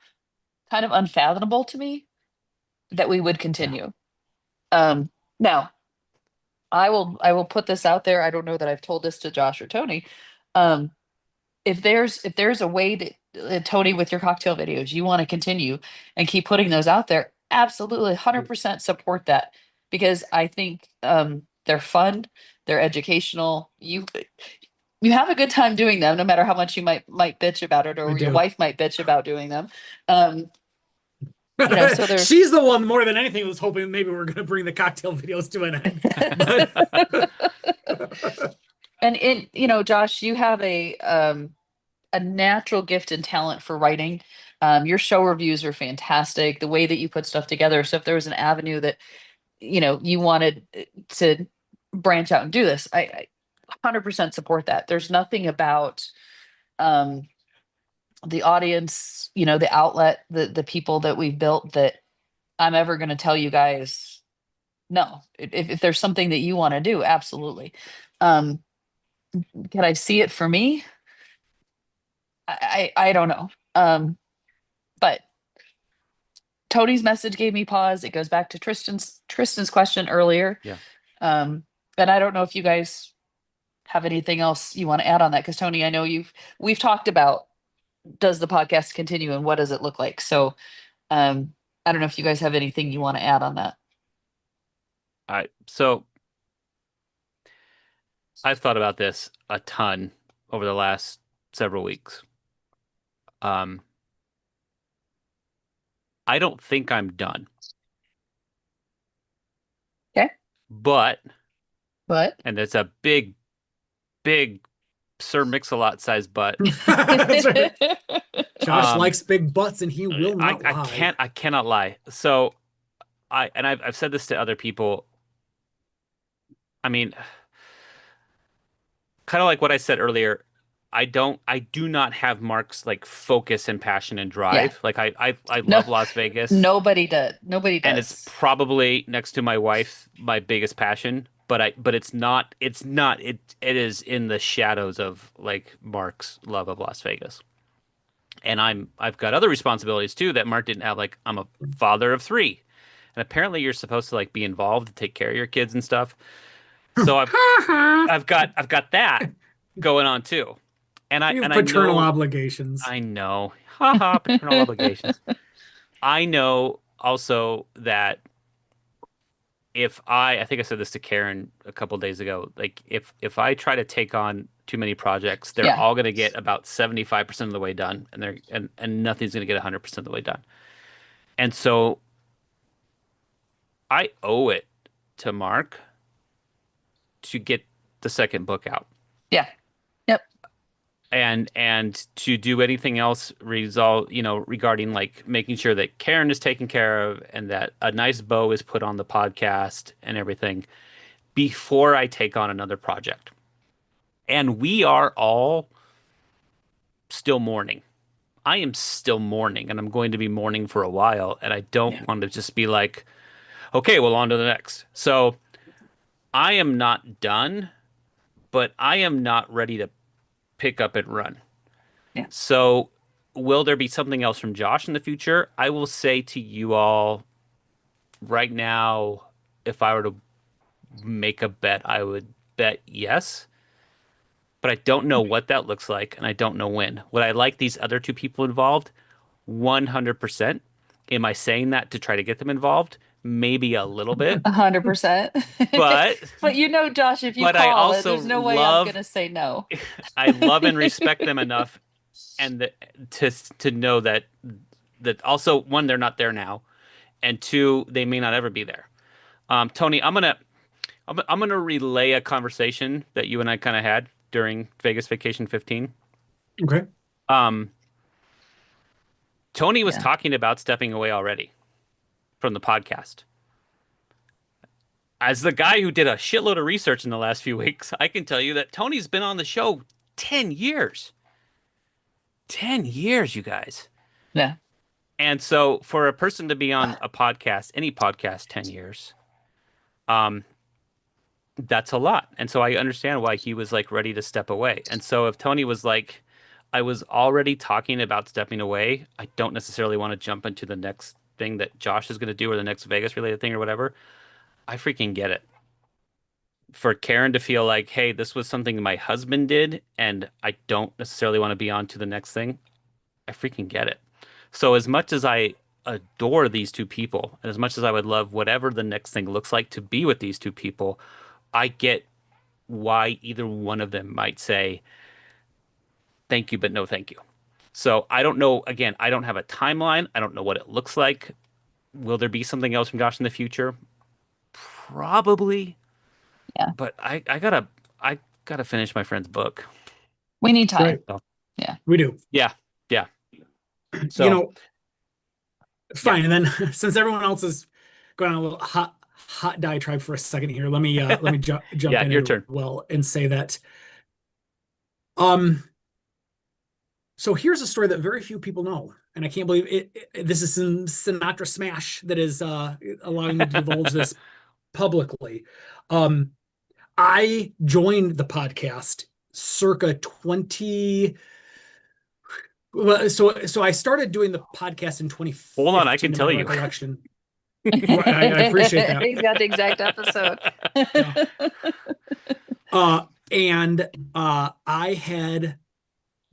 S1: kind of unfathomable to me that we would
S3: Yeah.
S1: continue. Now I will put this out there. I don't know that I've told this to Josh or Tony. Um, if there's a way that Tony, with your cocktail videos, you want to continue and keep putting those out there, absolutely 100% support that because I think they're fun, they're educational. You have a good time doing them, no matter how much you might bitch about it,
S2: I
S1: or your
S2: do.
S1: wife might bitch about doing them. Um, so they're
S2: She's the one more than anything who was hoping maybe we're going to bring the cocktail videos to an end. But
S1: and Josh, you have a natural gift and talent for writing. Your show reviews are fantastic. The way that you put stuff together. So if there was an avenue that you wanted to branch out and do this, I 100% support that. There's nothing about um, the audience, the outlet, the people that we've built that I'm ever going to tell you guys no. If there's something that you want to do, absolutely. Um, can I see it for me? I don't know. But Tony's message gave me pause. It goes back to Tristan's question earlier.
S3: Yeah.
S1: Um, and I don't know if you guys have anything else you want to add on that, because Tony, I know we've talked about, does the podcast continue and what does it look like? So I don't know if you guys have anything you want to add on that.
S3: All right. So I've thought about this a ton over the last several weeks. Um, I don't think I'm done,
S1: Okay.
S3: but,
S1: But
S3: and it's a big, big Sir Mix-a-Lot sized butt.
S2: Josh likes big butts, and he will not lie.
S3: I cannot lie. So I've said this to other people. I mean, kind of like what I said earlier. I do not have Mark's like focus and passion and
S1: Yeah.
S3: drive. Like I
S1: No,
S3: love Las Vegas,
S1: nobody does. Nobody
S3: and it's
S1: does.
S3: probably next to my wife my biggest passion. But it is in the shadows of like Mark's love of Las Vegas. And I've got other responsibilities too that Mark didn't have. Like I'm a father of three, and apparently you're supposed to like be involved and take care of your kids and stuff. So I've got that going on too, and I
S2: You have
S3: and I
S2: paternal
S3: know
S2: obligations.
S3: I know, haha, paternal obligations. I know also that if I think I said this to Karen a couple days ago, like if I try to take on too many projects, they're
S1: Yeah.
S3: all going to get about 75% of the way done, and nothing's going to get 100% of the way done. And so I owe it to Mark to get the second book out.
S1: Yeah. Yep.
S3: And to do anything else regarding like making sure that Karen is taken care of and that a nice bow is put on the podcast and everything before I take on another project. And we are all still mourning. I am still mourning, and I'm going to be mourning for a while, and I don't
S1: Yeah.
S3: want to just be like, okay, well, on to the next. So I am not done, but I am not ready to pick up and run.
S1: Yeah.
S3: So, will there be something else from Josh in the future? I will say to you all right now, if I were to make a bet, I would bet yes. But I don't know what that looks like, and I don't know when. Would I like these other two people involved? 100%. Am I saying that to try to get them involved? Maybe a little bit.
S1: 100%.
S3: But
S1: But Josh, if you
S3: but I
S1: call it,
S3: also
S1: there's no way I'm
S3: love
S1: gonna say no.
S3: I love and respect them enough and to know that also one, they're not there now, and two, they may not ever be there. Tony, I'm gonna relay a conversation that you and I kind of had during Vegas Vacation 15.
S2: Okay.
S3: Um, Tony was
S1: Yeah.
S3: talking about stepping away already from the podcast. As the guy who did a shitload of research in the last few weeks, I can tell you that Tony's been on the show 10 years. 10 years, you guys.
S1: Yeah.
S3: And so for a person to be on a podcast, any podcast, 10 years, um, that's a lot. And so I understand why he was like ready to step away. And so if Tony was like, I was already talking about stepping away, I don't necessarily want to jump into the next thing that Josh is going to do or the next Vegas related thing or whatever. I freaking get it. For Karen to feel like, hey, this was something my husband did, and I don't necessarily want to be on to the next thing, I freaking get it. So, as much as I adore these two people, and as much as I would love whatever the next thing looks like to be with these two people, I get why either one of them might say, thank you, but no thank you. So, I don't know. Again, I don't have a timeline. I don't know what it looks like. Will there be something else from Josh in the future? Probably.
S1: Yeah.
S3: But I gotta finish my friend's book.
S1: We need time.
S2: Right.
S3: So,
S1: Yeah.
S2: We do.
S3: yeah. So
S2: You know, fine. And then since everyone else is going on a little hot diatribe for a second here, let me jump
S3: yeah,
S2: in
S3: your
S2: as
S3: turn.
S2: well and say that so here's a story that very few people know, and I can't believe this is some Sinatra smash that is allowing me to divulge this publicly. I joined the podcast circa 20. Well, so I started doing the podcast in 2015.
S3: Hold on, I can
S2: to
S3: tell
S2: my
S3: you.
S2: recollection. I appreciate that.
S1: He's got the exact episode.
S2: And I had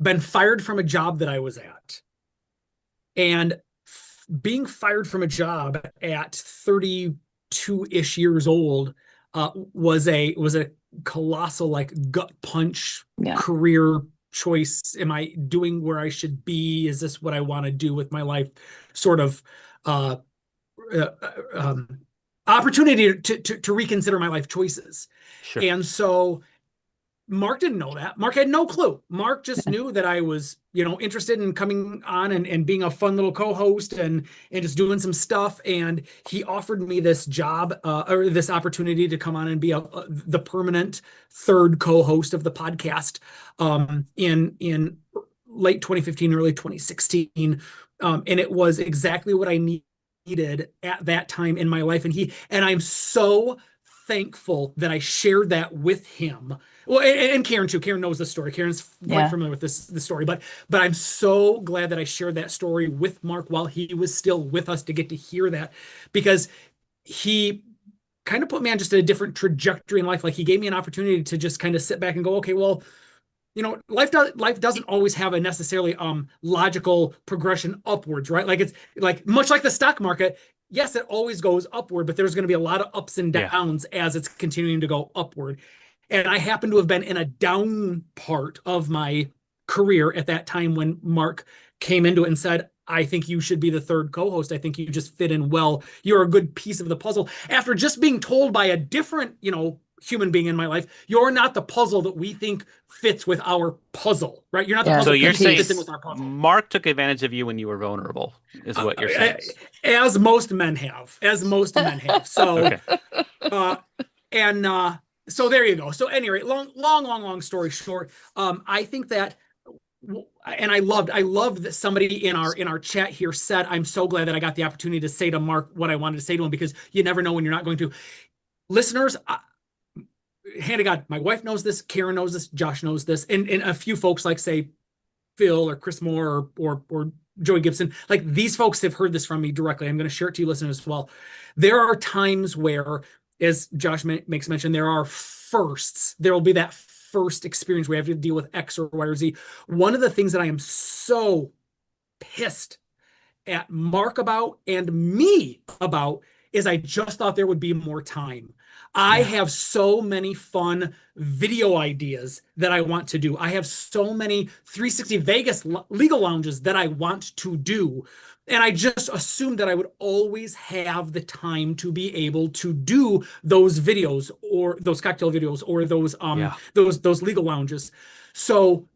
S2: been fired from a job that I was at. And being fired from a job at 32-ish years old was a colossal like gut punch
S1: Yeah.
S2: career choice. Am I doing where I should be? Is this what I want to do with my life? Sort of opportunity to reconsider my life choices.
S3: Sure.
S2: And so Mark didn't know that. Mark had no clue. Mark just knew that I was, interested in coming on and being a fun little co-host and just doing some stuff. And he offered me this job or this opportunity to come on and be the permanent third co-host of the podcast in late 2015, early 2016. And it was exactly what I needed at that time in my life. And I'm so thankful that I shared that with him. Well, and Karen too. Karen knows the story. Karen's quite
S1: Yeah.
S2: familiar with the story, but I'm so glad that I shared that story with Mark while he was still with us to get to hear that, because he kind of put me on just a different trajectory in life. Like he gave me an opportunity to just kind of sit back and go, okay, well, life doesn't always have a necessarily logical progression upwards, right? Like it's like much like the stock market. Yes, it always goes upward, but there's going to be a lot of ups and
S3: Yeah.
S2: downs as it's continuing to go upward. And I happen to have been in a down part of my career at that time when Mark came into it and said, I think you should be the third co-host. I think you just fit in well. You're a good piece of the puzzle. After just being told by a different, human being in my life, you're not the puzzle that we think fits with our puzzle, right? You're not the
S1: Yeah,
S3: So
S2: puzzle
S3: you're
S2: that
S3: saying
S2: fits in with our puzzle.
S3: Mark took advantage of you when you were vulnerable, is what you're saying.
S2: As most men have, So,
S3: Okay.
S2: uh, and so there you go. So anyway, long story short, I think that, and I loved that somebody in our chat here said, I'm so glad that I got the opportunity to say to Mark what I wanted to say to him, because you never know when you're not going to. Listeners, hand of God, my wife knows this, Karen knows this, Josh knows this, and a few folks like say Phil or Chris Moore or Joey Gibson, like these folks have heard this from me directly. I'm going to share it to you listeners as well. There are times where, as Josh makes mention, there are firsts. There will be that first experience where you have to deal with X or Y or Z. One of the things that I am so pissed at Mark about and me about is I just thought there would be more time. I have so many fun video ideas that I want to do. I have so many 360 Vegas legal lounges that I want to do. And I just assumed that I would always have the time to be able to do those videos or those cocktail videos or those legal lounges. So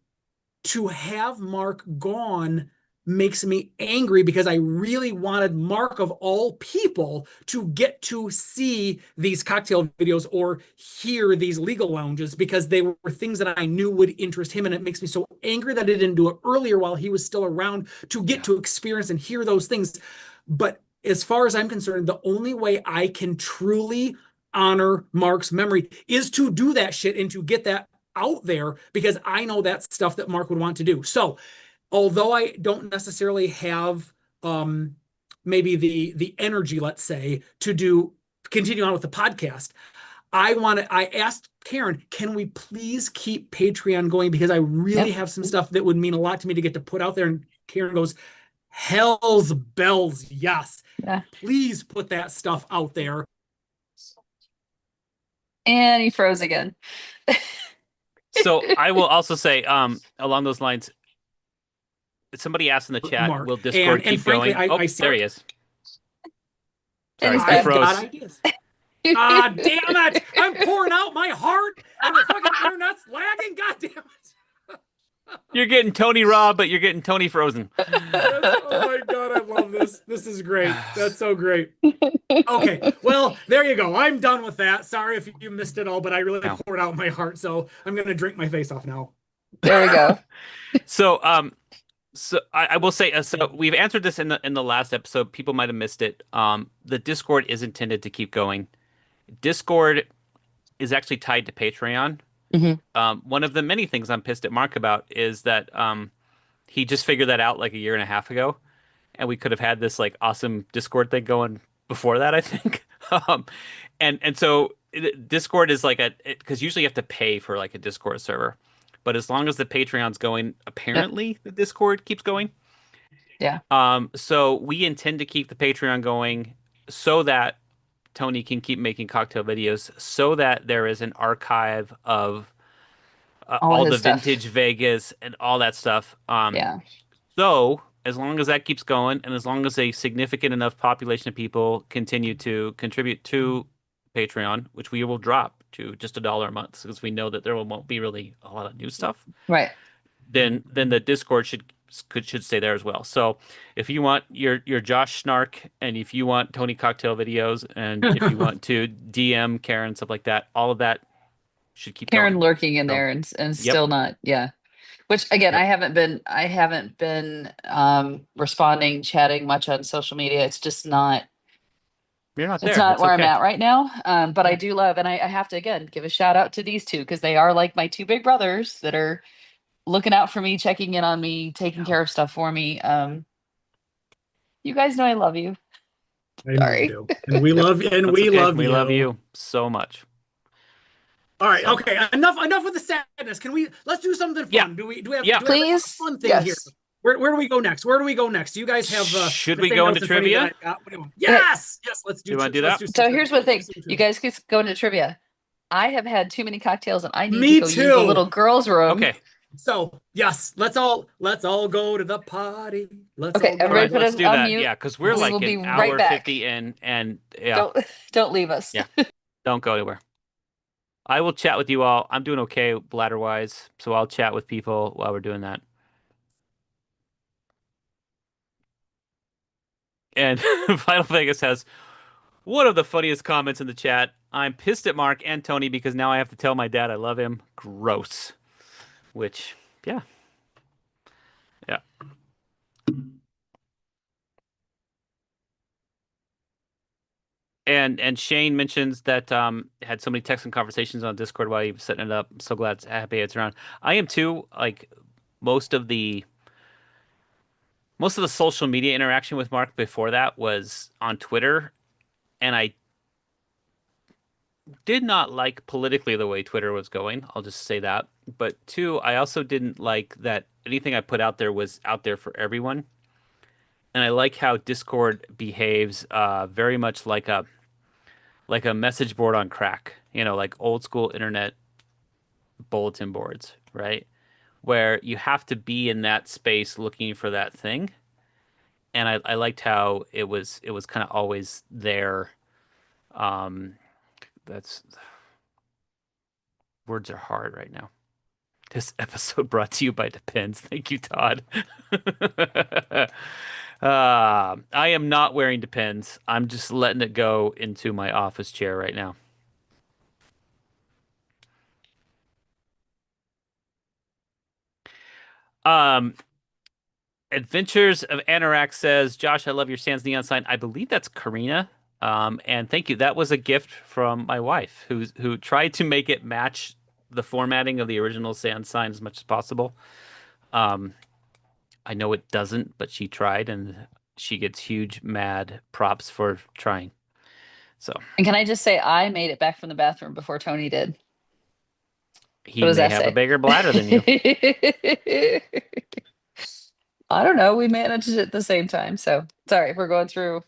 S2: to have Mark gone makes me angry, because I really wanted Mark of all people to get to see these cocktail videos or hear these legal lounges, because they were things that I knew would interest him. And it makes me so angry that I didn't do it earlier while he was still around to get to experience and hear those things. But as far as I'm concerned, the only way I can truly honor Mark's memory is to do that shit and to get that out there, because I know that's stuff that Mark would want to do. So although I don't necessarily have maybe the energy, let's say, to continue on with the podcast, I asked Karen, can we please keep Patreon going? Because I really have some stuff that would mean a lot to me to get to put out there. And Karen goes, hell's bells, yes.
S1: Yeah.
S2: Please put that stuff out there.
S1: And he froze again.
S3: So I will also say, along those lines, somebody asked in the chat,
S2: Mark.
S3: will Discord
S2: And
S3: keep
S2: frankly,
S3: going?
S2: I
S3: There he is.
S1: And
S3: Sorry,
S1: he's
S3: I
S1: back.
S2: I've
S3: froze.
S2: got ideas. Ah, damn it! I'm pouring out my heart, and the fucking internet's lagging. God damn it!
S3: You're getting Tony Raw, but you're getting Tony Frozen.
S2: Oh my God, I love this. This is great. That's so great. Okay, well, there you go. I'm done with that. Sorry if you missed it all, but I really poured out my heart, so I'm gonna drink my face off now.
S1: There we go.
S3: So, so I will say, so we've answered this in the last episode. People might have missed it. The Discord is intended to keep going. Discord is actually tied to Patreon. One of the many things I'm pissed at Mark about is that he just figured that out like a year and a half ago, and we could have had this like awesome Discord thing going before that, I think. And so Discord is like because usually you have to pay for like a Discord server, but as long as the Patreon's going, apparently the Discord keeps going.
S1: Yeah.
S3: So we intend to keep the Patreon going so that Tony can keep making cocktail videos, so that there is an archive of all
S1: his
S3: the
S1: stuff.
S3: vintage Vegas and all that stuff.
S1: Yeah.
S3: So as long as that keeps going, and as long as a significant enough population of people continue to contribute to Patreon, which we will drop to just $1 a month, because we know that there won't be really a lot of new stuff,
S1: Right.
S3: then the Discord should stay there as well. So if you want your Josh Snark, and if you want Tony Cocktail videos, and if you want to DM Karen, stuff like that, all of that should keep
S1: Karen
S3: going.
S1: lurking in
S3: So,
S1: there and
S3: yep,
S1: still not, yeah. Which again,
S3: yep.
S1: I haven't been responding, chatting much on social media. It's just not
S3: You're not
S1: it's
S3: there.
S1: not
S3: It's
S1: where I'm
S3: okay.
S1: at right now. But I
S2: Yeah.
S1: do love, and I have to again give a shout out to these two because they are like my two big brothers that are looking out for me, checking in on me, taking
S2: Yeah.
S1: care of stuff for me. You guys know I love you.
S2: I know you
S1: Sorry.
S2: do. And we love you. And
S3: That's
S2: we
S3: okay.
S2: love
S3: We love
S2: you.
S3: you so much.
S2: All right.
S3: So,
S2: Okay. Enough with the sadness. Let's do something
S3: yeah,
S2: fun.
S3: yeah.
S2: Do we have a
S1: Please.
S2: fun thing here?
S1: Yes.
S2: Where do we go next? Where do we go next? You guys have
S3: Should
S2: the
S3: we
S2: same
S3: go into
S2: notes in front of you that
S3: trivia?
S2: I've got. What do you want?
S1: Okay.
S2: Yes. Yes.
S3: Do you want to do
S2: Let's
S3: that?
S2: do some
S1: So
S2: trivia.
S1: here's what
S2: Let's do
S1: thing.
S2: some
S1: You
S2: trivia.
S1: guys can go into trivia. I have had too many cocktails and I need to
S2: Me
S1: go use the little
S2: too.
S1: girls' room.
S3: Okay.
S2: So yes, let's all go to the party. Let's
S1: Okay,
S2: all go
S3: All
S2: to
S1: everybody
S3: right,
S1: put
S3: let's
S1: us
S2: the
S3: do
S1: on
S3: that.
S1: mute.
S3: Yeah, because we're
S1: We
S2: yes.
S1: will
S3: like
S1: be
S3: an
S1: right
S3: hour
S1: back.
S3: 50 in, and yeah,
S1: Don't leave us.
S3: yeah. Don't go anywhere. I will chat with you all. I'm doing okay bladder wise, so I'll chat with people while we're doing that. And Final Vegas has one of the funniest comments in the chat. I'm pissed at Mark and Tony because now I have to tell my dad I love him. Gross. Which, yeah, yeah. And Shane mentions that had so many texts and conversations on Discord while he was setting it up. I'm so glad, happy it's around. I am too. Like most of the most of the social media interaction with Mark before that was on Twitter, and I did not like politically the way Twitter was going. I'll just say that. But two, I also didn't like that anything I put out there was out there for everyone. And I like how Discord behaves very much like a message board on crack, like old school internet bulletin boards, right? Where you have to be in that space looking for that thing. And I liked how it was kind of always there. Um, that's Words are hard right now. This episode brought to you by Depends. Thank you, Todd. I am not wearing Depends. I'm just letting it go into my office chair right now. Um, Adventures of Anorak says, Josh, I love your Sans Neon sign. I believe that's Karina. And thank you. That was a gift from my wife who tried to make it match the formatting of the original Sans sign as much as possible. I know it doesn't, but she tried, and she gets huge mad props for trying. So
S1: And can I just say I made it back from the bathroom before Tony did.
S3: he
S1: What does
S3: may
S1: that
S3: have a
S1: say?
S3: bigger bladder than you.
S1: I don't know. We managed it at the same time. So sorry, we're going through.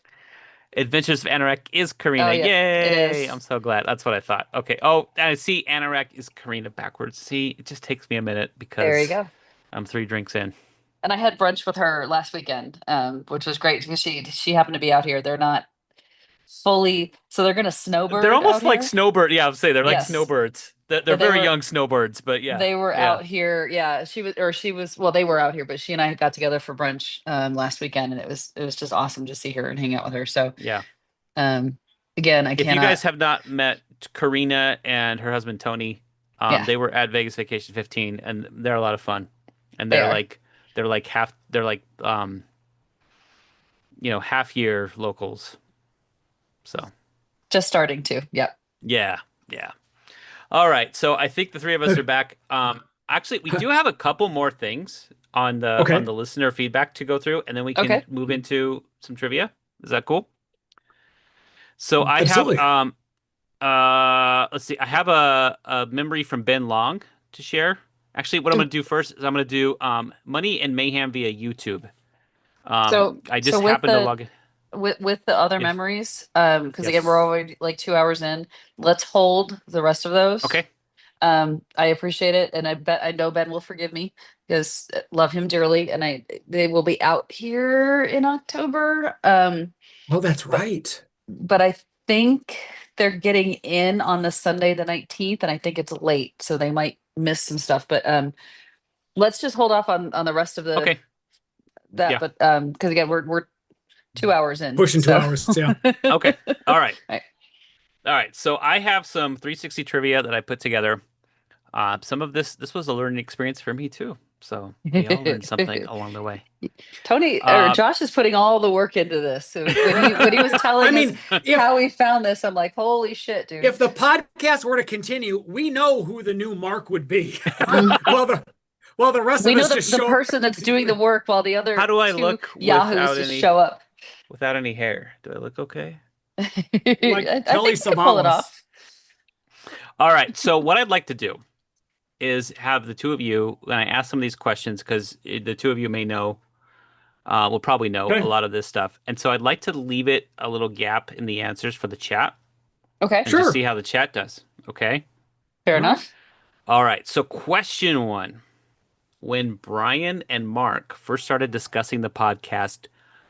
S3: Adventures of Anorak is
S1: Oh,
S3: Karina.
S1: yep, it
S3: Yay! I'm
S1: is.
S3: so glad. That's what I thought. Okay. Oh, I see. Anorak is Karina backwards. See, it just takes me a minute
S1: There you
S3: because
S1: go.
S3: I'm 3 drinks in.
S1: And I had brunch with her last weekend, which was great because she happened to be out here. They're not fully, so they're gonna
S3: They're
S1: snowbird out
S3: almost like
S1: here.
S3: snowbird. Yeah, I'd say they're like
S1: Yes,
S3: snowbirds. They're
S1: yeah,
S3: very young snowbirds, but yeah,
S1: they were
S3: yeah,
S1: out here. Yeah, she was. Well, they were out here, but she and I got together for brunch last weekend, and it was just awesome to see her and hang out with her. So
S3: yeah.
S1: um, again, I
S3: If you
S1: cannot.
S3: guys have not met Karina and her husband Tony,
S1: Yeah,
S3: they were at Vegas Vacation 15, and they're a lot of fun. And
S1: they are
S3: they're like half year locals. So
S1: just starting to. Yep.
S3: yeah, yeah. All right, so I think the three of us are back. Actually, we do have a couple more things on
S2: Okay.
S3: the listener feedback to go through, and then we can
S1: Okay.
S3: move into some trivia. Is that cool? So I have
S2: Absolutely.
S3: let's see. I have a memory from Ben Long to share. Actually, what I'm going to do first is I'm going to do Money and Mayhem via YouTube. I
S1: So
S3: just happened to log in.
S1: with the other
S3: Yes.
S1: memories, because again, we're
S3: Yes.
S1: already like 2 hours in. Let's hold the rest of those.
S3: Okay.
S1: I appreciate it, and I know Ben will forgive me because love him dearly, and they will be out here in October.
S2: Oh, that's
S1: But
S2: right.
S1: but I think they're getting in on the Sunday the 19th, and I think it's late, so they might miss some stuff. But let's just hold off on the rest of
S3: Okay.
S1: that.
S3: Yeah.
S1: But because again, we're 2 hours in,
S2: Pushing 2 hours. Yeah.
S3: Okay. All right.
S1: Right.
S3: All right. So I have some 360 trivia that I put together. Some of this was a learning experience for me too. So we all learned something along the way.
S1: Tony or
S3: Uh,
S1: Josh is putting all the work into this. So when he was
S2: I
S1: telling us
S2: mean, if
S1: how he found this, I'm like, holy shit, dude.
S2: if the podcast were to continue, we know who the new Mark would be.
S1: Mm.
S2: Well, the rest
S1: We
S2: of
S1: know
S2: us just
S1: the
S2: show up.
S1: person that's doing the work while the
S3: how
S1: other
S3: do I
S1: two
S3: look
S1: yahoos just show up.
S3: without any hair? Do I look okay?
S2: Like
S1: I
S2: Telly
S1: think you can pull it
S2: Savalas.
S1: off.
S3: All right. So what I'd like to do is have the two of you, when I ask some of these questions, because the two of you may know, will probably know a
S2: Okay,
S3: lot of this stuff. And so I'd like to leave it a little gap in the answers for the chat
S1: Okay,
S3: and just
S2: sure.
S3: see how the chat does. Okay.
S1: fair
S2: All right.
S1: enough.
S3: All right. So question one. When Brian and Mark first started discussing the podcast,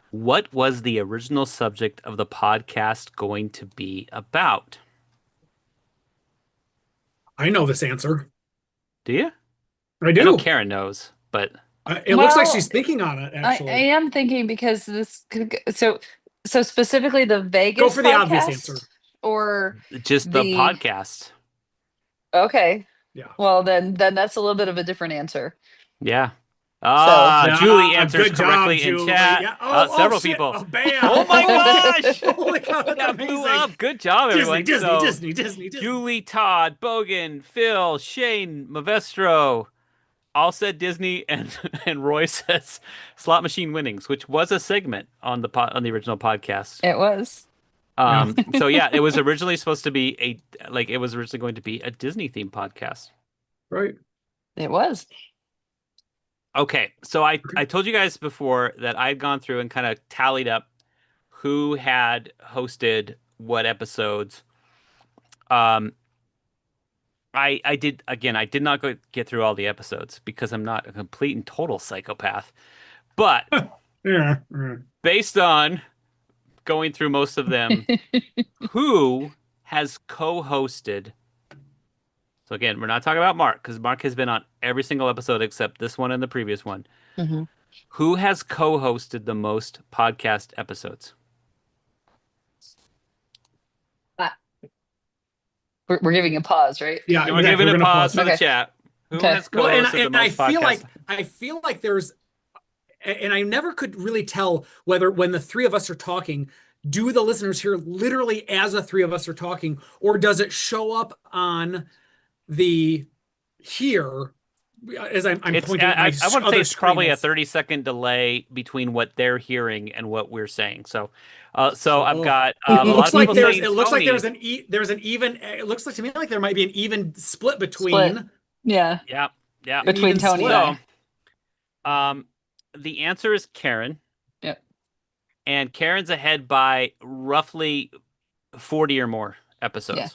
S3: what was the original subject of the podcast going to be about?
S2: I know this answer.
S3: Do you?
S2: I
S3: I know
S2: do.
S3: Karen knows, but
S2: It looks like she's
S1: Well,
S2: thinking on it,
S1: I
S2: actually.
S1: am thinking because so specifically the
S2: Go
S1: Vegas
S2: for the obvious answer.
S1: podcast or
S3: just the
S1: the
S3: podcast.
S1: okay.
S2: Yeah.
S1: Well, then that's a little bit of a different answer.
S3: Yeah.
S1: So
S3: Julie answers
S2: Good job,
S3: correctly in
S2: Julie.
S3: chat.
S2: Yeah. Oh,
S3: Several
S2: shit.
S3: people.
S2: Oh, bam.
S3: Oh my gosh!
S2: Holy cow, that's
S3: That blew
S2: amazing.
S3: up. Good job, everyone. So,
S2: Disney.
S3: Julie, Todd, Bogan, Phil, Shane, Mavestro all said Disney, and and Roy says Slot Machine Winnings, which was a segment on the original podcast.
S1: it was.
S2: Yeah.
S3: So yeah, it was originally supposed to be it was originally going to be a Disney themed podcast.
S2: Right.
S1: It was.
S3: Okay, so I told you guys before that I'd gone through and kind of tallied up who had hosted what episodes. I did again. I did not get through all the episodes because I'm not a complete and total psychopath. But
S2: Yeah.
S3: based on going through most of them, who has co-hosted? So again, we're not talking about Mark because Mark has been on every single episode except this one and the previous one.
S1: Mhm.
S3: Who has co-hosted the most podcast episodes?
S1: We're giving a pause, right?
S2: Yeah.
S3: We're
S2: exactly.
S3: giving
S2: We're
S3: a
S2: gonna
S3: pause for the
S1: Okay.
S3: chat. Who
S1: Okay.
S3: has
S2: Well,
S3: co-hosted the
S2: and I
S3: most
S2: feel
S3: podcasts?
S2: like there's, and I never could really tell whether when the three of us are talking, do the listeners hear literally as the three of us are talking, or does it show up on the here as I'm
S3: It's
S2: pointing at my
S3: I want to say
S2: other
S3: it's
S2: screen?
S3: probably a 30-second delay between what they're hearing and what we're saying. So I've got
S2: It
S3: a lot
S2: looks
S3: of
S2: like
S3: people
S2: there's
S3: saying
S2: it looks like
S3: Tony.
S2: there's an even it looks like to me like there might be an even split
S1: Split.
S2: between
S1: Yeah.
S3: Yeah, yeah.
S2: an
S1: Between
S2: even
S1: Tony
S2: split.
S1: and I.
S3: The answer is Karen,
S1: Yep.
S3: and Karen's ahead by roughly 40 or more episodes.
S1: Yeah.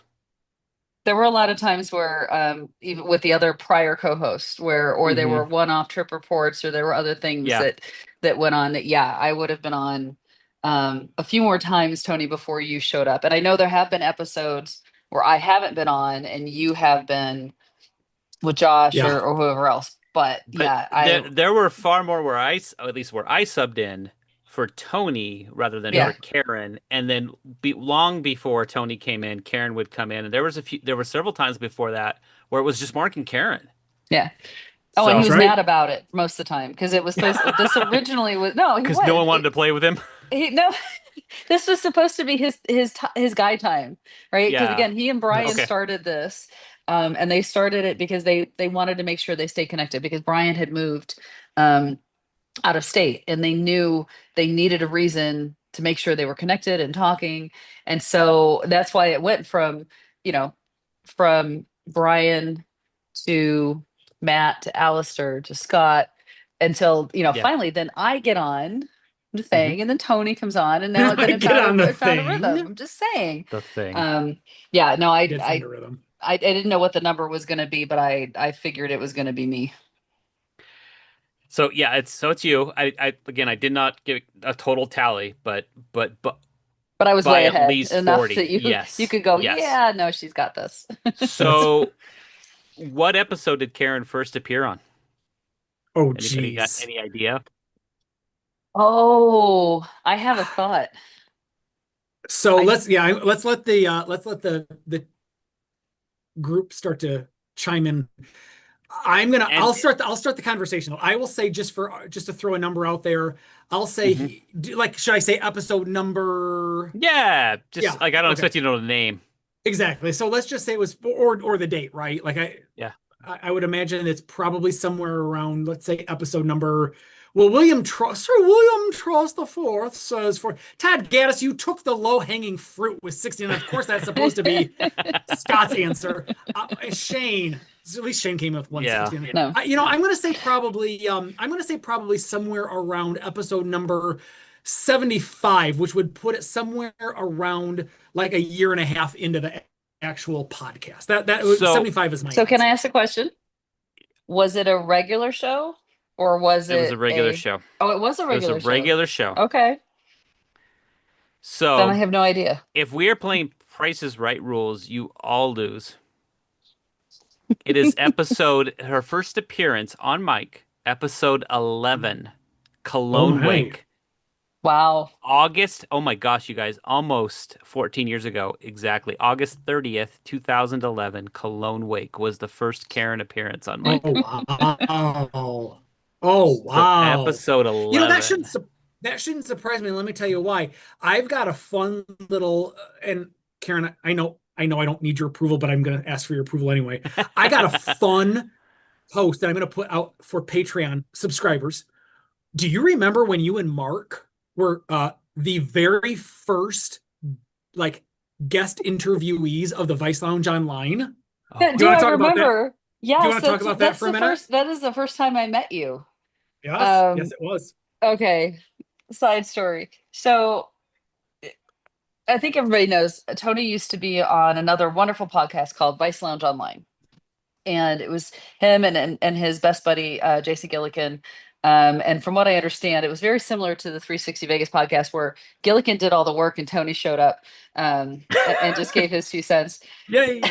S1: There were a lot of times where even with the other prior co-hosts where or there were one-off trip reports or there were other things
S3: Yeah.
S1: that went on that I would have been on a few more times, Tony, before you showed up. And I know there have been episodes where I haven't been on and you have been with Josh
S2: Yeah.
S1: or whoever else. But
S3: there were far more where at least where I subbed in for Tony rather than
S1: Yeah.
S3: for Karen, and then long before Tony came in, Karen would come in, and there were several times before that where it was just Mark and Karen.
S1: Yeah. Oh,
S3: So-
S1: and he was
S2: That's right.
S1: mad about it most of the time because it was supposed. This originally was no, he
S3: Because
S1: was.
S3: no one wanted to play with him.
S1: No, this was supposed to be his guy time, right? Because
S3: Yeah.
S1: again, he and Brian
S3: Okay.
S1: started this, and they started it because they wanted to make sure they stayed connected because Brian had moved out of state, and they knew they needed a reason to make sure they were connected and talking, and so that's why it went from from Brian to Matt to Alistair to Scott until
S3: Yeah.
S1: finally then I get on the thing and then Tony comes on and now
S2: I
S1: then it
S2: get on the
S1: it found a
S2: thing.
S1: rhythm. I'm just saying.
S3: The thing.
S1: Yeah, no, I
S2: Did find a rhythm.
S1: I didn't know what the number was going to be, but I figured it was going to be me.
S3: So yeah, it's you. I again, I did not give a total tally, but
S1: But I was
S3: by
S1: way
S3: at
S1: ahead
S3: least
S1: enough
S3: 40.
S1: that you
S3: Yes.
S1: could go,
S3: Yes.
S1: yeah, no, she's got this.
S2: That's
S3: So, what episode did Karen first appear on?
S2: oh
S3: Anybody got
S2: geez.
S3: any idea?
S1: Oh, I have a thought.
S2: So
S1: I
S2: let's let the group start to chime in.
S3: And
S2: I'll start the conversation. I will say just to throw a number out there, I'll say
S3: Mhm.
S2: should I say episode number?
S3: Yeah, just
S2: Yeah,
S3: like I don't
S2: okay.
S3: expect you to know the name.
S2: Exactly. So let's just say it was or the date, right? Like
S3: Yeah.
S2: I would imagine it's probably somewhere around, let's say, episode number. Well, Sir William Truss the Fourth says for Todd Gaddis, you took the low-hanging fruit with 69. Of course, that's supposed to be Scott's answer. Shane, at least Shane came with
S3: Yeah.
S2: 160.
S1: no.
S2: I'm going to say probably somewhere around episode number 75, which would put it somewhere around like a year and a half into the actual podcast. That
S3: So
S2: 75 is my
S1: So can I
S2: answer.
S1: ask a question? Was it a regular show or was
S3: it was a
S1: it
S3: regular
S1: a
S3: show.
S1: Oh, it was a
S3: It was a
S1: regular show.
S3: regular show.
S1: Okay. Then I
S3: So
S1: have no idea.
S3: if we are playing Price is Right rules, you all lose. It is her first appearance on mic, episode 11,
S2: Oh
S3: Cologne
S2: my.
S3: Wake.
S1: Wow.
S3: August, oh my gosh, you guys, almost 14 years ago, exactly. August 30th, 2011, Cologne Wake was the first Karen appearance on
S2: Oh
S3: mic.
S2: wow. Oh
S3: So
S2: wow.
S3: episode
S2: You know,
S3: 11.
S2: that shouldn't surprise me. Let me tell you why. I've got a fun little and Karen, I know I don't need your approval, but I'm going to ask for your approval anyway. I got a fun post that I'm going to put out for Patreon subscribers. Do you remember when you and Mark were the very first like guest interviewees of the Vice Lounge Online?
S3: Oh,
S1: Yeah,
S2: Do you
S1: do
S2: want
S1: I
S2: to talk about that?
S1: remember?
S2: Do you
S1: Yes,
S2: want to talk about that
S1: that's
S2: for a
S1: the
S2: minute?
S1: first that is the first time I met you.
S2: Yes, yes,
S1: Um,
S2: it was.
S1: okay. Side story. So I think everybody knows Tony used to be on another wonderful podcast called Vice Lounge Online. And it was him and his best buddy Jason Gillikin. And from what I understand, it was very similar to the 360 Vegas podcast where Gillikin did all the work and Tony showed up and just gave his 2 cents.
S2: Yay!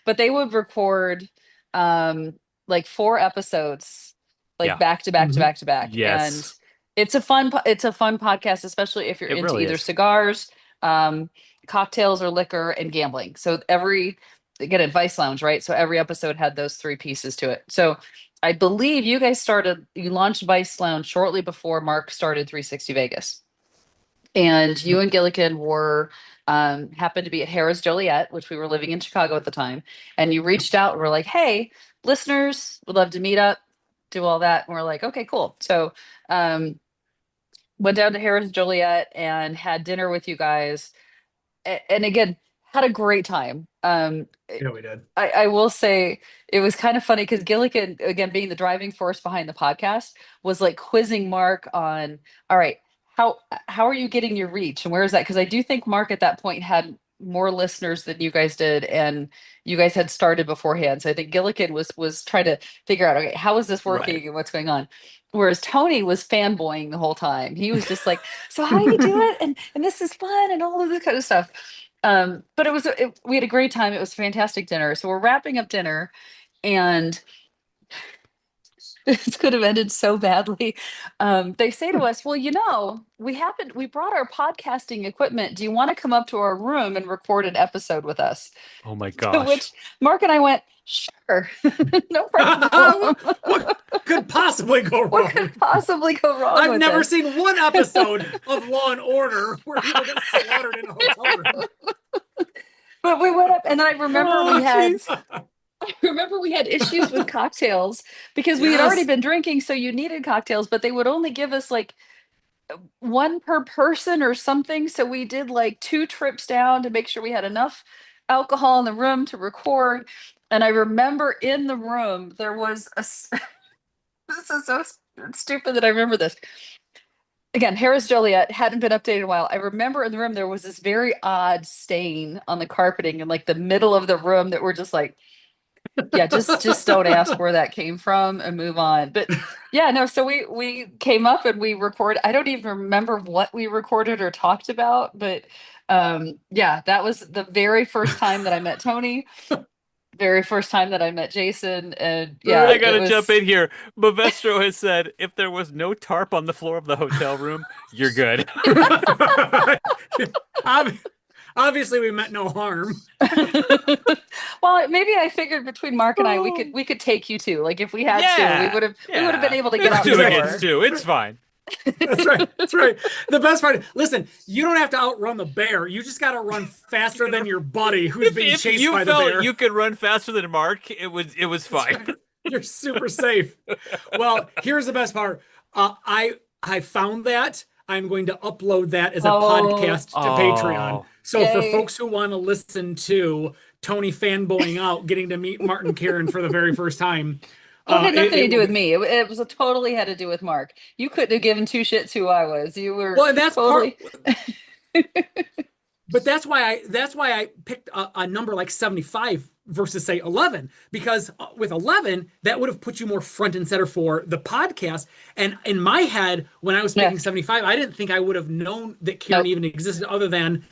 S1: But they would record um, like 4 episodes, like
S3: yeah.
S1: back to back to
S2: Mhm.
S1: back to back, and
S3: Yes.
S1: it's a fun podcast, especially if you're
S3: It
S1: into
S3: really
S1: either
S3: is.
S1: cigars, cocktails, or liquor and gambling. So every again advice lounge, right? So every episode had those 3 pieces to it. So I believe you launched Vice Lounge shortly before Mark started 360 Vegas. And you
S2: Yep.
S1: and Gilligan were happened to be at Harrah's Joliet, which we were living in Chicago at the time. And you reached out and were like, hey, listeners would love to meet up, do all that. And we're like, okay, cool. So um went down to Harrah's Joliet and had dinner with you guys. And again, had a great time.
S2: Yeah, we did.
S1: I will say it was kind of funny because Gilligan, again, being the driving force behind the podcast, was like quizzing Mark on, all right, how are you getting your reach and where is that? Because I do think Mark at that point had more listeners than you guys did, and you guys had started beforehand. So I think Gilligan was trying to figure out, okay, how is this
S3: Right.
S1: working and what's going on? Whereas Tony was fanboying the whole time. He was just like, so how do you do it? And this is fun and all of this kind of stuff. But we had a great time. It was a fantastic dinner. So we're wrapping up dinner, and this could have ended so badly. They say to us, "Well, we brought our podcasting equipment. Do you want to come up to our room and record an episode with us?"
S3: Oh my
S1: To
S3: gosh.
S1: which Mark and I went, "Sure, no problem."
S2: What could possibly go
S1: What could
S2: wrong?
S1: possibly go wrong
S2: I've
S1: with
S2: never
S1: this?
S2: seen one episode of Law and Order where people get slaughtered in a hotel room.
S1: But we went up, and then I remember
S3: Oh, jeez.
S1: remember we had issues with cocktails because we had already
S2: Yes.
S1: been drinking, so you needed cocktails, but they would only give us like one per person or something. So we did like 2 trips down to make sure we had enough alcohol in the room to record. And I remember in the room there was this is so stupid that I remember this. Again, Harris Joliet hadn't been updated in a while. I remember in the room there was this very odd stain on the carpeting in like the middle of the room that we're just like, Yeah, just don't ask where that came from and move on. But yeah, no, so we came up and we record. I don't even remember what we recorded or talked about, but yeah, that was the very first time that I met Tony, very first time that I met Jason, and yeah,
S3: I
S1: it
S3: gotta jump
S1: was
S3: in here. Mavestro has said if there was no tarp on the floor of the hotel room, you're good.
S2: Ob- Obviously, we meant no harm.
S1: well, maybe I figured between Mark and I we could
S2: Oh,
S1: we could take you too. Like if we had to,
S3: Yeah,
S1: we would have been
S3: yeah.
S1: able to get
S3: It's
S1: out
S3: two
S1: the
S2: exactly.
S3: against
S1: door.
S3: two. It's fine.
S2: That's right. That's right. The best part, listen, you don't have to outrun the bear. You just got to run faster than your buddy who's being
S3: If
S2: chased
S3: you
S2: by the
S3: felt
S2: bear.
S3: you could run faster than Mark, it was
S2: That's
S3: fine.
S2: right. You're super safe. Well, here's the best part. I found that. I'm going to upload that as a
S1: Oh,
S2: podcast to Patreon.
S3: Oh,
S2: So for
S1: yay.
S2: folks who want to listen to Tony fanboying out, getting to meet Martin Karen for the very first time,
S1: Well, it had nothing to
S2: it
S1: do
S2: will
S1: with
S2: be.
S1: me. It was a totally had to do with Mark. You couldn't have given two shits who I was. You were
S2: Well, and that's part.
S1: totally
S2: But that's why I picked a number like 75 versus say 11 because with 11 that would have put you more front and center for the podcast. And in my head, when I was
S1: yeah.
S2: picking 75, I didn't think I would have known that Karen
S1: Nope.
S2: even existed other than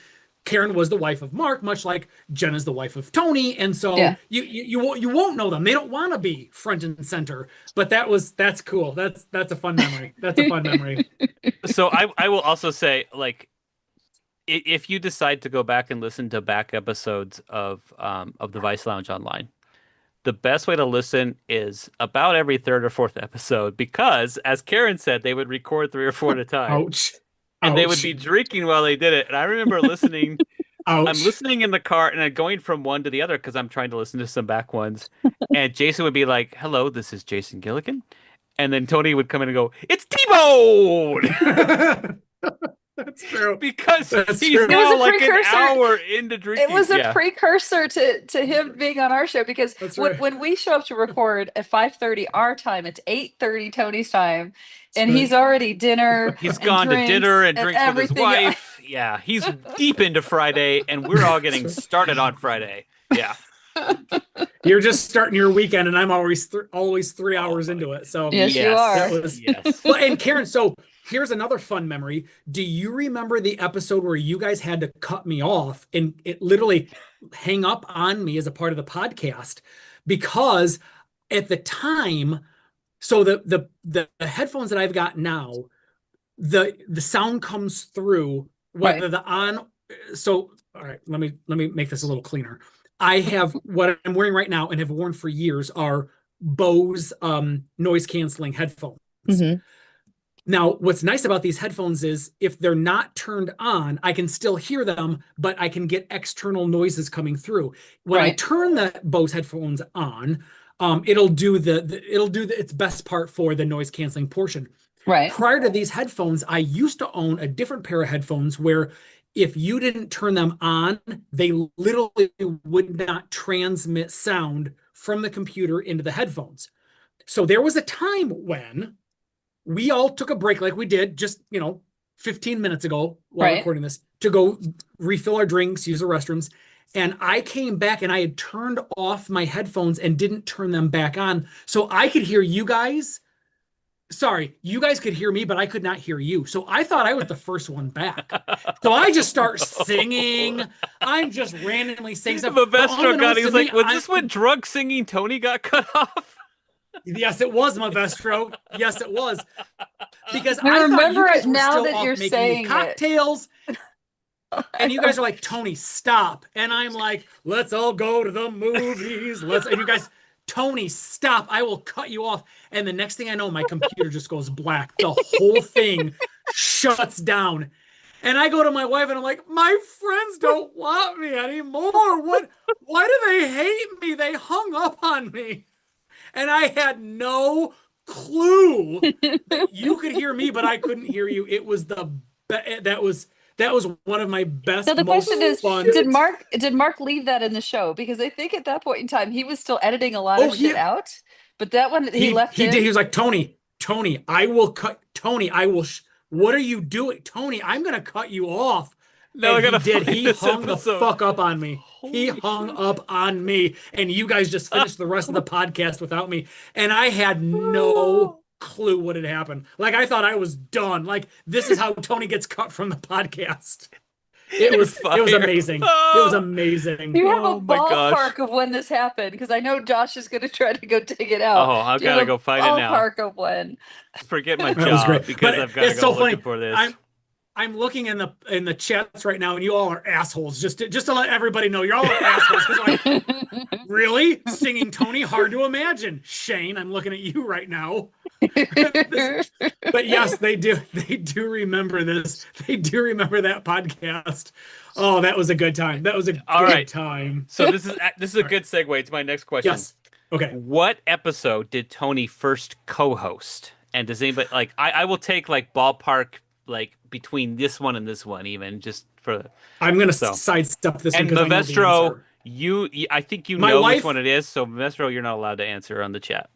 S2: Karen was the wife of Mark, much like Jen is the wife of Tony. And so
S1: Yeah.
S2: you won't know them. They don't want to be front and center. But that's cool. That's a fun memory. That's a fun memory.
S3: so I will also say like if you decide to go back and listen to back episodes of the Vice Lounge online, the best way to listen is about every third or fourth episode because, as Karen said, they would record three or four at a time,
S2: Ouch.
S3: and they would
S2: Ouch.
S3: be drinking while they did it. And I remember listening. I'm
S2: Ouch.
S3: listening in the car and I'm going from one to the other because I'm trying to listen to some back ones. And Jason would be like, "Hello, this is Jason Gilligan," and then Tony would come in and go, "It's T-Bone."
S2: That's true.
S3: Because
S2: That's
S3: he's
S2: true.
S1: It was
S3: now
S1: a
S3: like an
S1: precursor.
S3: hour into
S1: It
S3: drinking.
S1: was a
S3: Yeah.
S1: precursor to him being on our show because
S2: That's right.
S1: when we show up to record at 5:30 our time, it's 8:30 Tony's time,
S2: That's
S1: and
S2: right.
S1: he's already dinner
S3: He's
S1: and
S3: gone to dinner and
S1: and
S3: drinks with his
S1: everything.
S3: wife. Yeah, he's deep into Friday, and we're all getting
S2: That's right.
S3: started on Friday. Yeah.
S2: You're just starting your weekend, and I'm always 3 hours
S3: Oh,
S2: into it. So
S1: Yes, you
S3: yes.
S1: are.
S2: that was
S3: Yes.
S2: well. And Karen, so here's another fun memory. Do you remember the episode where you guys had to cut me off and it literally hang up on me as a part of the podcast because at the time, so the headphones that I've got now, the sound comes through
S1: Right.
S2: whether the on so all right, let me make this a little cleaner. I have what I'm wearing right now and have worn for years are Bose noise canceling headphones.
S1: Mhm.
S2: Now, what's nice about these headphones is if they're not turned on, I can still hear them, but I can get external noises coming through. When I
S1: Right.
S2: turn the Bose headphones on, it'll do its best part for the noise canceling portion.
S1: Right.
S2: Prior to these headphones, I used to own a different pair of headphones where if you didn't turn them on, they literally would not transmit sound from the computer into the headphones. So there was a time when we all took a break like we did just, 15 minutes ago while
S1: Right.
S2: recording this to go refill our drinks, use the restrooms. And I came back and I had turned off my headphones and didn't turn them back on. So I could hear you guys. Sorry, you guys could hear me, but I could not hear you. So I thought I was the first one back. So I just start singing. I'm just randomly saying stuff. But
S3: Mavestro got.
S2: unbeknownst
S3: He was
S2: to me,
S3: like, "Was this when drug singing Tony got cut off?"
S2: Yes, it was Mavestro. Yes, it was. Because
S1: I
S2: I thought
S1: remember
S2: you guys
S1: it
S2: were
S1: now
S2: still
S1: that
S2: off
S1: you're
S2: making
S1: saying
S2: me
S1: it.
S2: cocktails. And you guys are like, Tony, stop. And I'm like, let's all go to the movies. And you guys, Tony, stop. I will cut you off. And the next thing I know, my computer just goes black. The whole thing shuts down. And I go to my wife and I'm like, my friends don't want me anymore. Why do they hate me? They hung up on me. And I had no clue that you could hear me, but I couldn't hear you. It was that was one of my best,
S1: So the
S2: most
S1: question is,
S2: fun.
S1: did Mark leave that in the show? Because I think at that point in time he was still editing a lot
S2: Oh
S1: of shit
S2: yeah,
S1: out. But that one he left
S2: he did. He
S1: in.
S2: was like, Tony, I will cut. Tony, I will. What are you doing, Tony? I'm gonna cut you off.
S3: Now I
S2: And he
S3: gotta
S2: did.
S3: find
S2: He
S3: this
S2: hung the
S3: episode.
S2: fuck up on me. He
S3: Holy
S2: hung
S3: shit.
S2: up on me. And you guys just finished the rest of the podcast without me. And I had no clue what had happened. Like I thought I was done. Like this is how Tony gets cut from the podcast.
S3: You're
S2: It was
S3: fired.
S2: amazing. It was amazing.
S1: Do you have a
S3: Oh my gosh.
S1: ballpark of when this happened? Because I know Josh is going to try to go dig it out.
S3: Oh, I've
S1: Do you
S3: gotta
S1: have
S3: go
S1: a
S3: find it now.
S1: ballpark of when?
S3: Forget my
S2: That was great.
S3: job because
S2: But
S3: I've got to
S2: it's
S3: go
S2: so
S3: looking
S2: funny.
S3: for this.
S2: I'm looking in the chats right now, and you all are assholes. Just to let everybody know, you're all are assholes. Because like, really, singing Tony, hard to imagine. Shane, I'm looking at you right now. But yes, they do. They do remember this. They do remember that podcast. Oh, that was a good time. That was a
S3: All
S2: good
S3: right.
S2: time.
S3: So this is a good segue to my next question.
S2: Yes. Okay.
S3: What episode did Tony first co-host? And does anybody like I will take like ballpark like between this one and this one even just for
S2: I'm gonna
S3: so.
S2: sidestep this one
S3: And
S2: because I know the
S3: Mavestro,
S2: answer.
S3: I think you
S2: My
S3: know
S2: wife-
S3: which one it is. So Mavestro, you're not allowed to answer on the chat.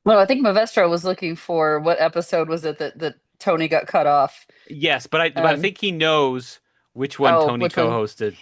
S1: Well, I think Mavestro was looking for what episode was it that Tony got cut off.
S3: Yes, but I think he knows which one Tony
S1: which one?
S3: co-hosted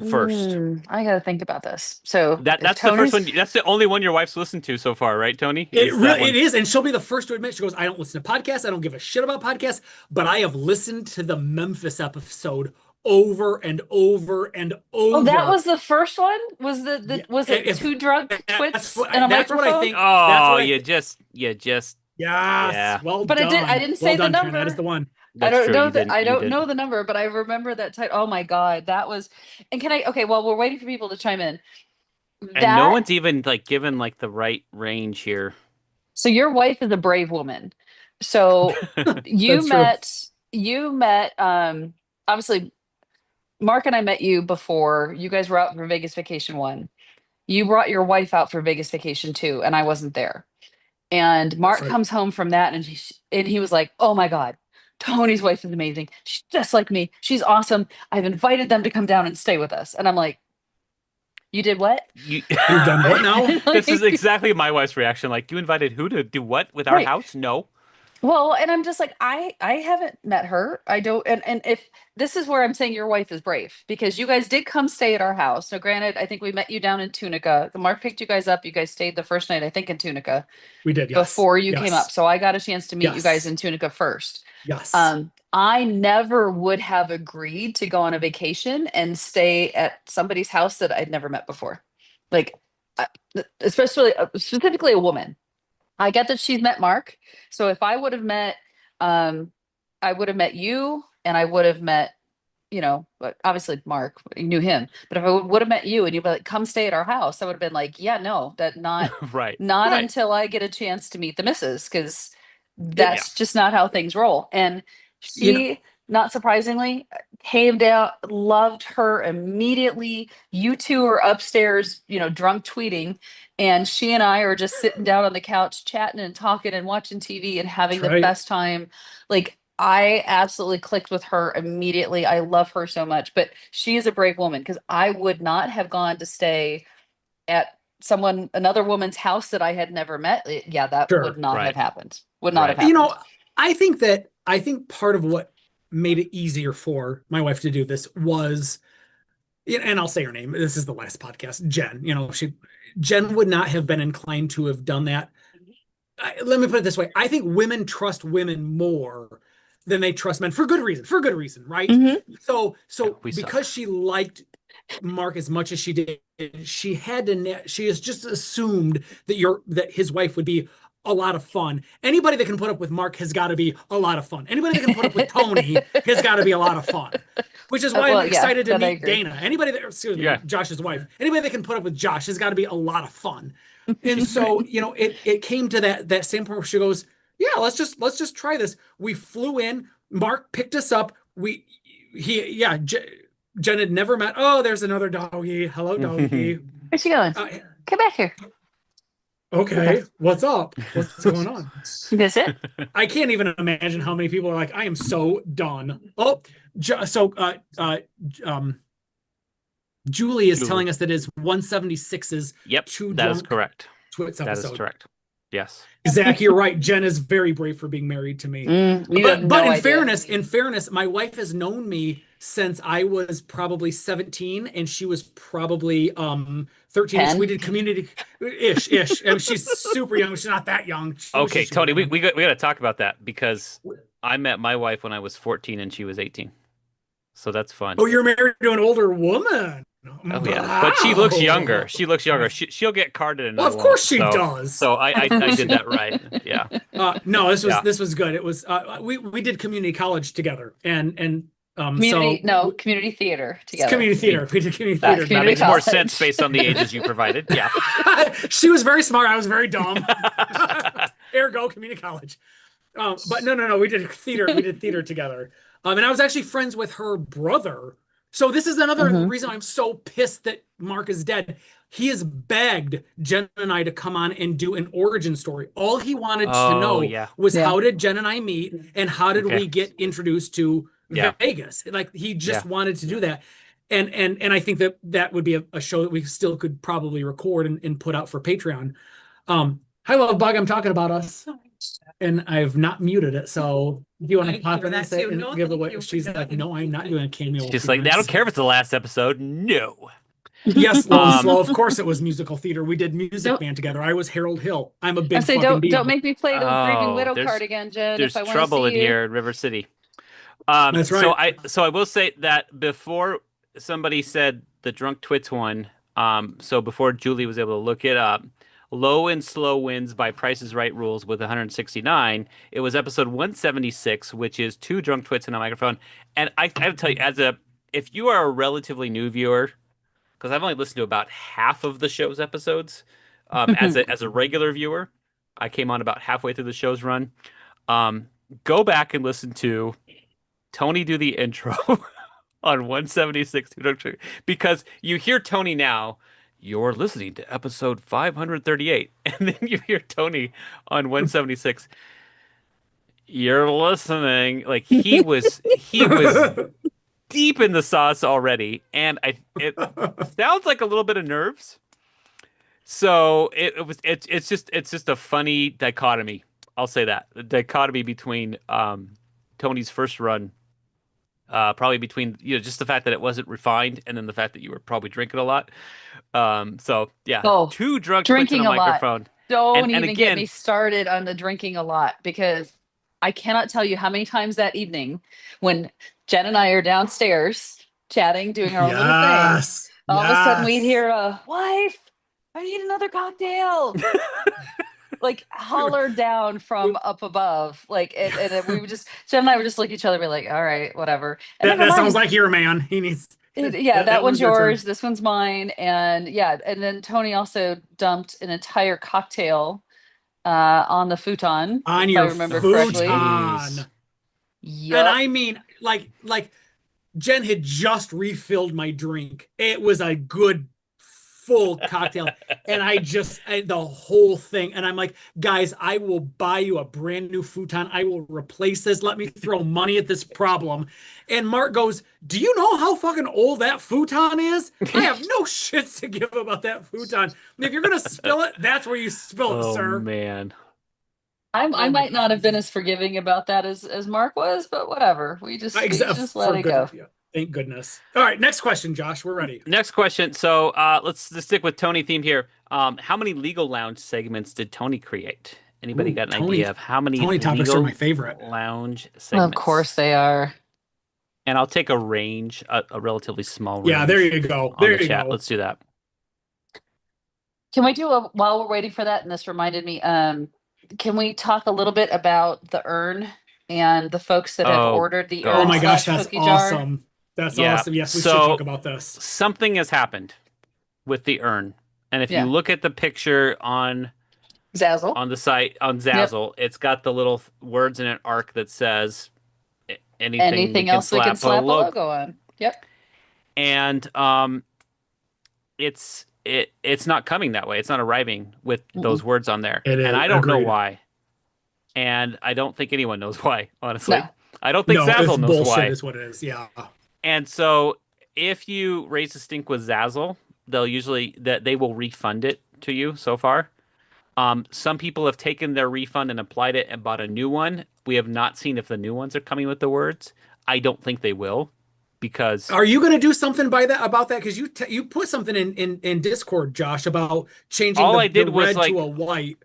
S3: first.
S1: I got to think about this. So
S3: That's the first one. That's the only one your wife's listened to so far, right, Tony?
S2: It
S3: Is that
S2: really
S3: one?
S2: it is, and she'll be the first to admit. She goes, "I don't listen to podcasts. I don't give a shit about podcasts, but I have listened to the Memphis episode over and over and over."
S1: Oh, that was the first one? Was
S2: Yeah,
S1: was it
S2: if-
S1: two drunk
S2: that's
S1: twits
S2: what-
S1: and a
S2: that's what I
S1: microphone?
S2: think. That's
S3: Oh,
S2: what I
S3: you
S2: think.
S3: just
S2: Yes,
S3: Yeah.
S2: well
S1: But
S2: done.
S1: I didn't say
S2: well
S1: the
S2: done, Karen.
S1: number.
S2: That is the one.
S1: I
S3: that's
S1: don't
S3: true.
S1: know
S3: You
S1: that
S3: didn't.
S1: I
S3: You
S1: don't
S3: didn't.
S1: know the number, but I remember that title. Oh my God, that was. And can I? Okay, well, we're waiting for people to chime in.
S3: And no one's even like given like the right range here.
S1: So your wife is a brave woman. So you
S2: That's true.
S1: met obviously Mark and I met you before. You guys were out for Vegas Vacation 1. You brought your wife out for Vegas Vacation 2 and I wasn't there. And Mark
S2: right.
S1: comes home from that and he was like, "Oh my God, Tony's wife is amazing. She's just like me. She's awesome. I've invited them to come down and stay with us." And I'm like, "You did what?"
S2: You've done what now?
S3: This is exactly my wife's reaction. Like, you invited who to do what with our
S1: Right.
S3: house? No.
S1: Well, and I'm just like, I haven't met her. I don't, and if this is where I'm saying your wife is brave because you guys did come stay at our house. Now, granted, I think we met you down in Tunica. Mark picked you guys up. You guys stayed the first night, I think, in Tunica
S2: We did. Yes.
S1: before you came
S2: Yes.
S1: up. So I got a chance to meet you guys
S2: Yes.
S1: in Tunica first.
S2: Yes.
S1: I never would have agreed to go on a vacation and stay at somebody's house that I'd never met before. Like, especially specifically a woman. I get that she's met Mark. So if I would have met, I would have met you and I would have met, but obviously Mark, you knew him. But if I would have met you and you'd be like, "Come stay at our house," I would have been like, "Yeah, no, not
S3: Right.
S1: not
S3: Right.
S1: until I get a chance to meet the missus," because that's just not how things roll. And she, not surprisingly, came down, loved her immediately. You two are upstairs, drunk tweeting, and she and I are just sitting down on the couch chatting and talking and watching TV and having
S2: That's
S1: the
S2: right.
S1: best time. Like, I absolutely clicked with her immediately. I love her so much, but she is a brave woman because I would not have gone to stay at another woman's house that I had never met. Yeah, that
S2: Sure.
S1: would not
S3: Right.
S1: have happened. Would not have
S3: Right.
S1: happened.
S2: I think part of what made it easier for my wife to do this was, and I'll say her name. This is the last podcast, Jen. Jen would not have been inclined to have done that. Let me put it this way. I think women trust women more than they trust men for good reason. For good reason, right?
S1: Mhm.
S2: So
S3: we suck.
S2: because she liked Mark as much as she did, she has just assumed that his wife would be a lot of fun. Anybody that can put up with Mark has got to be a lot of fun. Anybody that can put up with Tony has got to be a lot of fun. Which is why
S1: Well,
S2: I'm
S1: yeah,
S2: excited to
S1: that I
S2: meet
S1: agree.
S2: Dana. Anybody that, excuse me,
S3: Yeah.
S2: Josh's wife. Anybody that can put up with Josh has got to be a lot of fun. And so, it came to that same point where she goes, "Yeah, let's just try this." We flew in. Mark picked us up. Jen had never met. Oh, there's another doggy. Hello, doggy.
S1: Where's she going? Come back here.
S2: Okay, what's up? What's going on?
S1: You gonna sit?
S2: I can't even imagine how many people are like, "I am so done." Oh, Julie is
S3: Julie.
S2: telling us that is 176's
S3: Yep.
S2: Too
S3: That is
S2: Drunk
S3: correct.
S2: Twits
S3: That is
S2: episode.
S3: correct. Yes.
S2: Zach, you're right. Jen is very brave for being married to me.
S1: You have
S2: But
S1: no idea.
S2: in fairness, my wife has known me since I was probably 17 and she was probably 13ish. We
S1: 10.
S2: did community ish. And she's super young. She's not that young. She wishes
S3: Okay,
S2: she were
S3: Tony,
S2: that young.
S3: we got to talk about that because I met my wife when I was 14 and she was 18. So that's fun.
S2: Oh, you're married to an older woman.
S3: Oh yeah, but she looks younger.
S2: Wow.
S3: She looks younger. She'll get carded and
S2: Well,
S3: I
S2: of
S3: won't.
S2: course she does.
S3: So
S2: Of
S3: I
S2: course she
S3: did that
S2: does.
S3: right. Yeah.
S2: No,
S3: Yeah.
S2: this was good. It was we did community college together and
S1: Community, no, community theater
S2: it's
S1: together.
S2: community theater. We did community
S1: That's
S2: theater.
S3: That
S1: community
S3: makes more
S1: college.
S3: sense based on the ages you provided. Yeah.
S2: She was very smart. I was very dumb. Ergo, community college. But no. We did theater. We did theater together. And I was actually friends with her brother. So this is another
S1: Mhm.
S2: reason I'm so pissed that Mark is dead. He has begged Jen and I to come on and do an origin story. All he wanted to
S3: Oh
S2: know
S3: yeah.
S2: was
S1: Yeah.
S2: how did Jen and I meet and how did
S3: Okay.
S2: we get introduced to
S3: Yeah.
S2: Vegas? Like he just
S3: Yeah.
S2: wanted to do that. And I think that would be a show that we still could probably record and put out for Patreon. Hi, Love Bug. I'm talking about us, and I've not muted it. So, do you want to
S5: Thank
S2: pop
S5: you.
S2: in and
S5: That's
S2: say
S5: you.
S2: and
S5: No,
S2: give
S5: thank
S2: away?
S5: you.
S2: She's like, no, I'm not doing a cameo
S3: She's like, I don't care if it's the last episode. No.
S2: Yes, Lois.
S3: Um,
S2: Well, of course it was musical theater. We did music
S1: Don't-
S2: band together. I was Harold Hill. I'm a
S1: I
S2: big
S1: say,
S2: fucking
S1: don't
S2: diva.
S1: make me play the Grieving
S3: Oh,
S1: Widow
S3: there's-
S1: card again, Jen.
S3: There's
S1: if I want to
S3: trouble
S1: see
S3: in
S1: you.
S3: here in River City.
S2: That's right.
S3: So I will say that before somebody said the Drunk Twits one, so before Julie was able to look it up, Low and Slow wins by Price is Right rules with 169. It was episode 176, which is two drunk twits and a microphone. And I have to tell you, if you are a relatively new viewer, because I've only listened to about half of the show's episodes, as a regular viewer, I came on about halfway through the show's run. Go back and listen to Tony do the intro on 176 because you hear Tony now. You're listening to episode 538, and then you hear Tony on 176. You're listening. Like he was deep in the sauce already, and it sounds like a little bit of nerves. So it's just a funny dichotomy. I'll say that the dichotomy between Tony's first run, probably between just the fact that it wasn't refined, and then the fact that you were probably drinking a lot. So yeah,
S1: Oh,
S3: two drunk twits and
S1: drinking
S3: a
S1: a lot.
S3: microphone.
S1: Don't
S3: And
S1: even get
S3: again-
S1: me started on the drinking a lot because I cannot tell you how many times that evening when Jen and I are downstairs chatting, doing our own little thing,
S2: Yes.
S1: all of a sudden we'd
S2: Yes.
S1: hear a wife, I need another cocktail. Like hollered down from up above. Like and we would just Jen and I would just look at each other and be like, all right, whatever. And
S2: That
S1: never mind.
S2: sounds like your man. He needs.
S1: Yeah, that one's
S2: one's your turn.
S1: yours. This one's mine. And yeah, and then Tony also dumped an entire cocktail on the futon,
S2: On
S1: if
S2: your
S1: I remember correctly.
S2: futon.
S3: Jeez.
S2: And I mean, like Jen had just refilled my drink. It was a good full cocktail. And the whole thing. And I'm like, guys, I will buy you a brand new futon. I will replace this. Let me throw money at this problem. And Mark goes, do you know how fucking old that futon is? I have no shits to give about that futon. If you're going to spill it, that's where you spill it,
S3: Oh
S2: sir.
S3: man.
S1: I
S2: my
S1: might not have been
S2: God.
S1: as forgiving about that as Mark was, but whatever. We just
S2: For
S1: let it go.
S2: yeah. Thank goodness. All right, next question, Josh. We're ready.
S3: Next question. So let's just stick with Tony theme here. How many legal lounge segments did Tony create? Anybody got an idea of how many
S2: Tony topics
S3: legal
S2: are my favorite.
S3: lounge
S1: Of
S3: segments?
S1: course they are.
S3: And I'll take a range, a relatively small range.
S2: Yeah, there you go.
S3: On
S2: There
S3: the
S2: you
S3: chat.
S2: go.
S3: Let's do that.
S1: Can we do while we're waiting for that, and this reminded me, can we talk a little bit about the urn and the folks that have
S3: Oh,
S1: ordered the
S3: God.
S2: Oh
S1: urn
S2: my gosh,
S1: slash
S2: that's
S1: cookie jar?
S2: awesome. That's
S3: Yeah,
S2: awesome. Yes, we should
S3: so-
S2: talk about this.
S3: Something has happened with the urn. And if
S1: Yeah.
S3: you look at the picture on
S1: Zazzle.
S3: the site on Zazzle, it's got the little words in an arc that says
S1: Anything else we can slap a logo on. Yep.
S3: And it's not coming that way. It's not arriving with those words on there.
S2: It is,
S3: and I don't know
S2: agreed.
S3: why. And I don't think anyone knows why, honestly.
S1: No.
S3: I don't think
S2: No,
S3: Zazzle
S2: it's
S3: knows
S2: bullshit
S3: why.
S2: is what it is. Yeah.
S3: And so if you raise a stink with Zazzle, they'll usually they will refund it to you so far. Some people have taken their refund and applied it and bought a new one. We have not seen if the new ones are coming with the words. I don't think they will because
S2: Are you going to do something about that? Because you put something in Discord, Josh, about changing
S3: all I
S2: the
S3: did was
S2: red to
S3: like,
S2: a white.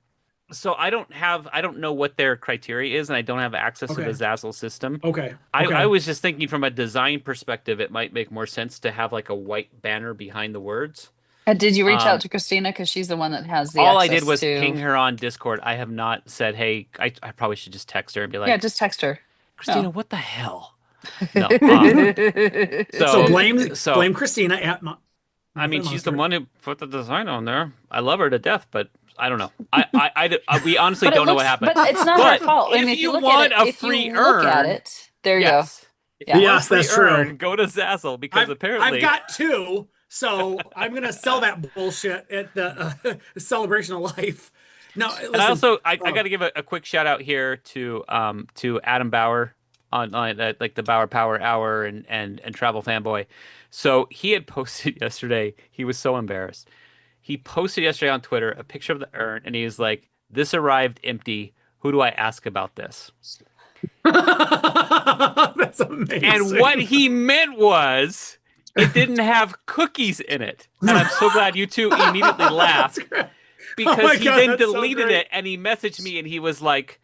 S3: so I don't know what their criteria is, and I don't have access to the
S2: Okay.
S3: Zazzle system.
S2: Okay.
S3: I
S2: Okay.
S3: was just thinking from a design perspective, it might make more sense to have like a white banner behind the words.
S1: And did you reach out
S3: Um,
S1: to Christina? Because she's the one that has the
S3: all I did
S1: access
S3: was
S1: to.
S3: ping her on Discord. I have not said, hey, I probably should just text her and be
S1: Yeah,
S3: like,
S1: just text her.
S3: Christina,
S1: No.
S3: what the hell? No.
S2: So
S3: So,
S2: blame Christina at
S3: I
S2: Muffin
S3: mean, she's the
S2: Mustard.
S3: one who put the design on there. I love her to death, but I don't know. We honestly
S1: But it
S3: don't know what
S1: looks,
S3: happened.
S1: but it's not her
S3: But
S1: fault. I mean,
S3: if
S1: if you
S3: you
S1: look at
S3: want
S1: it,
S3: a
S1: if you
S3: free
S1: look at
S3: earn,
S1: it, there you go.
S3: yes. If you
S1: Yeah.
S3: want a
S2: Yes,
S3: free
S2: that's true.
S3: earn, go to Zazzle because
S2: I've
S3: apparently
S2: got two, so I'm gonna sell that bullshit at the Celebration of Life. No,
S3: and I
S2: listen.
S3: also I got to give a quick shout out here to Adam Bauer on like the Bauer Power Hour and Travel Fanboy. So he had posted yesterday. He was so embarrassed. He posted yesterday on Twitter a picture of the urn, and he was like, "This arrived empty. Who do I ask about this?"
S2: That's
S3: And what
S2: amazing.
S3: he meant was it didn't have cookies in it. And I'm so glad you two immediately laughed
S2: That's great. Oh
S3: because
S2: my
S3: he
S2: God,
S3: then
S2: that's so
S3: deleted
S2: great.
S3: it and he messaged me and he was like,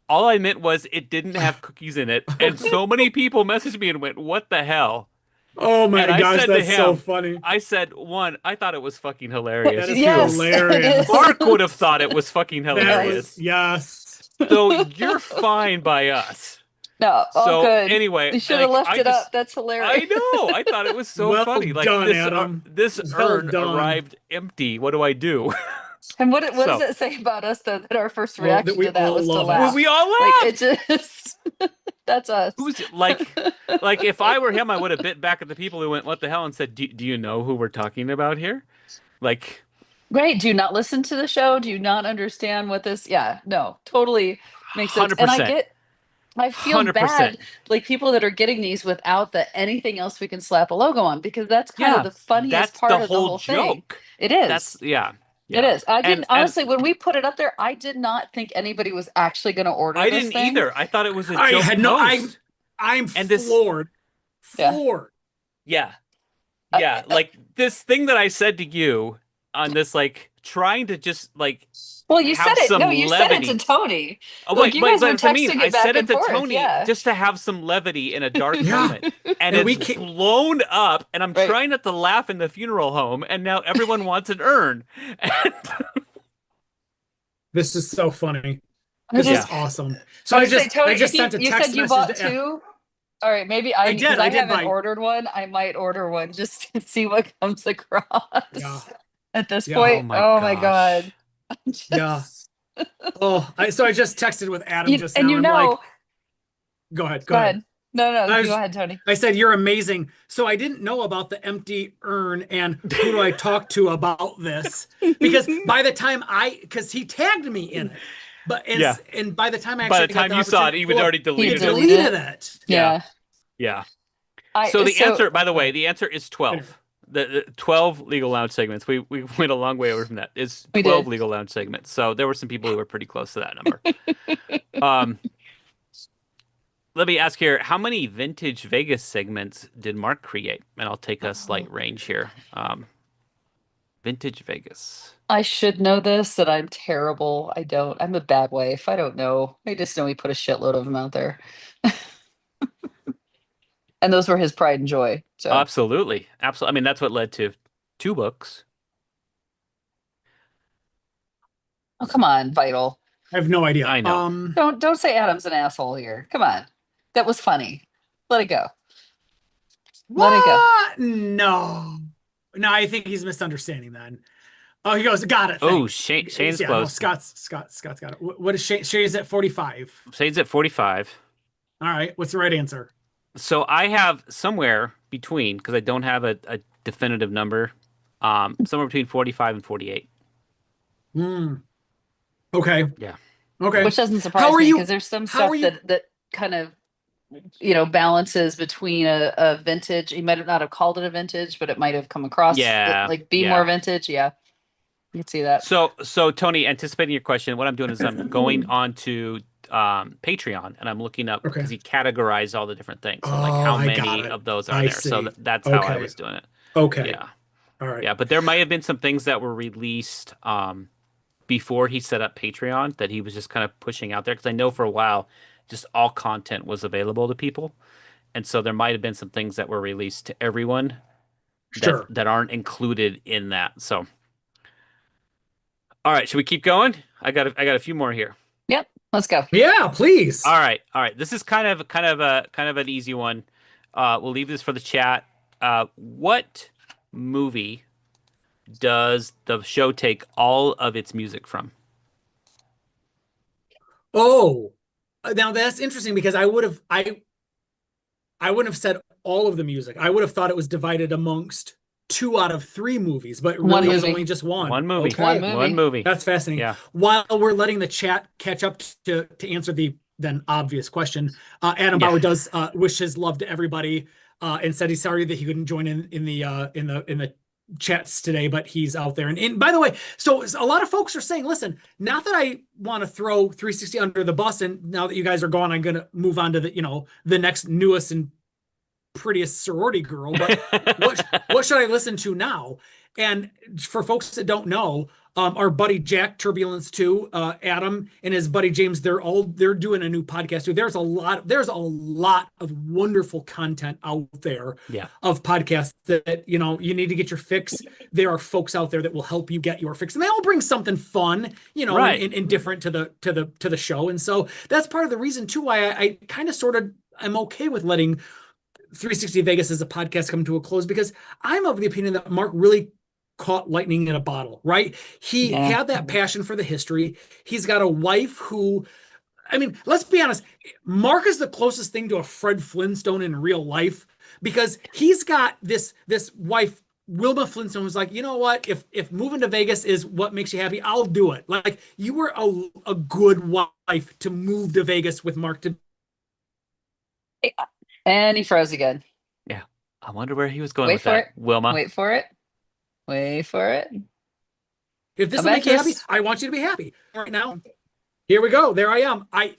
S3: all I meant was it didn't have cookies in it. And so many people messaged me and went, what the hell?
S2: Oh
S3: And
S2: my
S3: I
S2: gosh,
S3: said to
S2: that's so
S3: him,
S2: funny.
S3: I said, one, I thought it was fucking
S2: That
S3: hilarious.
S2: is
S3: Two,
S1: Yes, it
S2: hilarious.
S1: is.
S3: Mark would have thought it was fucking
S2: That was
S3: hilarious.
S2: yes.
S3: So you're fine by us.
S1: No, all
S3: So
S1: good.
S3: anyway,
S1: You should have
S3: like
S1: left it up. That's
S3: I
S1: hilarious.
S3: know. I thought it was so
S2: Well
S3: funny. Like
S2: done, Adam.
S3: this
S2: Well
S3: urn
S2: done.
S3: arrived empty. What do I do?
S1: And what does
S3: So,
S1: it say about us though that our first
S2: Oh, that
S1: reaction
S2: we
S1: to that
S2: all
S1: was to
S2: love it.
S3: well,
S1: laugh?
S3: we all
S1: Like it
S3: laughed.
S1: just that's us.
S3: Who's like if I were him, I would have bit back at the people who went, "What the hell?" and said, do you know who we're talking about here?" Like
S1: Right. Do you not listen to the show? Do you not understand what this? Yeah, no, totally makes sense. And
S3: 100%.
S1: I feel bad,
S3: 100%.
S1: like people that are getting these without the anything else we can slap a logo on, because that's kind of
S3: Yeah,
S1: the funniest
S3: that's the
S1: part of the
S3: whole
S1: whole thing.
S3: joke.
S1: It
S3: That's
S1: is.
S3: yeah.
S1: It
S3: Yeah.
S1: is. I didn't
S3: And
S1: honestly, when we put it up there, I did not think anybody was actually going to order
S3: I
S1: this
S3: didn't
S1: thing.
S3: either. I thought it was a
S2: I
S3: joke
S2: had no.
S3: post.
S2: I'm
S3: And this
S2: floored.
S1: Yeah.
S2: Floored.
S3: Yeah.
S1: I,
S3: Yeah, like this thing that I said to you on this, like trying to just like
S1: well, you said
S3: have
S1: it.
S3: some
S1: No, you said it to
S3: levity.
S1: Tony.
S3: Oh
S1: Like
S3: wait,
S1: you
S3: wait,
S1: guys
S3: but
S1: were
S3: that's what I mean.
S1: texting
S3: I
S1: it back
S3: said it
S1: and
S3: to
S1: forth.
S3: Tony
S1: Yeah.
S3: just to have some levity in a dark
S2: Yeah.
S3: moment, and
S2: And we
S3: it's
S2: can't.
S3: blown up. And I'm
S1: Right.
S3: trying not to laugh in the funeral home, and now everyone wants an urn. And
S2: This is so funny.
S1: I
S2: This is
S3: yeah,
S1: just,
S2: awesome. So
S1: I
S2: I
S1: would say,
S2: just
S1: Tony,
S2: I
S1: if
S2: just sent a
S1: you said
S2: text
S1: you
S2: message
S1: bought
S2: to.
S1: two, all right, maybe I because I
S2: I did
S1: haven't
S2: buy.
S1: ordered one. I might order one just to see what comes
S2: Yeah.
S1: across. At this
S2: Yeah.
S3: oh
S1: point,
S3: my
S1: oh my
S3: gosh,
S1: God.
S2: Yeah.
S1: Just
S2: Oh, so I just texted with Adam
S1: you,
S2: just
S1: and
S2: now.
S1: you
S2: I'm like,
S1: know,
S2: go ahead, go
S1: go
S2: ahead.
S1: ahead. No,
S2: I
S1: you go
S2: was,
S1: ahead, Tony.
S2: I said you're amazing. So I didn't know about the empty urn and who do I talk to about this? Because by the time because he tagged me in it, but
S3: yeah.
S2: and by the time I
S3: By the
S2: actually got
S3: time
S2: the
S3: you saw
S2: opportunity
S3: it,
S2: to
S3: he
S2: pull
S3: was
S2: up,
S3: already
S1: He
S2: he
S3: deleted it.
S1: deleted
S2: deleted
S1: it.
S2: it.
S3: Yeah,
S1: Yeah.
S3: yeah. So the answer, by the way,
S2: Oh,
S3: the answer is
S2: anyway.
S3: 12. The 12 legal lounge segments. We went a long way over from that. It's
S1: We
S3: 12
S1: did.
S3: legal lounge segments. So there were some people who were pretty close to that number. Um, let me ask here, how many vintage Vegas segments did Mark create? And I'll take a slight range here. Vintage Vegas.
S1: I should know this, that I'm terrible. I don't. I'm a bad wife. I don't know. I just know he put a shitload of them out there. And those were his pride and joy. So,
S3: Absolutely. Absolutely. I mean, that's what led to 2 books.
S1: oh, come on, Vital.
S2: I have no idea.
S3: I know.
S1: Don't say Adam's an asshole here. Come on. That was funny. Let it go. Let it go.
S2: What? No. No, I think he's misunderstanding then. Oh, he goes, got it.
S3: Oh,
S2: Thanks.
S3: Shane's
S2: Yeah, no,
S3: close.
S2: Scott's got it. What is Shane? Shane's at 45.
S3: Shane's at 45.
S2: All right. What's the right answer?
S3: So I have somewhere between, because I don't have a definitive number, somewhere between 45 and 48.
S2: Hmm. Okay.
S3: Yeah.
S2: Okay.
S1: Which doesn't
S2: How
S1: surprise
S2: are
S1: me
S2: you?
S1: because there's some
S2: How
S1: stuff
S2: are you?
S1: that kind of balances between a vintage. You might have not have called it a vintage, but it might have come across
S3: Yeah.
S1: like be
S3: Yeah.
S1: more vintage. Yeah. You can see that.
S3: So Tony, anticipating your question, what I'm doing is I'm going on to Patreon and I'm looking up
S2: Okay.
S3: because he categorized all the different things. So like
S2: Oh,
S3: how
S2: I got
S3: many
S2: it.
S3: of those are
S2: I
S3: there? So
S2: see.
S3: that's how I
S2: Okay.
S3: was doing it.
S2: Okay.
S3: Yeah.
S2: All right.
S3: Yeah, but there might have been some things that were released before he set up Patreon that he was just kind of pushing out there because I know for a while just all content was available to people. And so there might have been some things that were released to everyone
S2: Sure.
S3: that aren't included in that. So all right, should we keep going? I got a few more here.
S1: Yep. Let's go.
S2: Yeah, please.
S3: All right. This is kind of an easy one. We'll leave this for the chat. What movie does the show take all of its music from?
S2: Oh, now that's interesting because I wouldn't have said all of the music. I would have thought it was divided amongst two out of three movies, but it
S1: One
S2: really is
S1: movie.
S2: only just one.
S3: One movie.
S1: One
S2: Okay.
S3: One
S1: movie.
S3: movie.
S2: That's fascinating.
S3: Yeah.
S2: While we're letting the chat catch up to answer the then obvious question, Adam
S3: Yeah.
S2: Bauer does wish his love to everybody and said he's sorry that he couldn't join in the chats today, but he's out there. And by the way, so a lot of folks are saying, listen, not that I want to throw 360 under the bus, and now that you guys are gone, I'm going to move on to the next newest and prettiest sorority girl, but what should I listen to now? And for folks that don't know, our buddy Jack Turbulence 2, Adam and his buddy James, they're doing a new podcast too. There's a lot of wonderful content out there
S3: Yeah.
S2: of podcasts that you need to get your fix. There are folks out there that will help you get your fix, and they all bring something fun,
S3: Right.
S2: and different to the show. And so that's part of the reason too why I kind of sort of am okay with letting 360 Vegas as a podcast come to a close, because I'm of the opinion that Mark really caught lightning in a bottle, right? He
S1: Yeah.
S2: had that passion for the history. He's got a wife who, I mean, let's be honest, Mark is the closest thing to a Fred Flintstone in real life, because he's got this wife, Wilma Flintstone, who's like, you know what? If moving to Vegas is what makes you happy, I'll do it. Like, you were a good wife to move to Vegas with Mark to.
S1: And he froze again.
S3: Yeah. I wonder where he was going
S1: Wait
S3: with
S1: for
S3: that,
S1: it.
S3: Wilma.
S1: Wait for it. Wait for it.
S2: If this
S1: Come
S2: will
S1: back
S2: make
S1: to
S2: you happy,
S1: us.
S2: I want you to be happy. Right now, here we go. There I am. I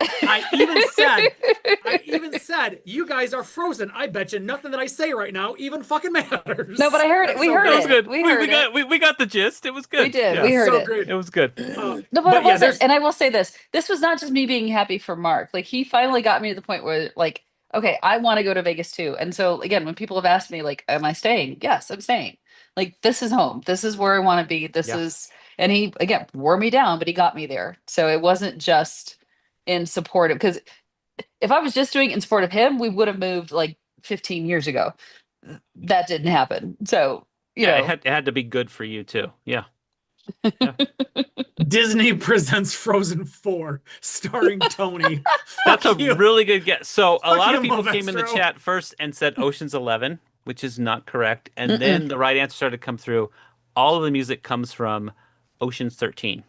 S2: even said you guys are frozen. I bet you nothing that I say right now even fucking matters.
S1: No, but I heard it.
S2: That's
S1: We
S2: so
S1: heard
S3: That was
S1: it.
S3: good.
S1: We heard it.
S3: We got the gist. It was
S1: We
S3: good.
S1: did.
S3: Yeah.
S1: We heard
S2: so
S1: it.
S2: great.
S3: It was good.
S1: No, but
S2: But
S1: it
S2: yeah,
S1: wasn't.
S2: there's
S1: And I will say this. This was not just me being happy for Mark. Like, he finally got me to the point where, like, okay, I want to go to Vegas too. And so again, when people have asked me, like, am I staying? Yes, I'm staying. Like, this is home. This is where I want to be. This
S3: Yeah.
S1: is, and he again wore me down, but he got me there. So it wasn't just in support of, because if I was just doing it in support of him, we would have moved like 15 years ago. That didn't happen. So,
S3: Yeah, it had to be good for you too. Yeah. Yeah.
S2: Disney presents Frozen 4 starring Tony.
S3: That's a
S2: Fuck you.
S3: really good guess. So a
S2: Fuck
S3: lot
S2: you,
S3: of people came in the
S2: Movestro.
S3: chat first and said Ocean's 11, which is not correct. And then the right answer started to come through. All of the music comes from Ocean's 13.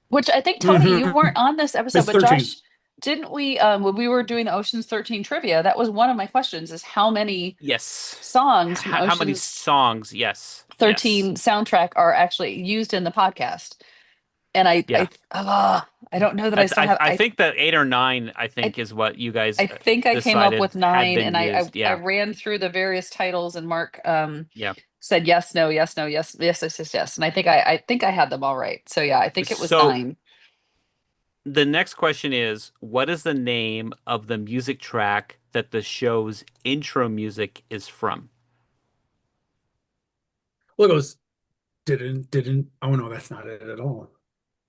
S1: Which I think, Tony, you
S2: Mhm.
S1: weren't on this episode,
S2: It's
S1: but
S2: 13.
S1: Josh, didn't we, when we were doing the Ocean's 13 trivia, that was one of my questions, is how many
S3: Yes.
S1: songs from
S3: How many
S1: Ocean's
S3: songs? Yes.
S1: 13 soundtrack are actually used in the podcast? And
S3: Yeah.
S1: I don't know that I still have,
S3: I think that 8 or 9, I think, is what you guys
S1: I think I came up
S3: decided
S1: with
S3: had
S1: 9,
S3: been
S1: and
S3: used.
S1: I
S3: Yeah.
S1: ran through the various titles, and Mark
S3: Yeah.
S1: said yes, no, yes, no, yes, yes, yes, yes, yes. And I think I had them all right. So yeah, I think it was
S3: So
S1: 9.
S3: the next question is, what is the name of the music track that the show's intro music is from?
S2: Well, it goes, didn't. Oh, no, that's not it at all.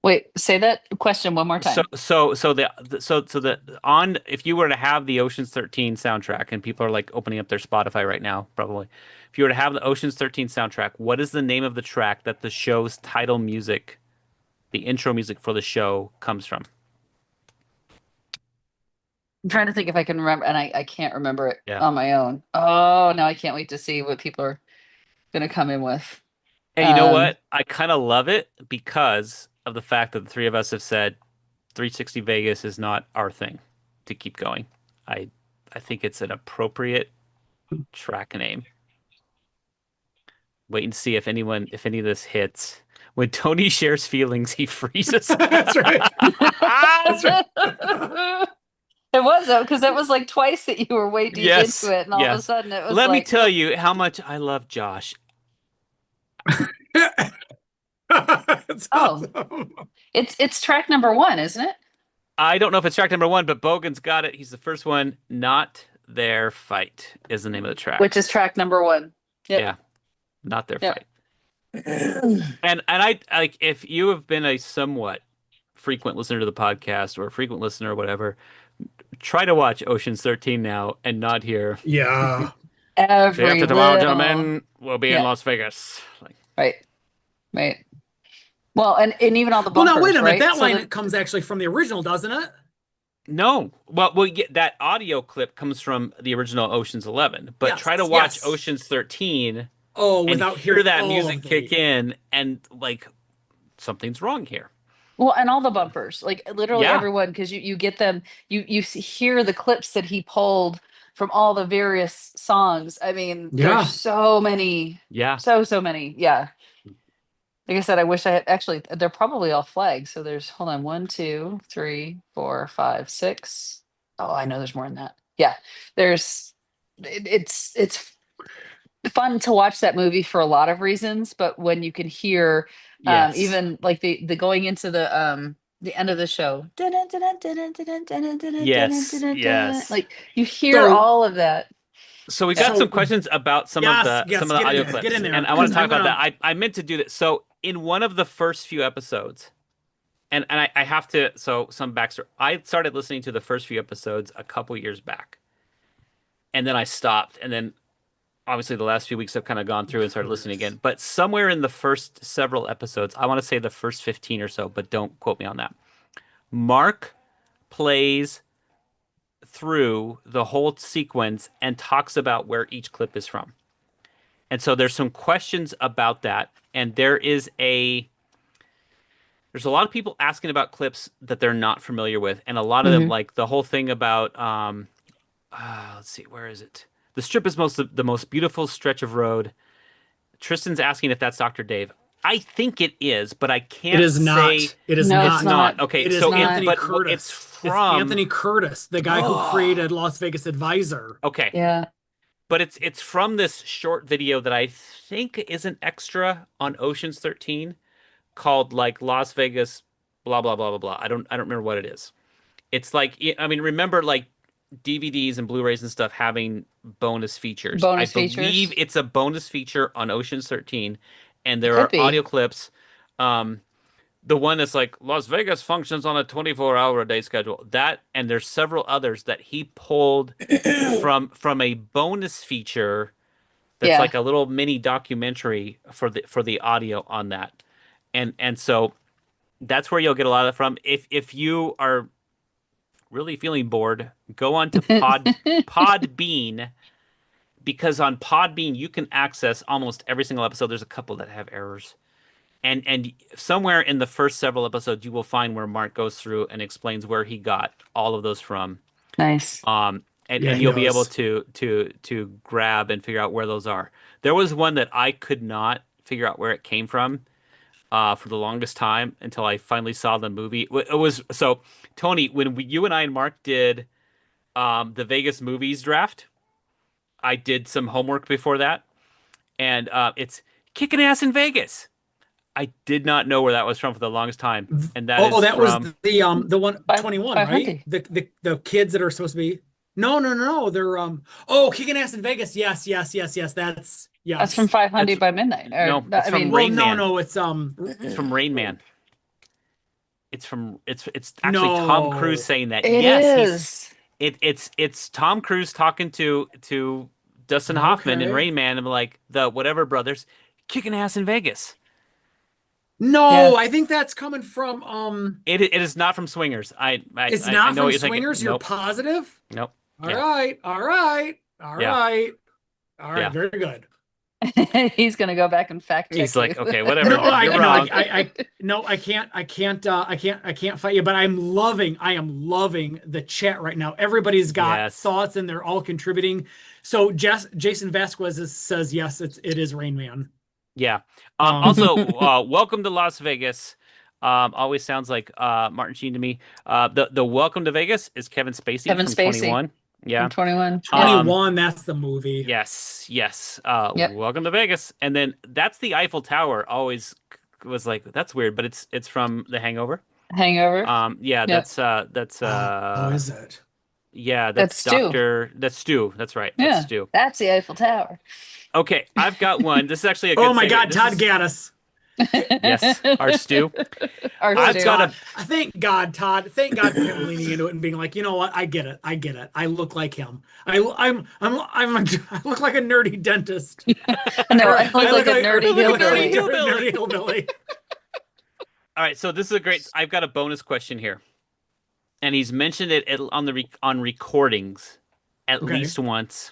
S1: Wait, say that question one more time.
S3: So the on if you were to have the Ocean's 13 soundtrack, and people are like opening up their Spotify right now, probably. If you were to have the Ocean's 13 soundtrack, what is the name of the track that the show's title music, the intro music for the show, comes from?
S1: I'm trying to think if I can remember, and I can't remember it
S3: Yeah.
S1: on my own. Oh, now I can't wait to see what people are going to come in with.
S3: And you know what? I kind of love it because of the fact that the three of us have said 360 Vegas is not our thing to keep going. I think it's an appropriate track name. Wait and see if any of this hits. When Tony shares feelings, he freezes.
S2: That's right. That's right.
S1: It was though, because it was like twice that you were way deep into
S3: Yes,
S1: it, and all of a
S3: yes.
S1: sudden it was
S3: Let me
S1: like,
S3: tell
S1: nope.
S3: you how much I love Josh.
S2: That's
S1: Oh,
S2: awesome.
S1: it's track number one, isn't it?
S3: I don't know if it's track number one, but Bogan's got it. He's the first one. Not Their Fight is the name of the track.
S1: Which is track number one. Yep.
S3: Yeah, Not Their
S1: Yep.
S3: Fight. And I like if you have been a somewhat frequent listener to the podcast or a frequent listener or whatever, try to watch Ocean's 13 now and not hear.
S2: Yeah.
S3: Day
S1: Every
S3: after tomorrow,
S1: little.
S3: gentlemen, we'll be in
S1: Yeah.
S3: Las Vegas. Like,
S1: Right. Right. Well, and even all the
S2: Well, now wait
S1: bumpers,
S2: a minute.
S1: right?
S2: That
S1: So
S2: line
S1: the
S2: it comes actually from the original, doesn't it?
S3: no, well, that audio clip comes from the original Ocean's 11, but
S2: Yes,
S3: try to watch
S2: yes.
S3: Ocean's 13
S2: Oh,
S3: and
S2: without
S3: hear
S2: hearing
S3: that
S2: all
S3: music
S2: of
S3: kick
S2: the.
S3: in, and like something's wrong here.
S1: well, and all the bumpers, like literally
S3: Yeah,
S1: everyone, because you get them, hear the clips that he pulled from all the various songs. I mean, there's
S2: Yeah.
S1: so many,
S3: yeah,
S1: so many. Yeah. Like I said, I wish I had actually, they're probably all flagged. So there's, hold on, 1, 2, 3, 4, 5, 6. Oh, I know there's more than that. Yeah. There's, it's fun to watch that movie for a lot of reasons, but when you can hear
S3: yes,
S1: even like the going into the end of the show,
S3: yes, yes.
S1: like you hear
S2: So,
S1: all of that.
S3: So we got
S1: Yeah.
S3: some
S2: so
S3: questions about
S2: yes,
S3: some
S2: yes,
S3: of the
S2: get in
S3: audio
S2: there. Get in
S3: clips,
S2: there.
S3: and I want
S2: Because
S3: to talk
S2: I'm
S3: about
S2: gonna.
S3: that. I meant to do that. So in one of the first few episodes, and I have to, so some backstory. I started listening to the first few episodes a couple years back, and then I stopped, and then obviously the last few weeks I've kind of gone through and started listening
S2: Curtis.
S3: again. But somewhere in the first several episodes, I want to say the first 15 or so, but don't quote me on that. Mark plays through the whole sequence and talks about where each clip is from. And so there's some questions about that. And there's a lot of people asking about clips that they're not familiar with. And a lot of them,
S1: Mhm.
S3: like the whole thing about let's see, where is it? The strip is the most beautiful stretch of road. Tristan's asking if that's Dr. Dave. I think it is, but I
S2: It
S3: can't
S2: is
S3: say
S2: not. It is
S1: No,
S3: it's
S1: it's
S2: not.
S1: not.
S3: not. Okay,
S2: It is
S3: so
S1: Not.
S2: Anthony
S3: it's
S2: Curtis. It's
S3: from
S2: Anthony Curtis, the guy who
S3: oh,
S2: created Las Vegas Advisor.
S3: okay.
S1: Yeah.
S3: But it's from this short video that I think is an extra on Ocean's 13 called like Las Vegas blah blah blah blah blah. I don't remember what it is. It's like I mean remember like DVDs and Blu-rays and stuff having bonus features. I
S1: Bonus
S3: believe
S1: features.
S3: it's a bonus feature on Ocean's 13 and
S1: It
S3: there
S1: could
S3: are audio
S1: be.
S3: clips. Um the one that's like Las Vegas functions on a 24-hour a day schedule. That and there's several others that he pulled from a bonus feature that's
S1: Yeah.
S3: like a little mini documentary for the audio on that. And so that's where you'll get a lot of it from. If you are really feeling bored, go on to Podbean because on Podbean you can access almost every single episode. There's a couple that have errors. And somewhere in the first several episodes you will find where Mark goes through and explains where he got all of those from.
S1: Nice.
S2: Yeah,
S3: And
S2: he
S3: you'll be able
S2: does.
S3: to grab and figure out where those are. There was one that I could not figure out where it came from for the longest time until I finally saw the movie. It was so Tony, when you and I and Mark did the Vegas movies draft, I did some homework before that, and it's kicking ass in Vegas. I did not know where that was from for the longest time, and that
S2: Oh,
S3: is
S2: that was
S3: from
S2: the one
S1: Five
S2: 21, right?
S1: 500.
S2: The kids that are supposed to be. No, no, no, no. They're oh, kicking ass in Vegas. Yes, yes, yes, yes. That's
S1: That's from
S2: yes.
S1: 500
S3: it's
S1: by midnight. Or
S3: no,
S1: I
S3: it's from
S1: mean,
S2: Well,
S3: Rain
S2: no,
S3: Man.
S2: no.
S3: It's from Rain Man. It's actually Tom Cruise
S2: No.
S3: saying that.
S1: it
S3: Yes,
S1: is.
S3: it's Tom Cruise talking to Dustin Hoffman in
S2: Okay.
S3: Rain Man and like the whatever brothers kicking ass in Vegas.
S1: Yeah.
S2: No, I think that's coming from
S3: It is not from Swingers.
S2: it's
S3: I
S2: not
S3: know what
S2: from
S3: you're thinking.
S2: Swingers. You're
S3: Nope.
S2: positive?
S3: Nope.
S2: All
S3: Yeah.
S2: right. All right. All
S3: Yeah.
S2: right. All right.
S3: Yeah.
S2: Very good.
S1: He's gonna go back and fact
S3: He's
S1: check you.
S3: like, okay, whatever,
S2: No,
S3: dude. You're wrong.
S2: no, I can't fight you, but I am loving the chat right now. Everybody's got
S3: Yes.
S2: thoughts and they're all contributing. So Jason Vasquez says, yes, it is Rain Man.
S3: Yeah.
S2: Um,
S3: Also, welcome to Las Vegas. Always sounds like Martin Sheen to me. The Welcome to Vegas is Kevin Spacey
S1: Kevin
S3: from
S1: Spacey
S3: 21.
S1: from
S3: Yeah.
S1: 21. Yep.
S3: Um,
S2: 21, that's the movie.
S3: yes, yes.
S1: Yep.
S3: Welcome to Vegas. And then that's the Eiffel Tower. Always was like that's weird, but it's from The Hangover.
S1: Hangover.
S3: Yeah,
S1: Yep.
S2: Oh, is it?
S3: yeah,
S1: That's Stu.
S3: That's Stu. That's right. That's
S1: Yeah.
S3: Stu.
S1: That's the Eiffel Tower.
S3: Okay, I've got one. This is actually a
S2: Oh
S3: good
S2: my
S3: segue.
S2: God,
S3: This
S2: Todd
S3: is
S2: Gaddis.
S3: yes, our Stu.
S1: Our
S2: Oh,
S3: I've
S1: Stu.
S3: got
S2: Todd.
S3: a
S2: Thank God, Todd. Thank God for him leaning into it and being like, you know what? I get it. I get it. I look like him. I look like a nerdy dentist.
S1: No,
S2: Or
S1: I look like a nerdy
S3: like a
S1: hillbilly.
S3: nerdy hillbilly.
S2: nerdy hillbilly.
S3: All right, so this is a great. I've got a bonus question here, and he's mentioned it on on recordings at
S2: Okay.
S3: least once.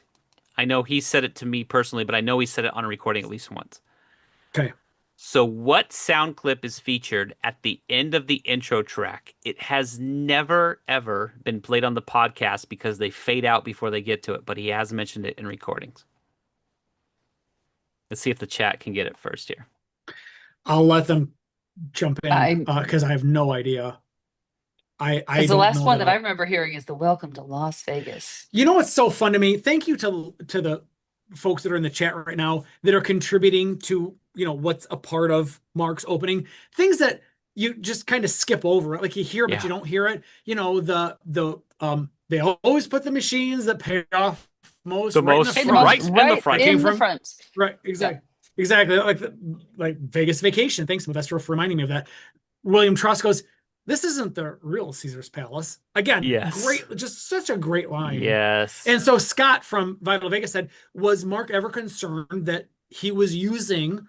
S3: I know he said it to me personally, but I know he said it on a recording at least once.
S2: Okay.
S3: So, what sound clip is featured at the end of the intro track? It has never, ever been played on the podcast because they fade out before they get to it, but he has mentioned it in recordings. Let's see if the chat can get it first here.
S2: I'll let them jump in
S1: I
S2: because I have no idea. I
S1: Because the
S2: don't
S1: last
S2: know
S1: one
S2: that
S1: that I
S2: I'll.
S1: remember hearing is the Welcome to Las Vegas.
S2: You know what's so fun to me? Thank you to the folks that are in the chat right now that are contributing to, what's a part of Mark's opening. Things that you just kind of skip over. Like you hear, but
S3: Yeah.
S2: you don't hear it. They always put the machines that pay off most
S3: The
S2: right in the
S3: most
S1: Pay the most
S2: front.
S3: right in the
S1: right
S3: front.
S2: Came
S1: in the
S2: from
S1: front.
S2: right,
S1: Yep.
S2: exactly like Vegas Vacation. Thanks, Sylvester, for reminding me of that. William Truss goes, "This isn't the real Caesar's Palace." Again,
S3: Yes.
S2: great, just such a great line.
S3: Yes.
S2: And so Scott from Vital Vegas said, "Was Mark ever concerned that he was using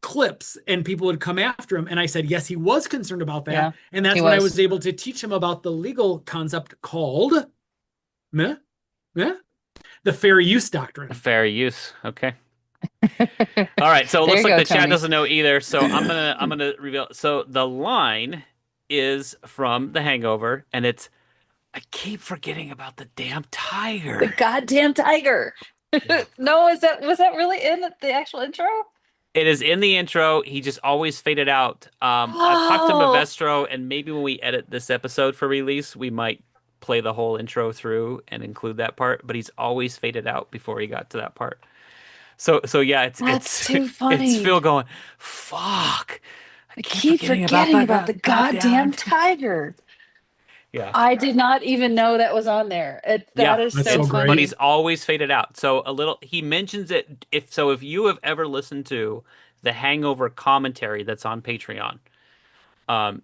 S2: clips and people would come after him?" And I said, "Yes, he was concerned about that."
S1: Yeah,
S2: And
S1: he
S2: that's when I was
S1: was.
S2: able to teach him about the legal concept called meh, meh, the fair use doctrine.
S3: Fair use. Okay. All right. So it
S1: There
S3: looks
S1: you
S3: like
S1: go,
S3: the chat
S1: Tony.
S3: doesn't know either. So I'm gonna reveal. So the line is from The Hangover, and it's I keep forgetting about the damn
S1: The
S3: tiger.
S1: goddamn tiger.
S3: Yeah.
S1: No, was that really in the actual intro?
S3: It is in the intro. He just always faded out. I've talked to
S1: Oh,
S3: Mavestro, and maybe when we edit this episode for release, we might play the whole intro through and include that part. But he's always faded out before he got to that part. So yeah,
S1: that's
S3: it's
S1: too
S3: it's
S1: funny.
S3: Phil going, fuck. I
S1: I
S3: keep
S1: keep
S3: forgetting about
S1: forgetting
S3: that
S1: about the
S3: goddamn.
S1: goddamn tiger.
S3: Yeah.
S1: I did not even know that was on there.
S3: Yeah,
S1: That is
S2: That's
S1: so
S2: so
S3: but
S2: great.
S3: he's
S1: funny.
S3: always faded out. So a little he mentions it if you have ever listened to the Hangover commentary that's on Patreon,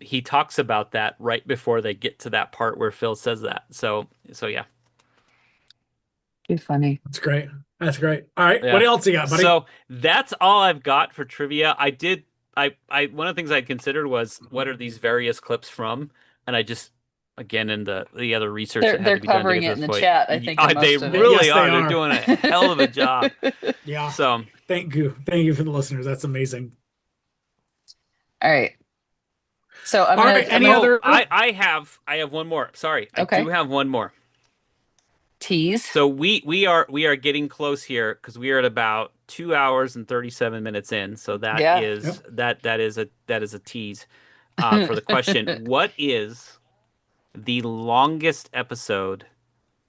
S3: he talks about that right before they get to that part where Phil says that. So yeah.
S1: Too funny.
S2: That's great. That's great. All right, what
S3: Yeah.
S2: else you got, buddy?
S3: So that's all I've got for trivia. I one of the things I considered was what are these various clips from? And I just again in the other research that had
S1: They're
S3: to be done to
S1: covering
S3: get to
S1: it in
S3: this
S1: the
S3: point.
S1: chat, I think, in
S3: They
S1: most of it.
S3: really
S2: Yes, they
S3: are. They're
S2: are.
S3: doing a hell of a job.
S2: Yeah.
S3: So
S2: Thank you for the listeners. That's amazing.
S1: All right. So
S2: All right,
S1: I'm
S2: any
S1: gonna
S2: other?
S3: I have one more. Sorry, I do
S1: okay.
S3: have one more.
S1: Tease.
S3: So we are getting close here because we are at about 2 hours and 37 minutes in. So that
S1: Yeah.
S3: is
S2: Yep.
S3: that is a tease for the question. What is the longest episode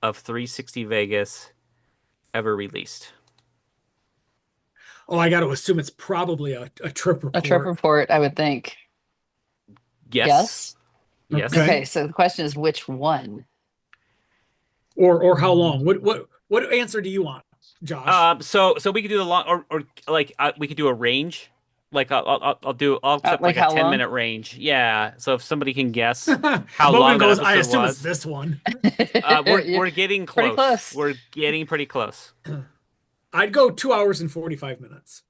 S3: of 360 Vegas ever released?
S2: Oh, I got to assume it's probably a trip
S1: A trip
S2: report.
S1: report, I would think.
S3: Yes,
S1: Yes.
S3: yes.
S2: Okay.
S1: Okay, so the question is which one?
S2: Or how long? What answer do you want, Josh?
S3: So we could do the long or like we could do a range. Like I'll accept
S1: Like
S3: like a
S1: how
S3: 10
S1: long?
S3: minute range. Yeah. So if somebody can guess how
S2: Bogan
S3: long that
S2: goes, I
S3: episode
S2: assume it's
S3: was,
S2: this one.
S1: Yeah,
S3: we're getting
S1: pretty
S3: close.
S1: close.
S3: We're getting pretty close.
S2: I'd go 2 hours and 45 minutes.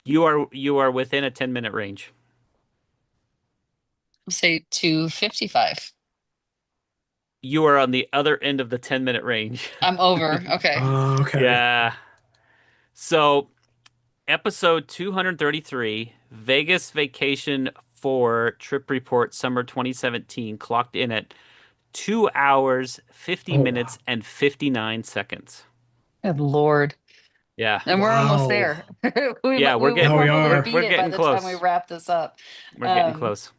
S3: You are within a 10-minute range.
S1: We'll say 255.
S3: You are on the other end of the 10-minute range.
S1: I'm over. Okay.
S2: Okay.
S3: Yeah. So episode 233, Vegas Vacation 4 Trip Report Summer 2017 clocked in at 2 hours, 50
S2: Oh, wow.
S3: minutes, and 59 seconds.
S1: Good Lord.
S3: Yeah.
S1: And we're almost
S2: Wow.
S1: there. We
S3: Yeah,
S1: we will
S2: Yeah, we
S1: probably
S2: are.
S1: beat
S3: we're
S1: it by
S3: getting
S1: the time we
S3: close.
S1: wrap this up.
S3: We're getting
S1: Um,
S3: close.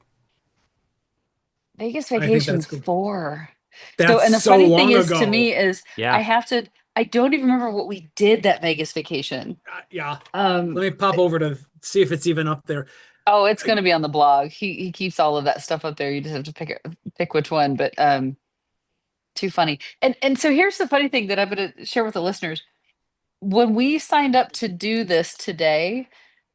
S1: Vegas
S2: I think
S1: Vacation
S2: that's cool.
S1: 4. So,
S2: That's
S1: and the
S2: so
S1: funny thing
S2: long
S1: is to
S2: ago.
S1: me is
S3: Yeah.
S1: I don't even remember what we did that Vegas vacation.
S2: Yeah.
S1: Um,
S2: Let me pop over to see if it's even up there.
S1: oh, it's
S2: I-
S1: going to be on the blog. He keeps all of that stuff up there. You just have to pick which one, but too funny. And so here's the funny thing that I'm going to share with the listeners. When we signed up to do this today,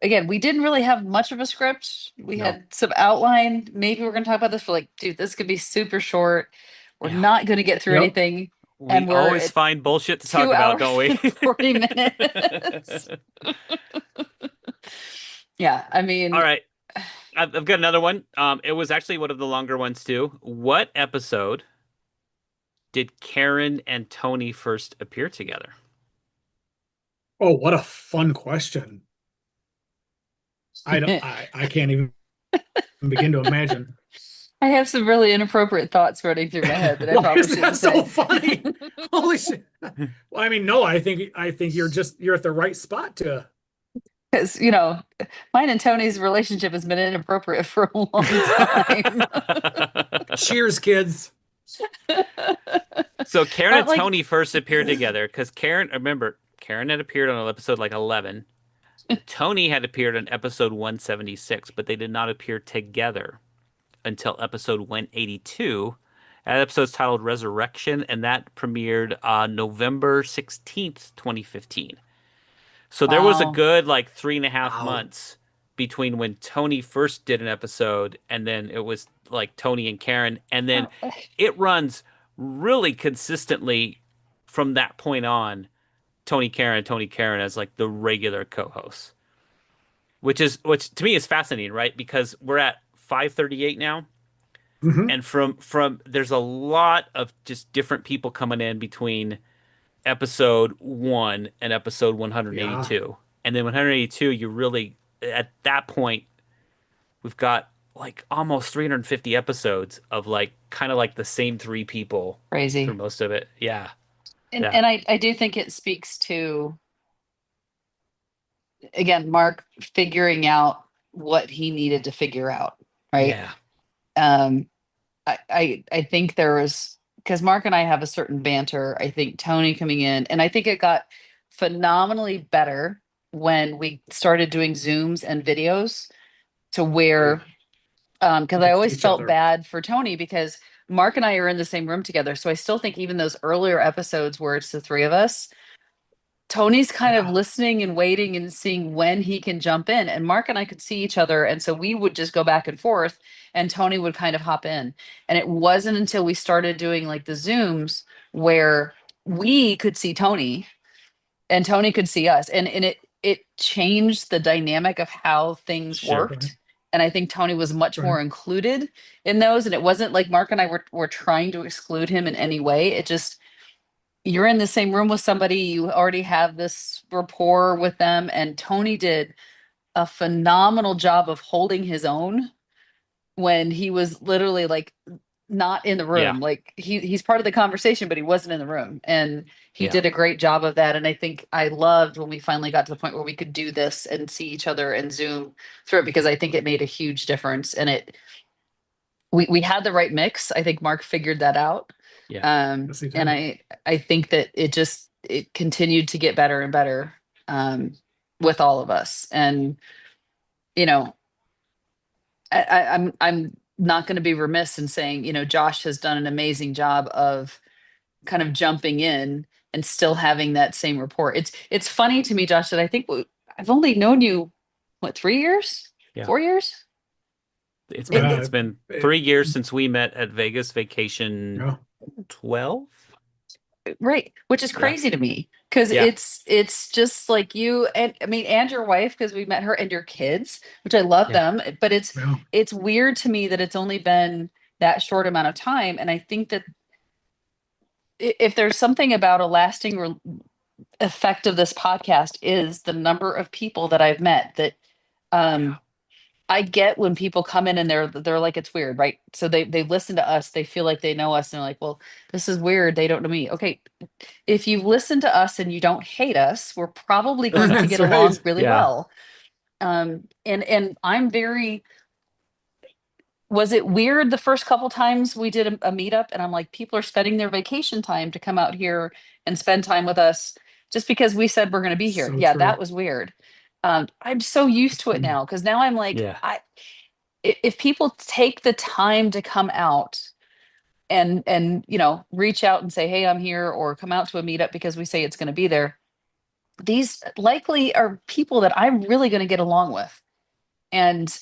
S1: again, we didn't really have much of a script. We
S2: No.
S1: had some outline. Maybe we're going to talk about this. We're like, dude, this could be super short. We're
S3: Yeah.
S1: not going to get through
S2: Yep.
S1: anything.
S3: We
S1: And we're
S3: always
S1: at
S3: find bullshit to talk
S1: two
S3: about, don't
S1: hours
S3: we?
S1: and 40 minutes. Yeah, I
S3: All
S1: mean,
S3: right. I've got another one. It was actually one of the longer ones too. What episode did Karen and Tony first appear together?
S2: Oh, what a fun question. I don't,
S1: I
S2: I can't even begin to imagine.
S1: have some really inappropriate thoughts running through my head that I
S2: Why
S1: probably
S2: is that
S1: shouldn't
S2: so
S1: say.
S2: funny? Holy shit. Well, I mean, no, I think you're at the right spot to.
S1: Because, mine and Tony's relationship has been inappropriate for a long time.
S2: Cheers, kids.
S3: So Karen
S1: But
S3: and
S1: like,
S3: Tony first appeared together because remember, Karen had appeared on episode like 11. Tony had appeared on episode 176, but they did not appear together until episode 182. That episode's titled Resurrection, and that premiered on November 16th, 2015. So there was a
S1: wow.
S3: good like 3.5
S2: Wow.
S3: months between when Tony first did an episode and then it was like Tony and Karen, and then
S1: Oh,
S3: it runs really consistently from that point on. Tony Karen as like the regular co-host, which to me is fascinating, right? Because we're at 538 now,
S2: Hmm.
S3: and from there's a lot of just different people coming in between episode 1 and episode
S2: Yeah.
S3: 182. And then 182, you really, at that point, we've got like almost 350 episodes of like kind of like the same three people through
S1: crazy.
S3: most of it. Yeah.
S1: And
S3: Yeah.
S1: and I do think it speaks to, again, Mark figuring out what he needed to figure out, right?
S3: Yeah.
S1: Um, I think there was, because Mark and I have a certain banter. I think Tony coming in, and I think it got phenomenally better when we started doing Zooms and videos to where,
S2: You
S1: because I
S2: could see
S1: always
S2: each
S1: felt
S2: other.
S1: bad for Tony because Mark and I are in the same room together. So I still think even those earlier episodes where it's the three of us, Tony's kind of
S2: Yeah.
S1: listening and waiting and seeing when he can jump in. And Mark and I could see each other. And so we would just go back and forth, and Tony would kind of hop in. And it wasn't until we started doing like the Zooms where we could see Tony and Tony could see us. And it changed the dynamic of how things
S3: Sure.
S2: Right.
S1: worked. And I think Tony was much
S2: Right.
S1: more included in those. And it wasn't like Mark and I were trying to exclude him in any way. It just, you're in the same room with somebody, you already have this rapport with them, and Tony did a phenomenal job of holding his own when he was literally like not in the
S3: Yeah.
S1: room. Like he's part of the conversation, but he wasn't in the room, and he
S3: Yeah.
S1: did a great job of that. And I think I loved when we finally got to the point where we could do this and see each other and Zoom through it, because I think it made a huge difference. And we had the right mix. I think Mark figured that out.
S3: Yeah.
S2: Yes, he
S1: And
S2: did.
S1: I think that it continued to get better and better, um, with all of us. And, you know, I'm not going to be remiss in saying, Josh has done an amazing job of kind of jumping in and still having that same rapport. It's funny to me, Josh, that I think I've only known you, what, 3 years,
S3: Yeah.
S1: 4 years?
S3: It's been
S2: It-
S3: 3 years since we met at Vegas Vacation
S2: yeah.
S3: 12.
S1: Right, which is
S3: Yeah.
S1: crazy to me because
S3: Yeah.
S1: it's just like you, and I mean, and your wife, because we met her, and your kids, which I love
S3: Yeah.
S1: them, but it's
S2: Yeah.
S1: it's weird to me that it's only been that short amount of time. And I think that if there's something about a lasting effect of this podcast, is the number of people that I've met that,
S3: Yeah.
S1: um I get when people come in and they're like it's weird, right? So they listen to us, they feel like they know us, and they're like, well, this is weird. They don't know me. Okay, if you listen to us and you don't hate us, we're probably going to
S2: That's
S1: get along
S2: right.
S1: really
S3: Yeah.
S1: well. And I'm very. Was it weird the first couple times we did a meetup? And I'm like, people are spending their vacation time to come out here and spend time with us just because we said we're going to be here.
S2: So
S1: Yeah, that
S2: true.
S1: was weird. I'm so used to it now because now I'm like,
S3: Yeah.
S1: if people take the time to come out and reach out and say, hey, I'm here, or come out to a meetup because we say it's going to be there, these likely are people that I'm really going to get along with and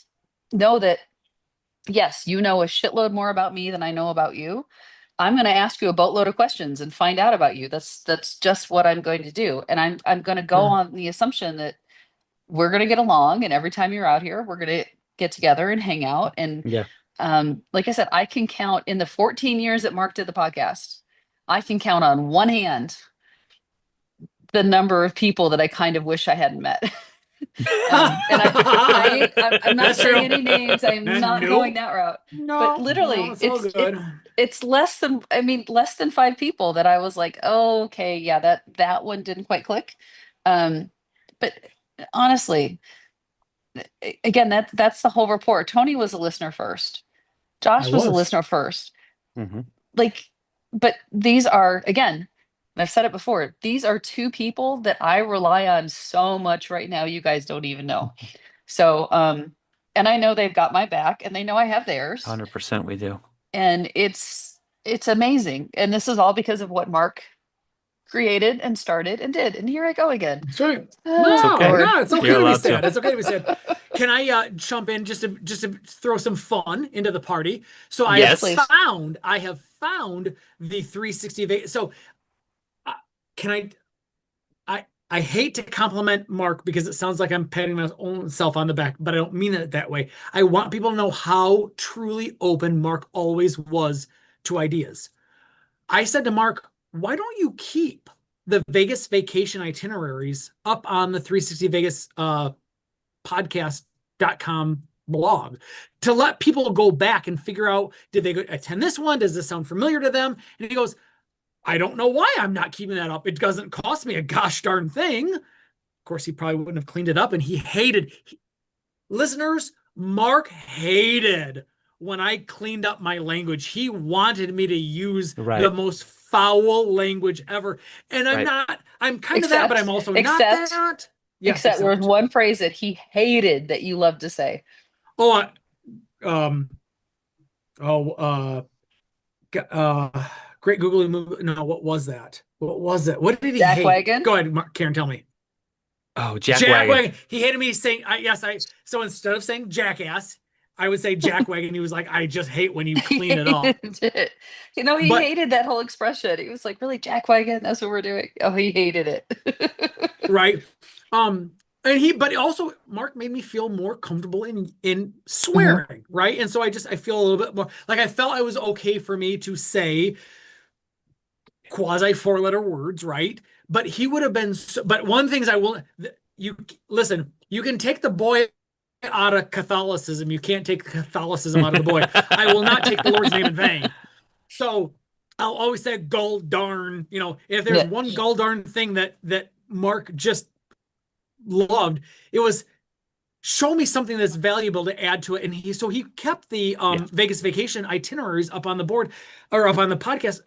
S1: know that yes, you know a shitload more about me than I know about you. I'm going to ask you a boatload of questions and find out about you. That's just what I'm going to do. And I'm going to go
S2: Sure.
S1: on the assumption that we're going to get along, and every time you're out here, we're going to get together and hang out. And
S3: Yeah.
S1: like I said, I can count in the 14 years that Mark did the podcast, I can count on one hand the number of people that I kind of wish I hadn't met. And I'm not
S2: That's
S1: saying
S2: true.
S1: any names. I'm not going
S2: Nope.
S1: that route. But
S2: No, no,
S1: literally,
S2: it's all good.
S1: it's less than, I mean, less than five people that I was like, oh, okay, yeah, that one didn't quite click. Um, but honestly, again, that's the whole report. Tony was a listener first.
S2: I
S1: Josh was a
S2: was.
S1: listener first.
S3: Hmm.
S1: Like, but these are, again, and I've said it before, these are two people that I rely on so much right now. You guys don't even know. So, and I know they've got my back and they know I have theirs.
S3: 100% we do.
S1: And it's amazing. And this is all because of what Mark created and started and did. And here I go again.
S2: That's right.
S3: It's
S1: Oh,
S3: okay.
S2: No,
S1: Lord.
S2: no, it's okay
S3: You're
S2: to be
S3: allowed to.
S2: sad. It's okay to be sad. Can I jump in just to throw some fun into the party? So
S1: Yes,
S3: Yes.
S1: please.
S2: I have found the 360 Vegas. So can I hate to compliment Mark because it sounds like I'm patting my own self on the back, but I don't mean it that way. I want people to know how truly open Mark always was to ideas. I said to Mark, why don't you keep the Vegas vacation itineraries up on the 360 Vegas podcast.com blog to let people go back and figure out, did they attend this one? Does this sound familiar to them? And he goes, I don't know why I'm not keeping that up. It doesn't cost me a gosh darn thing. Of course, he probably wouldn't have cleaned it up. And listeners, Mark hated when I cleaned up my language. He wanted me to use the
S3: Right.
S2: most foul language ever. And I'm
S3: Right.
S2: not, I'm kind of that, but I'm also not
S1: Except,
S2: that. Yes,
S1: except there was
S2: except.
S1: one phrase that he hated that you love to say.
S2: Oh, um, oh, great Googly movie. No, what was that? What was it? What did he
S1: Jack
S2: hate?
S1: wagon.
S2: Go ahead, Karen, tell me.
S3: Oh, Jack Wagon.
S2: He hated me saying, so instead of saying jackass, I would say jackwagon. He was like, I just hate when you
S1: He
S2: clean it up.
S1: hated it. He
S2: But
S1: hated that whole expression. He was like, really, Jack wagon? That's what we're doing. Oh, he hated it.
S2: right. But also Mark made me feel more comfortable in
S1: Mhm.
S2: swearing, right? And so I feel a little bit more like I felt it was okay for me to say quasi four-letter words, right? But he would have been but one thing is I will you listen, you can take the boy out of Catholicism, you can't take Catholicism out of the boy. I will not take the Lord's name in vain. So I'll always say gold darn, if there's
S1: Yeah.
S2: one gold darn thing that Mark just loved, it was show me something that's valuable to add to it. And he kept the
S3: Yeah.
S2: Vegas vacation itineraries up on the board or up on the podcast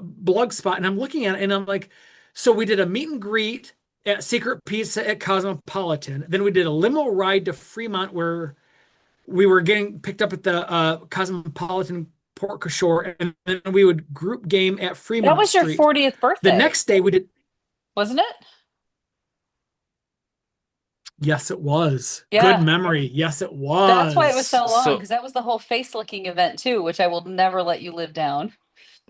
S2: blog spot. And I'm looking at it and I'm like, so we did a meet and greet at Secret Pizza at Cosmopolitan. Then we did a limo ride to Fremont where we were getting picked up at the Cosmopolitan Port Shore, and then we would group game at
S1: That
S2: Fremont
S1: was your
S2: Street.
S1: 40th
S2: The
S1: birthday,
S2: next day we did.
S1: wasn't it?
S2: Yes, it was. Good
S1: Yeah.
S2: memory. Yes, it
S1: That's why it was
S2: was.
S1: so long,
S3: So
S1: because that was the whole face licking event too, which I will never let you live down.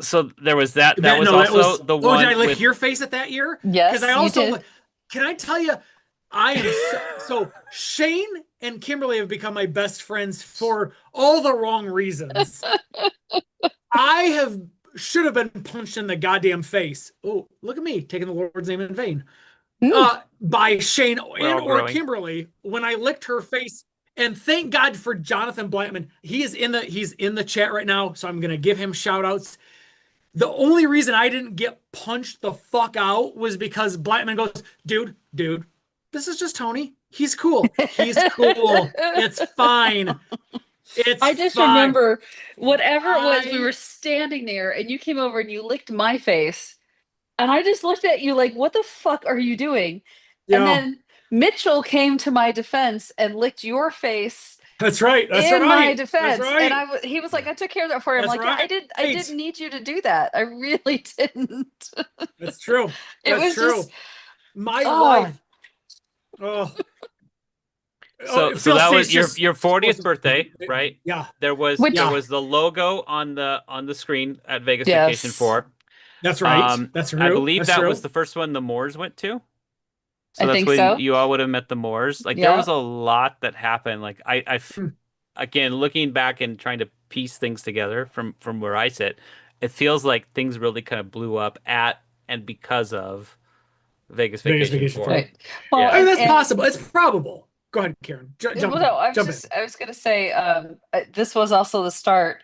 S3: so there was that. That
S2: That
S3: was
S2: no, that
S3: also
S2: was.
S3: the
S2: Oh, did I
S3: one
S2: lick
S3: with
S2: your face at that year? Because I
S1: Yes, you
S2: also.
S1: did.
S2: Can I tell you? I am so Shane and Kimberly have become my best friends for all the wrong reasons. I should have been punched in the goddamn face. Oh, look at me taking the Lord's name in vain.
S1: Mm.
S2: By Shane
S3: We're all
S2: or
S3: growing.
S2: Kimberly when I licked her face And thank God for Jonathan Blackman. He's in the chat right now, so I'm gonna give him shout outs. The only reason I didn't get punched the fuck out was because Blackman goes, dude, this is just Tony. He's cool. He's cool. It's fine. It's
S1: I just
S2: fine.
S1: remember whatever it was, we were
S2: I
S1: standing there and you came over and you licked my face. And I just looked at you like, what the fuck are you doing? And
S2: yeah,
S1: then Mitchell came to my defense and licked your face
S2: that's right. That's
S1: in my
S2: right. That's
S1: defense. And
S2: right.
S1: he was like, I took care of that for you. I'm
S2: That's
S1: like, yeah,
S2: right.
S1: I didn't need you to do that. I really didn't.
S2: That's true.
S1: It
S2: That's
S1: was just,
S2: true. My
S1: oh,
S2: life. Oh,
S3: So
S2: Phil
S3: that was
S2: State's just
S3: your
S2: supposed
S3: 40th
S2: to.
S3: birthday, right?
S2: Yeah,
S1: which,
S3: There
S2: yeah.
S3: was the logo on the screen at Vegas Vacation
S1: yes,
S3: 4.
S2: That's right. That's
S3: I
S2: true.
S3: believe
S2: That's
S3: that was
S2: true.
S3: the first one the Moors went to. So
S1: I
S3: that's
S1: think
S3: when
S1: so.
S3: you all would have met the Moors. Like there
S1: Yeah.
S3: was a lot that happened. Like
S2: Hmm.
S3: again, looking back and trying to piece things together from where I sit, it feels like things really kind of blew up at and because of Vegas
S2: Vegas
S3: Vacation
S2: Vacation
S3: 4.
S2: 4.
S1: Right. Well,
S2: I mean,
S3: Yeah.
S2: that's
S1: and
S2: possible. It's probable. Go ahead, Karen. Jump
S1: well,
S2: in.
S1: no,
S2: Jump in.
S1: I was gonna say, this was also the start.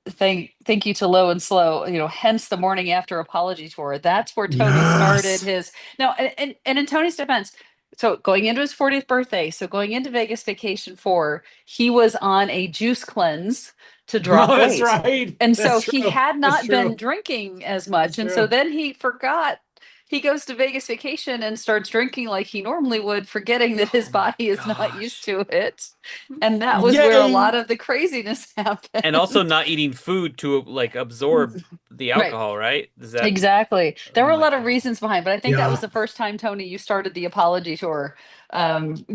S1: Thank you to Low and Slow, hence the morning after apology tour. That's where Tony started
S2: Yes.
S1: his now, and in Tony's defense, so going into his 40th birthday, so going into Vegas Vacation 4, he was on a juice cleanse to drop
S2: Oh, that's
S1: weight.
S2: right.
S1: And so
S2: That's
S1: he
S2: true.
S1: had
S2: That's
S1: not been
S2: true.
S1: drinking as much.
S2: That's
S1: And so
S2: true.
S1: then he forgot. He goes to Vegas Vacation and starts drinking like he normally would, forgetting that his
S3: Oh my
S1: body is not used
S3: gosh.
S1: to it. And that was where a
S2: Yay.
S1: lot of the craziness
S3: And also
S1: happened.
S3: not eating food to like absorb the
S1: Right.
S3: alcohol, right? Is that
S1: Exactly. There
S3: oh
S1: were a
S3: my
S1: lot of
S3: God.
S1: reasons behind, but I think that was
S2: Yeah.
S1: the first time, Tony, you started the apology tour,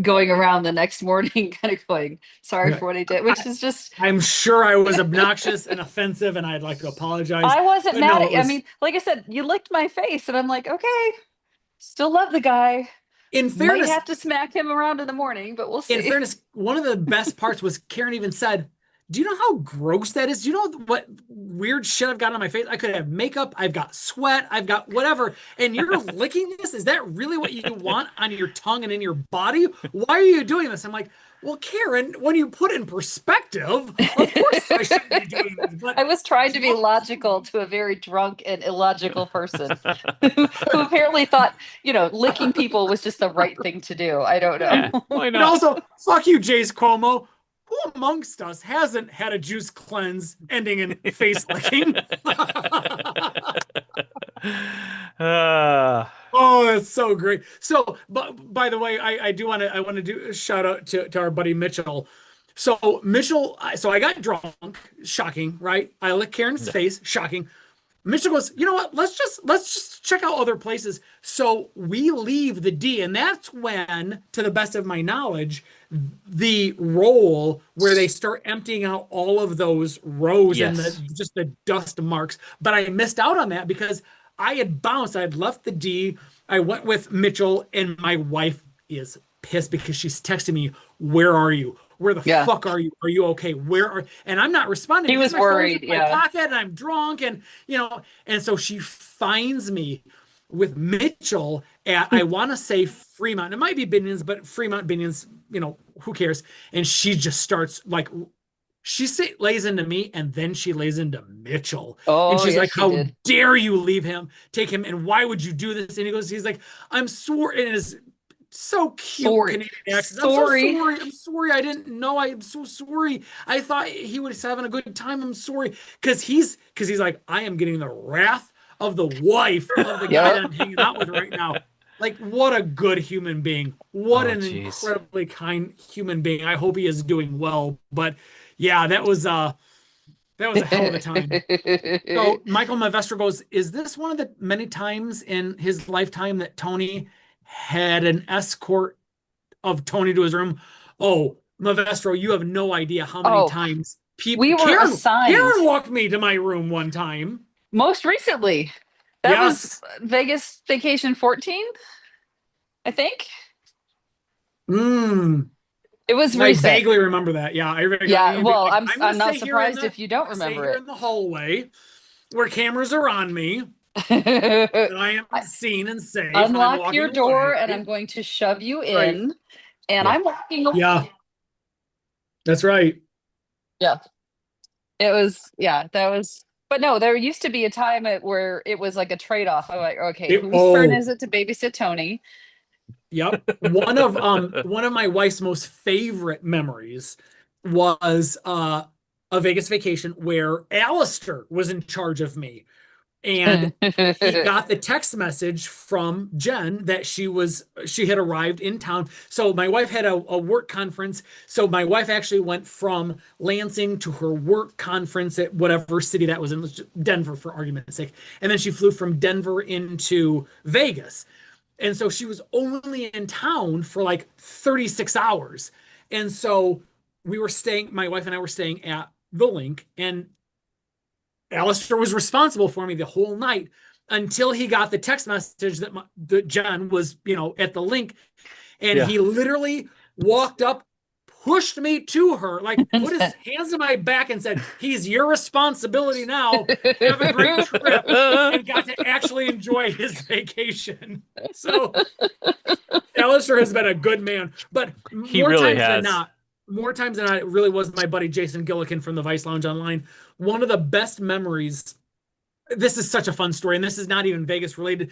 S1: going around the next morning, kind of going, sorry
S2: Yeah.
S1: for what I did, which is just,
S2: I'm sure I was obnoxious and offensive, and I'd like to apologize.
S1: I wasn't
S2: But
S1: mad
S2: no,
S1: at
S2: it
S1: you. I
S2: was,
S1: mean, like I said, you licked my face, and I'm like, okay, still love the guy.
S2: in
S1: Might
S2: fairness,
S1: have to smack him around in the morning, but we'll
S2: in
S1: see.
S2: fairness, one of the best parts was Karen even said, "Do you know how gross that is? Do you know what weird shit I've got on my face? I could have makeup, I've got sweat, I've got whatever, and you're licking this? Is that really what you want on your tongue and in your body? Why are you doing this?" I'm like, "Well, Karen, when you put it in perspective, of course I shouldn't be doing this, but
S1: I was trying to be
S2: drunk
S1: logical to a very drunk and illogical person who apparently thought, licking people was just the right thing to do. I don't know.
S3: Yeah, why
S2: And
S3: not?
S2: also, fuck you, Jace Cuomo. Who amongst us hasn't had a juice cleanse ending in face licking?"
S3: uh,
S2: Oh, that's so great. So, but by the way, I want to do a shout out to our buddy Mitchell. So Mitchell, so I got drunk, shocking, right? I licked Karen's
S3: yeah.
S2: face, shocking. Mitchell goes, you know what? Let's just check out other places. So we leave the D, and that's when, to the best of my knowledge, the roll where they start emptying out all of those rows and the
S3: Yes.
S2: just the dust marks. But I missed out on that because I had bounced. I had left the D. I went with Mitchell, and my wife is pissed because she's texting me, "Where are you? Where the
S1: Yeah.
S2: fuck are you? Are you okay? Where are?" And I'm not responding
S1: He
S2: because
S1: was
S2: my phone's in
S1: worried.
S2: my
S1: Yeah.
S2: pocket and I'm drunk, and and so she finds me with Mitchell at, I want to say, Fremont. It might be Binions, but Fremont Binions, who cares? And she just starts like, lays into me, and then she lays into Mitchell. And
S1: Oh,
S2: she's
S1: yes,
S2: like,
S1: she
S2: "How
S1: did.
S2: dare you take him, and why would you do this?" And he's like, "I'm sorry." And his so cute
S1: Sorry.
S2: Canadian accent. "I'm so
S1: Sorry.
S2: sorry. I'm sorry. I didn't know. I'm so sorry. I thought he was having a good time. I'm sorry." Because he's like, "I am getting the wrath of the wife of the guy
S1: Yep.
S2: that I'm hanging out with right now." Like, what a good human being. What
S3: Oh,
S2: an
S3: jeez.
S2: incredibly kind human being. I hope he is doing well. But yeah, that was a hell of a time. So Michael Mavestra goes, "Is this one of the many times in his lifetime that Tony had an escort of Tony to his room?" Oh, Mavestro, you have no idea how many
S1: Oh,
S2: times
S1: we
S2: people
S1: were assigned
S2: Karen walked me to my room one time.
S1: most recently. That was
S2: Yes.
S1: Vegas Vacation 14, I think.
S2: Mm.
S1: It was
S2: I
S1: recent.
S2: vaguely remember that. Yeah, I
S1: Yeah,
S2: remember.
S1: well,
S2: Like,
S1: I'm
S2: I'm gonna
S1: I'm not
S2: stay here in
S1: surprised
S2: the
S1: if you
S2: I'm
S1: don't
S2: gonna stay
S1: remember
S2: here
S1: it.
S2: in the hallway where cameras are on me and I am
S1: I
S2: seen and safe, and I'm
S1: unlock
S2: walking
S1: your door
S2: away.
S1: and I'm going to shove you
S2: Right.
S1: in, and
S3: Yeah.
S1: I'm walking away.
S2: Yeah. That's right.
S1: Yeah. It was, yeah, that was, but no, there used to be a time where it was like a trade-off. I'm like, okay, whose turn
S2: Oh,
S1: is it to babysit Tony?
S2: yep. One of my wife's most favorite memories was a Vegas vacation where Alistair was in charge of me. And he got the text message from Jen that she had arrived in town. So my wife had a work conference. So my wife actually went from Lansing to her work conference at whatever city that was in, Denver for argument's sake. And then she flew from Denver into Vegas. And so she was only in town for like 36 hours. And so my wife and I were staying at the Link, and Alistair was responsible for me the whole night until he got the text message that John was, at the Link, and
S3: Yeah.
S2: he literally walked up, pushed me to her, like put his hands on my back and said, "He's your responsibility now. Have a great trip," and got to actually enjoy his vacation. So Alistair has been a good man, but
S3: He really has.
S2: more times than not, it really was my buddy Jason Gillikin from the Vice Lounge Online. One of the best memories. This is such a fun story, and this is not even Vegas related,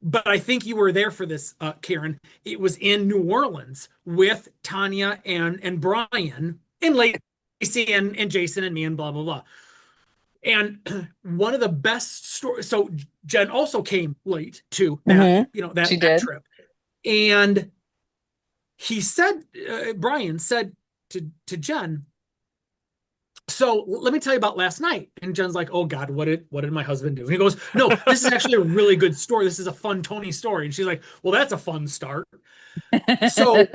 S2: but I think you were there for this, Karen. It was in New Orleans with Tanya and Brian and Lacey and Jason and me and blah blah blah. And one of the best stories. So Jen also came late to that,
S1: Mhm. She
S2: that
S1: did.
S2: trip, and he said, Brian said to Jen, "So let me tell you about last night." And Jen's like, "Oh God, what did my husband do?" And he goes, "No, this is actually a really good story. This is a fun Tony story." And she's like, "Well, that's a fun start." So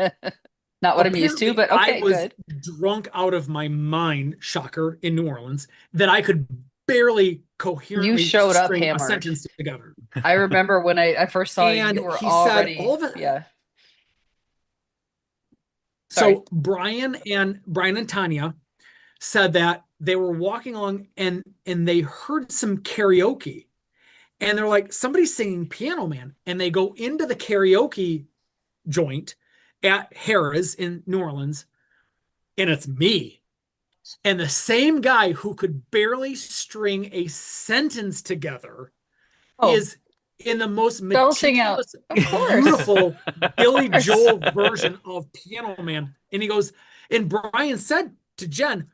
S1: Not what I'm used to,
S2: apparently
S1: but
S2: I
S1: okay,
S2: was
S1: good.
S2: drunk out of my mind, shocker, in New Orleans, that I could barely
S1: You
S2: coherently
S1: showed up
S2: string a
S1: hammered.
S2: sentence together.
S1: I remember when I first saw you, you
S2: And
S1: were
S2: he said all
S1: already,
S2: of it.
S1: yeah, sorry.
S2: So Brian and Tanya said that they were walking along and they heard some karaoke, and they're like, somebody's singing Piano Man, and they go into the karaoke joint at Harrah's in New Orleans, and it's me. And the same guy who could barely string a sentence together
S1: Oh,
S2: is in the most
S1: belting out.
S2: meticulous,
S1: Of course.
S2: beautiful
S1: Of
S2: Billy
S1: course.
S2: Joel version of Piano Man. And he goes, and Brian said to Jen,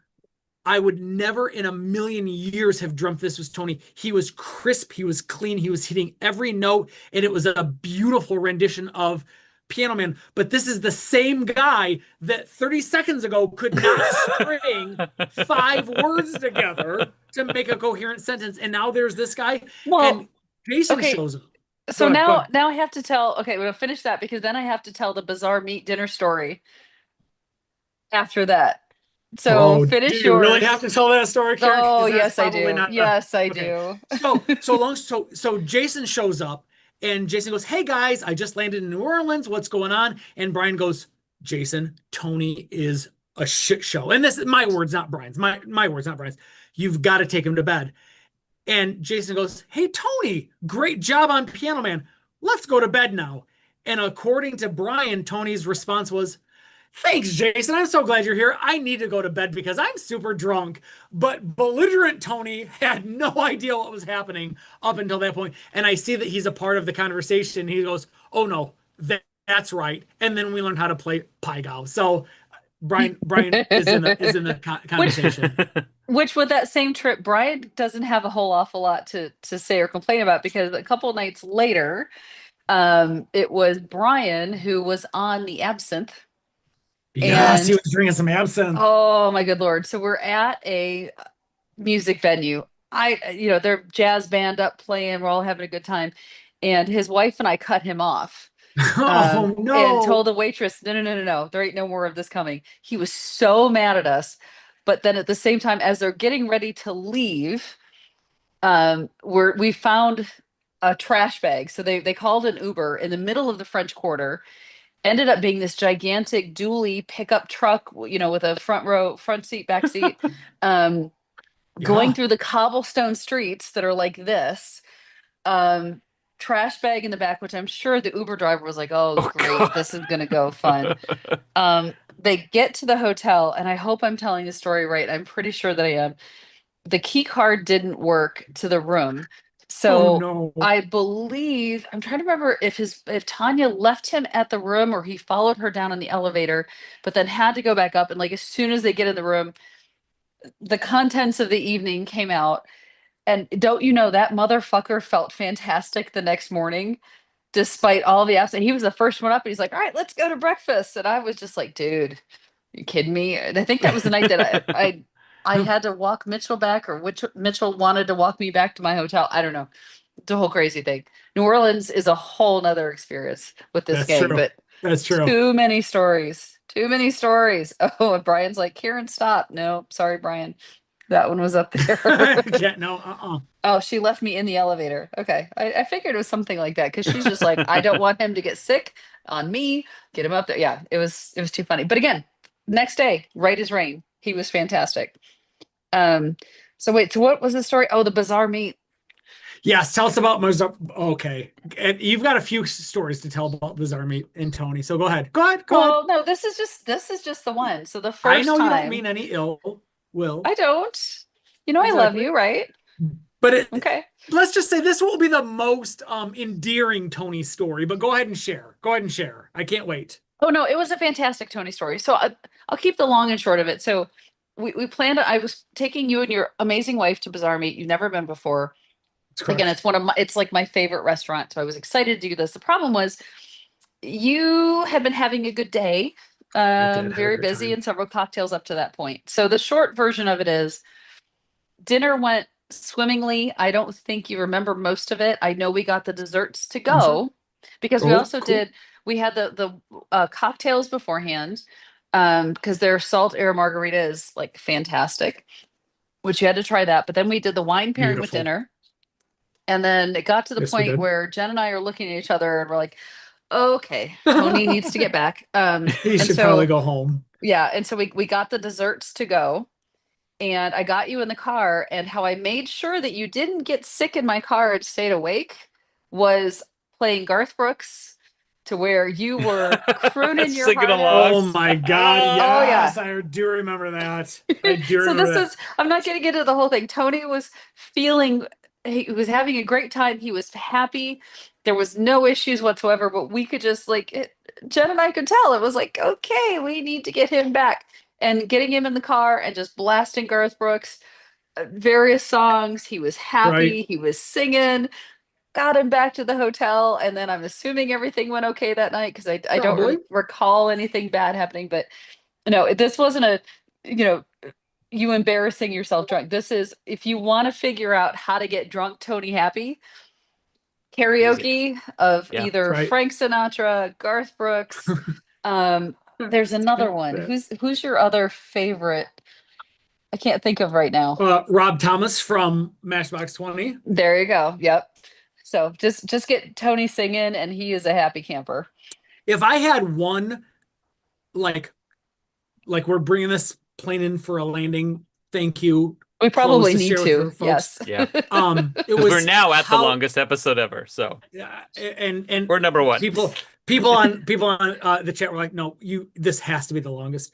S2: "I would never in a million years have dreamt this was Tony. He was crisp, he was clean, he was hitting every note, and it was a beautiful rendition of Piano Man." But this is the same guy that 30 seconds ago could not string five words together to make a coherent sentence. And now there's this guy,
S1: Well,
S2: and Jason
S1: okay.
S2: shows up. Go
S1: So
S2: ahead, go
S1: now,
S2: ahead.
S1: now I have to tell, okay, we'll finish that because then I have to tell the bizarre meat dinner story after that. So
S2: Oh, do
S1: finish
S2: you really
S1: yours.
S2: have to tell that story, Karen?
S1: Oh,
S2: Because that's
S1: yes, I
S2: probably
S1: do.
S2: not a
S1: Yes, I
S2: okay.
S1: do.
S2: So Jason shows up, and Jason goes, "Hey guys, I just landed in New Orleans. What's going on?" And Brian goes, "Jason, Tony is a shit show." And this is my words, not Brian's. My words, not Brian's. "You've got to take him to bed." And Jason goes, "Hey Tony, great job on Piano Man. Let's go to bed now." And according to Brian, Tony's response was, "Thanks, Jason. I'm so glad you're here. I need to go to bed because I'm super drunk." But belligerent Tony had no idea what was happening up until that point. And I see that he's a part of the conversation. He goes, "Oh no, that's right." And then we learned how to play Pai Gow. So Brian is in the
S1: Which,
S2: conversation.
S1: which with that same trip, Brian doesn't have a whole awful lot to say or complain about because a couple nights later, it was Brian who was on the absinthe.
S2: Yes, he
S1: And
S2: was drinking some absinthe.
S1: oh my good Lord. So we're at a music venue. They're jazz band up playing, we're all having a good time. And his wife and I cut him off.
S2: Oh
S1: And
S2: no.
S1: told the waitress, no, no, no, no, no, there ain't no more of this coming. He was so mad at us. But then at the same time, as they're getting ready to leave, we found a trash bag. So they called an Uber in the middle of the French Quarter. Ended up being this gigantic dually pickup truck, with a front seat, back seat, um, going
S2: Yeah.
S1: through the cobblestone streets that are like this. Um, Trash bag in the back, which I'm sure the Uber driver was like, "Oh,
S3: Oh
S1: great,
S3: God.
S1: this is gonna go fun." Um, they get to the hotel, and I hope I'm telling the story right. I'm pretty sure that I am. The key card didn't work to the room.
S2: Oh
S1: So
S2: no.
S1: I believe I'm trying to remember if Tanya left him at the room or he followed her down in the elevator, but then had to go back up. And like as soon as they get in the room, the contents of the evening came out. And don't you know that motherfucker felt fantastic the next morning, despite all the absence. He was the first one up, and he's like, "All right, let's go to breakfast." And I was just like, "Dude, you kidding me?" And I think that was the night that I had to walk Mitchell back, or which Mitchell wanted to walk me back to my hotel. I don't know. It's a whole crazy thing. New Orleans is a whole nother experience with this
S2: That's
S1: gang,
S2: true.
S1: but
S2: That's true.
S1: too many stories. Too many stories. Oh, and Brian's like, Kieran, stop. No, sorry, Brian. That one was up there.
S2: Can't, no,
S1: Oh, she left me in the elevator. Okay. I figured it was something like that because she's just like, I don't want him to get sick on me. Get him up there. Yeah, it was too funny. But again, next day, right as rain. He was fantastic. Um, so wait, so what was the story? Oh, the bizarre meat.
S2: Yes, tell us about Mozart. Okay. And you've got a few stories to tell about Bizarre Meat and Tony. So go ahead. Go ahead. Go ahead.
S1: Well, no, this is just the one. So the
S2: I
S1: first
S2: know you don't mean
S1: time,
S2: any ill will.
S1: I don't. You know I love
S2: Exactly.
S1: you, right?
S2: But
S1: Okay.
S2: let's just say this will be the most endearing Tony story, but go ahead and share. Go ahead and share. I can't wait.
S1: Oh no, it was a fantastic Tony story. So I'll keep the long and short of it. So we planned. I was taking you and your amazing wife to Bazaar Meat. You've never been before.
S2: That's
S1: Again,
S2: correct.
S1: it's like my favorite restaurant. So I was excited to do this. The problem was you had been having a good day,
S2: I did have a
S1: very
S2: great
S1: busy,
S2: time.
S1: and several cocktails up to that point. So the short version of it is dinner went swimmingly. I don't think you remember most of it. I know we got the desserts to
S2: I'm sorry.
S1: go because we
S2: Oh,
S1: also
S2: cool.
S1: we had the cocktails beforehand, because their salt air margarita is like fantastic, which you had to try that. But then we did the wine pairing with
S2: Beautiful.
S1: dinner. And then it got to the
S2: Yes, we
S1: point
S2: did.
S1: where Jen and I are looking at each other and we're like, okay, Tony needs to get back.
S2: He
S1: And
S2: should probably
S1: so
S2: go home.
S1: yeah, and so we got the desserts to go, and I got you in the car, and how I made sure that you didn't get sick in my car and stayed awake was playing Garth Brooks to where you were crooning your
S3: Singing
S1: heart out.
S3: along.
S2: Oh my God.
S1: Oh yeah.
S2: Yes, I do remember that. I do
S1: So
S2: remember
S1: this
S2: that.
S1: is, I'm not getting into the whole thing. Tony was feeling, he was having a great time. He was happy. There was no issues whatsoever, but we could just Jen and I could tell it was like, okay, we need to get him back. And getting him in the car and just blasting Garth Brooks, various songs. He was
S2: Right.
S1: happy. He was singing, got him back to the hotel. And then I'm assuming everything went okay that night because I don't
S2: Probably.
S1: recall anything bad happening. But no, this wasn't you know, you embarrassing yourself drunk. This is if you want to figure out how to get drunk Tony happy,
S3: Easy.
S1: karaoke of
S3: Yeah.
S1: either
S2: Right.
S1: Frank Sinatra, Garth Brooks. There's another one. Who's your other favorite? I can't think of right now.
S2: Rob Thomas from Matchbox 20.
S1: There you go. Yep. So just get Tony singing and he is a happy camper.
S2: If I had one, like, we're bringing this plane in for a landing, thank you,
S1: We
S2: close
S1: probably
S2: to
S1: need
S2: share with
S1: to.
S2: her folks.
S1: Yes.
S3: Yeah.
S2: It
S3: Because we're
S2: was
S3: now at the
S2: how,
S3: longest episode ever. So
S2: and
S3: we're number one.
S2: people on the chat were like, no, this has to be the longest.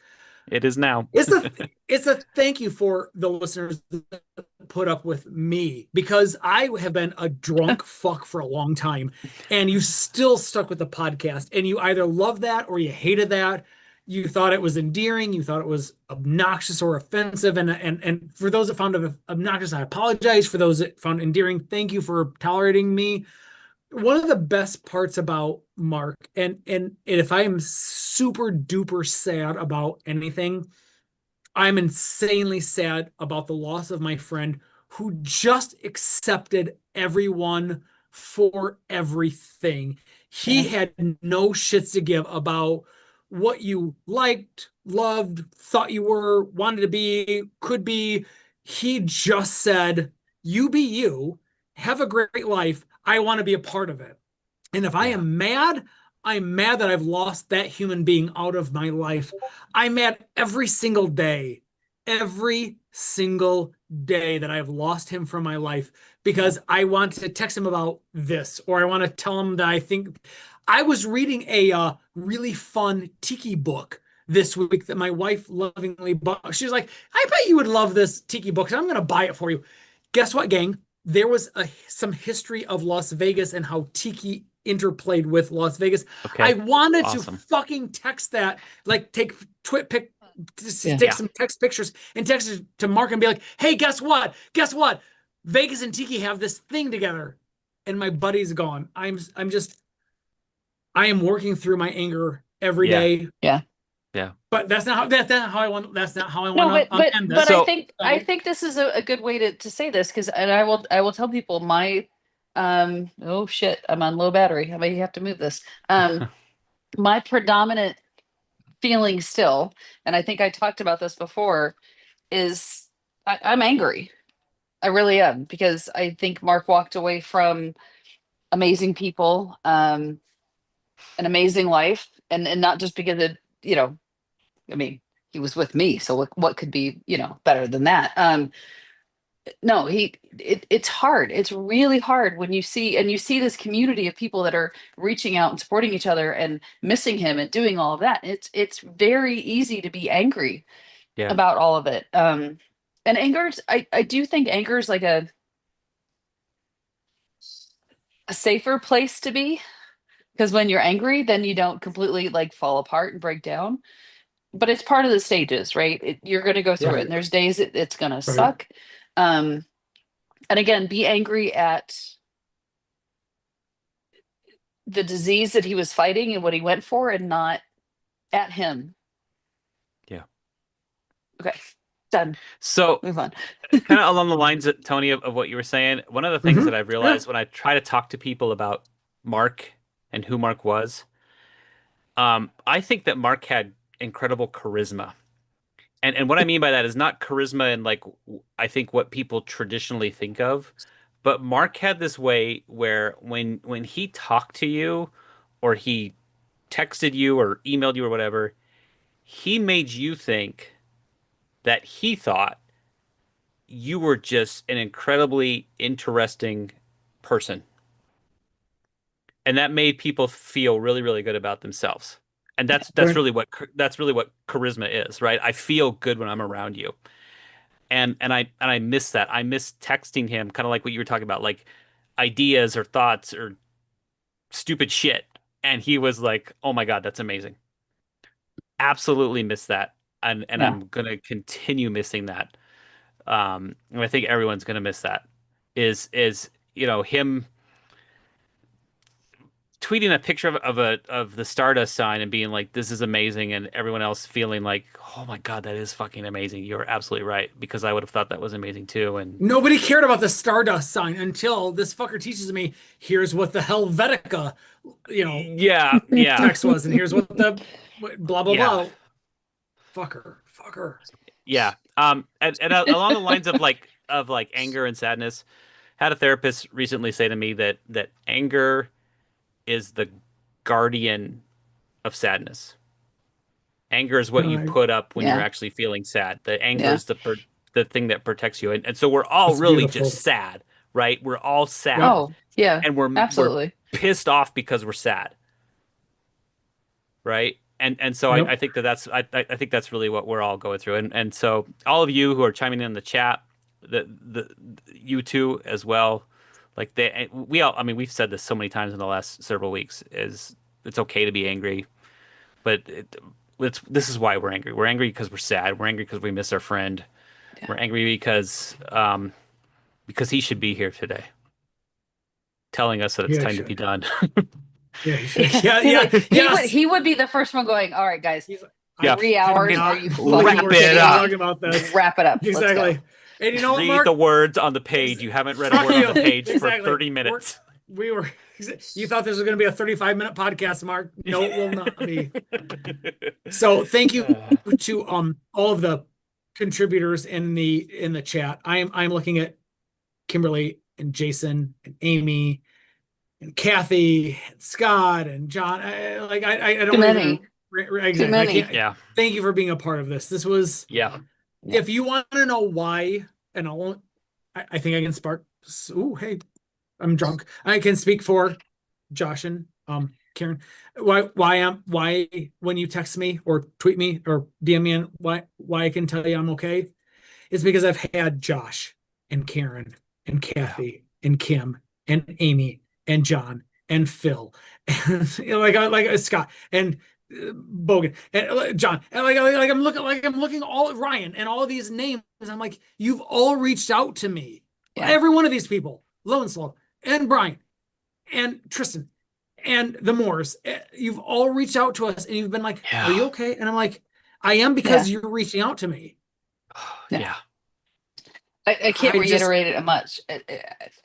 S3: It is now.
S2: It's a thank you for the listeners that put up with me, because I have been a drunk fuck for a long time, and you still stuck with the podcast, and you either love that or you hated that. You thought it was endearing, you thought it was obnoxious or offensive, and for those that found it obnoxious, I apologize. For those that found endearing, thank you for tolerating me. One of the best parts about Mark, and if I am super duper sad about anything, I'm insanely sad about the loss of my friend who just accepted everyone for everything. He
S1: Yeah.
S2: had no shits to give about what you liked, loved, thought you were, wanted to be, could be. He just said, you be you, have a great life. I want to be a part of it. And if I
S3: Yeah.
S2: am mad, I'm mad that I've lost that human being out of my life. I'm mad every single day that I've lost him from my life, because I want to text him about this, or I want to tell him that I think I was reading a really fun tiki book this week that my wife lovingly bought. She's like, I bet you would love this tiki book, so I'm going to buy it for you. Guess what, gang? There was some history of Las Vegas and how tiki interplayed with Las Vegas. I
S3: Okay.
S2: wanted to
S3: Awesome.
S2: fucking text that, like take
S1: Yeah.
S2: take some text pictures and text it to Mark and be like, hey, guess what? Guess what? Vegas and tiki have this thing together. And my buddy's gone. I am working through my anger every
S3: Yeah.
S2: day.
S1: Yeah.
S3: Yeah.
S2: But that's not how I
S1: No,
S2: want to end
S1: but
S2: this.
S3: So
S1: I think this is a good way to say this, because, and I will tell people my oh shit, I'm on low battery. I may have to move this. My predominant feeling still, and I think I talked about this before, is I'm angry. I really am, because I think Mark walked away from amazing people, an amazing life, and not just because it, I mean, he was with me, so what could be, better than that? No, it's hard. It's really hard when you see this community of people that are reaching out and supporting each other and missing him and doing all of that. It's very easy to be angry
S3: yeah.
S1: about all of it. And I do think anger is like a safer place to be, because when you're angry, then you don't completely like fall apart and break down. But it's part of the stages, right? You're going to go through it,
S2: Right,
S1: and there's days it's going to
S2: right.
S1: suck. Um, and again, be angry at the disease that he was fighting and what he went for, and not at him.
S3: Yeah.
S1: Okay, done.
S3: So
S1: Move on.
S3: kind of along the lines, Tony, of what you were saying, one of the things that I've
S2: Yeah.
S3: realized when I try to talk to people about Mark and who Mark was, I think that Mark had incredible charisma. And what I mean by that is not charisma and like I think what people traditionally think of, but Mark had this way where when he talked to you or he texted you or emailed you or whatever, he made you think that he thought you were just an incredibly interesting person. And that made people feel really, really good about themselves. And
S2: Right.
S3: that's really what charisma is, right? I feel good when I'm around you. And I miss that. I miss texting him, kind of like what you were talking about, like ideas or thoughts or stupid shit. And he was like, "Oh my God, that's amazing." Absolutely miss that. And
S1: Yeah.
S3: I'm gonna continue missing that. And I think everyone's gonna miss that. Is him tweeting a picture of the Stardust sign and being like, "This is amazing," and everyone else feeling like, "Oh my God, that is fucking amazing." You're absolutely right, because I would have thought that was amazing too. And
S2: Nobody cared about the Stardust sign until this fucker teaches me, here's what the Helvetica,
S3: yeah, yeah,
S2: text was, and here's what the blah blah
S3: yeah,
S2: blah. Fucker.
S3: yeah. And along the lines of like anger and sadness, had a therapist recently say to me that anger is the guardian of sadness. Anger is what you
S2: Right.
S3: put up when you're
S1: Yeah.
S3: actually feeling sad. The anger
S1: Yeah.
S3: is the thing that protects you. And so we're all
S2: That's
S3: really just
S2: beautiful.
S3: sad, right? We're all
S2: Yep.
S3: sad,
S1: Oh, yeah.
S3: and we're
S1: Absolutely.
S3: pissed off because we're sad, right? And so I
S2: Yep.
S3: think I think that's really what we're all going through. And so all of you who are chiming in the chat, the you two as well, like we all, I mean, we've said this so many times in the last several weeks, is it's okay to be angry, but this is why we're angry. We're angry because we're sad. We're angry because we miss our friend.
S1: Yeah.
S3: We're angry because he should be here today, telling us that it's
S2: Yeah, he
S3: time to be
S2: should.
S3: done.
S2: Yeah, he should.
S1: Yeah.
S2: Yeah,
S1: He's
S2: yeah,
S1: like,
S2: yes.
S1: he would be the first one going, all right, guys,
S2: He's
S3: Yeah,
S1: 3 hours. Are
S2: cannot
S1: you
S2: believe
S1: fucking
S3: wrap
S2: we're
S3: it
S1: kidding
S2: still
S3: up.
S1: me?
S2: talking about this.
S1: Wrap it up. Let's go.
S2: Exactly. And you know what,
S3: Read
S2: Mark?
S3: the words on the page. You haven't read a
S2: Fuck
S3: word on the
S2: you.
S3: page for
S2: Exactly.
S3: 30 minutes.
S2: We were. You thought this was going to be a 35-minute podcast, Mark? No, it will not be. So thank you to all of the contributors in the chat. I'm looking at Kimberly and Jason and Amy and Kathy and Scott and John. I
S1: Too
S2: don't even
S1: many. Too
S2: exactly. I
S1: many.
S2: can't.
S3: Yeah,
S2: Thank you for being a part of this. This was.
S3: yeah,
S1: Yeah.
S2: If you want to know why, and I think I can spark. Oh, hey, I'm drunk. I can speak for Josh and Karen, why when you text me or tweet me or DM me, and why I can tell you I'm okay is because I've had Josh and Karen and Kathy and Kim and Amy and John and Phil and like Scott and Bogan and John and I'm looking all at Ryan and all of these names. I'm like, you've all reached out to me.
S1: Yeah.
S2: Every one of these people, Lone Slow and Brian and Tristan and the Moores, you've all reached out to us and you've been like,
S3: Yeah.
S2: are you okay? And I'm like, I am, because you're reaching out to me.
S3: Yeah.
S1: I can't
S2: I just-
S1: reiterate it much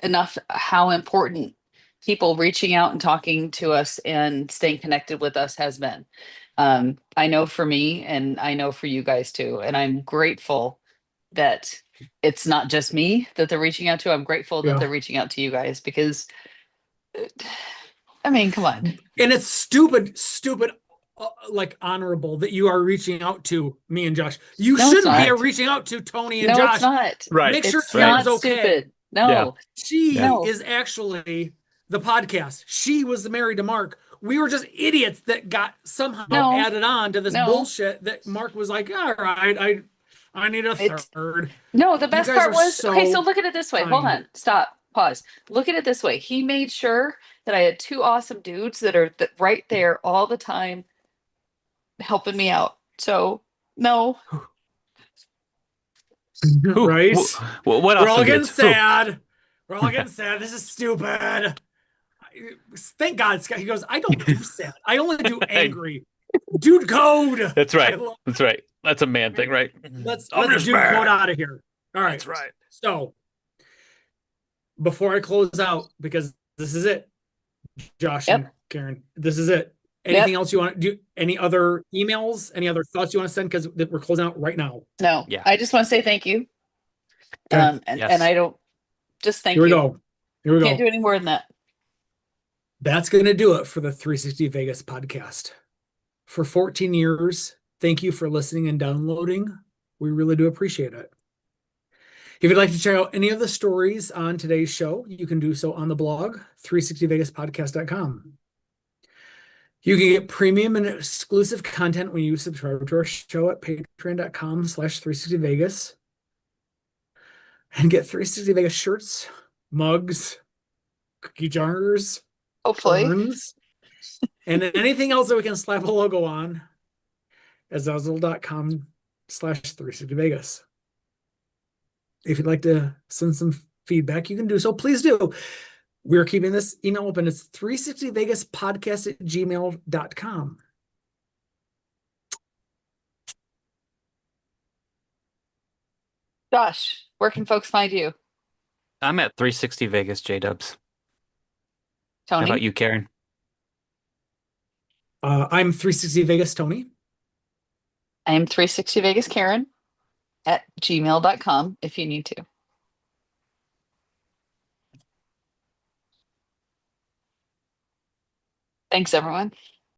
S1: enough how important people reaching out and talking to us and staying connected with us has been. I know for me, and I know for you guys too. And I'm grateful that it's not just me that they're reaching out to. I'm grateful that
S2: Yeah.
S1: they're reaching out to you guys because, I mean, come on.
S2: And it's stupid, like honorable that you are reaching out to me and Josh. You
S1: No, it's
S2: shouldn't be
S1: not.
S2: reaching out to Tony and
S1: No, it's
S2: Josh.
S1: not.
S3: Right.
S2: Make sure
S1: It's
S2: Karen's
S1: not
S2: okay.
S1: stupid. No.
S2: She
S1: No.
S2: is actually the podcast. She was married to Mark. We were just idiots that got somehow
S1: No.
S2: added on to this
S1: No.
S2: bullshit that Mark was like, all right, I need a third.
S1: No, the
S2: You
S1: best
S2: guys
S1: part
S2: are
S1: was, okay, so
S2: so
S1: look at it this way. Hold
S2: kind.
S1: on. Stop. Pause. Look at it this way. He made sure that I had two awesome dudes that are right there all the time helping me out. So, no.
S2: Right?
S3: What
S2: We're all
S3: awesome
S2: getting
S3: dudes? Who?
S2: sad. We're all getting sad. This is stupid. Thank God, Scott. He goes, I don't do sad. I only do angry. Dude code.
S3: That's right.
S2: I love-
S3: That's right. That's a man thing, right?
S2: Let's
S3: I'm just
S2: dude
S3: mad.
S2: code out of here. All right.
S3: That's right.
S2: So before I close out, because this is it, Josh and
S1: Yep.
S2: Karen, this is it. Anything else you want to do? Any other emails? Any other thoughts you want to send? Because we're closing out right now.
S1: No.
S3: Yeah.
S1: I just want to say thank you.
S2: Okay.
S1: And
S3: Yes.
S1: I don't just thank
S2: Here we
S1: you.
S2: go. Here we
S1: Can't
S2: go.
S1: do any more than that.
S2: That's going to do it for the 360 Vegas podcast. For 14 years, thank you for listening and downloading. We really do appreciate it. If you'd like to check out any of the stories on today's show, you can do so on the blog, 360vegaspodcast.com. You can get premium and exclusive content when you subscribe to our show at patreon.com/360vegas and get 360 Vegas shirts, mugs, cookie jars,
S1: Hopefully.
S2: urns, and anything else that we can slap a logo on at zazzle.com/360vegas. If you'd like to send some feedback, you can do so. Please do. We're keeping this email open. It's 360vegaspodcast@gmail.com.
S1: Josh, where can folks find you?
S3: I'm at 360 Vegas J-Dubs. How
S1: Tony?
S3: about you, Karen?
S2: I'm 360 Vegas Tony.
S1: I am 360 Vegas Karen at gmail.com if you need to. Thanks, everyone.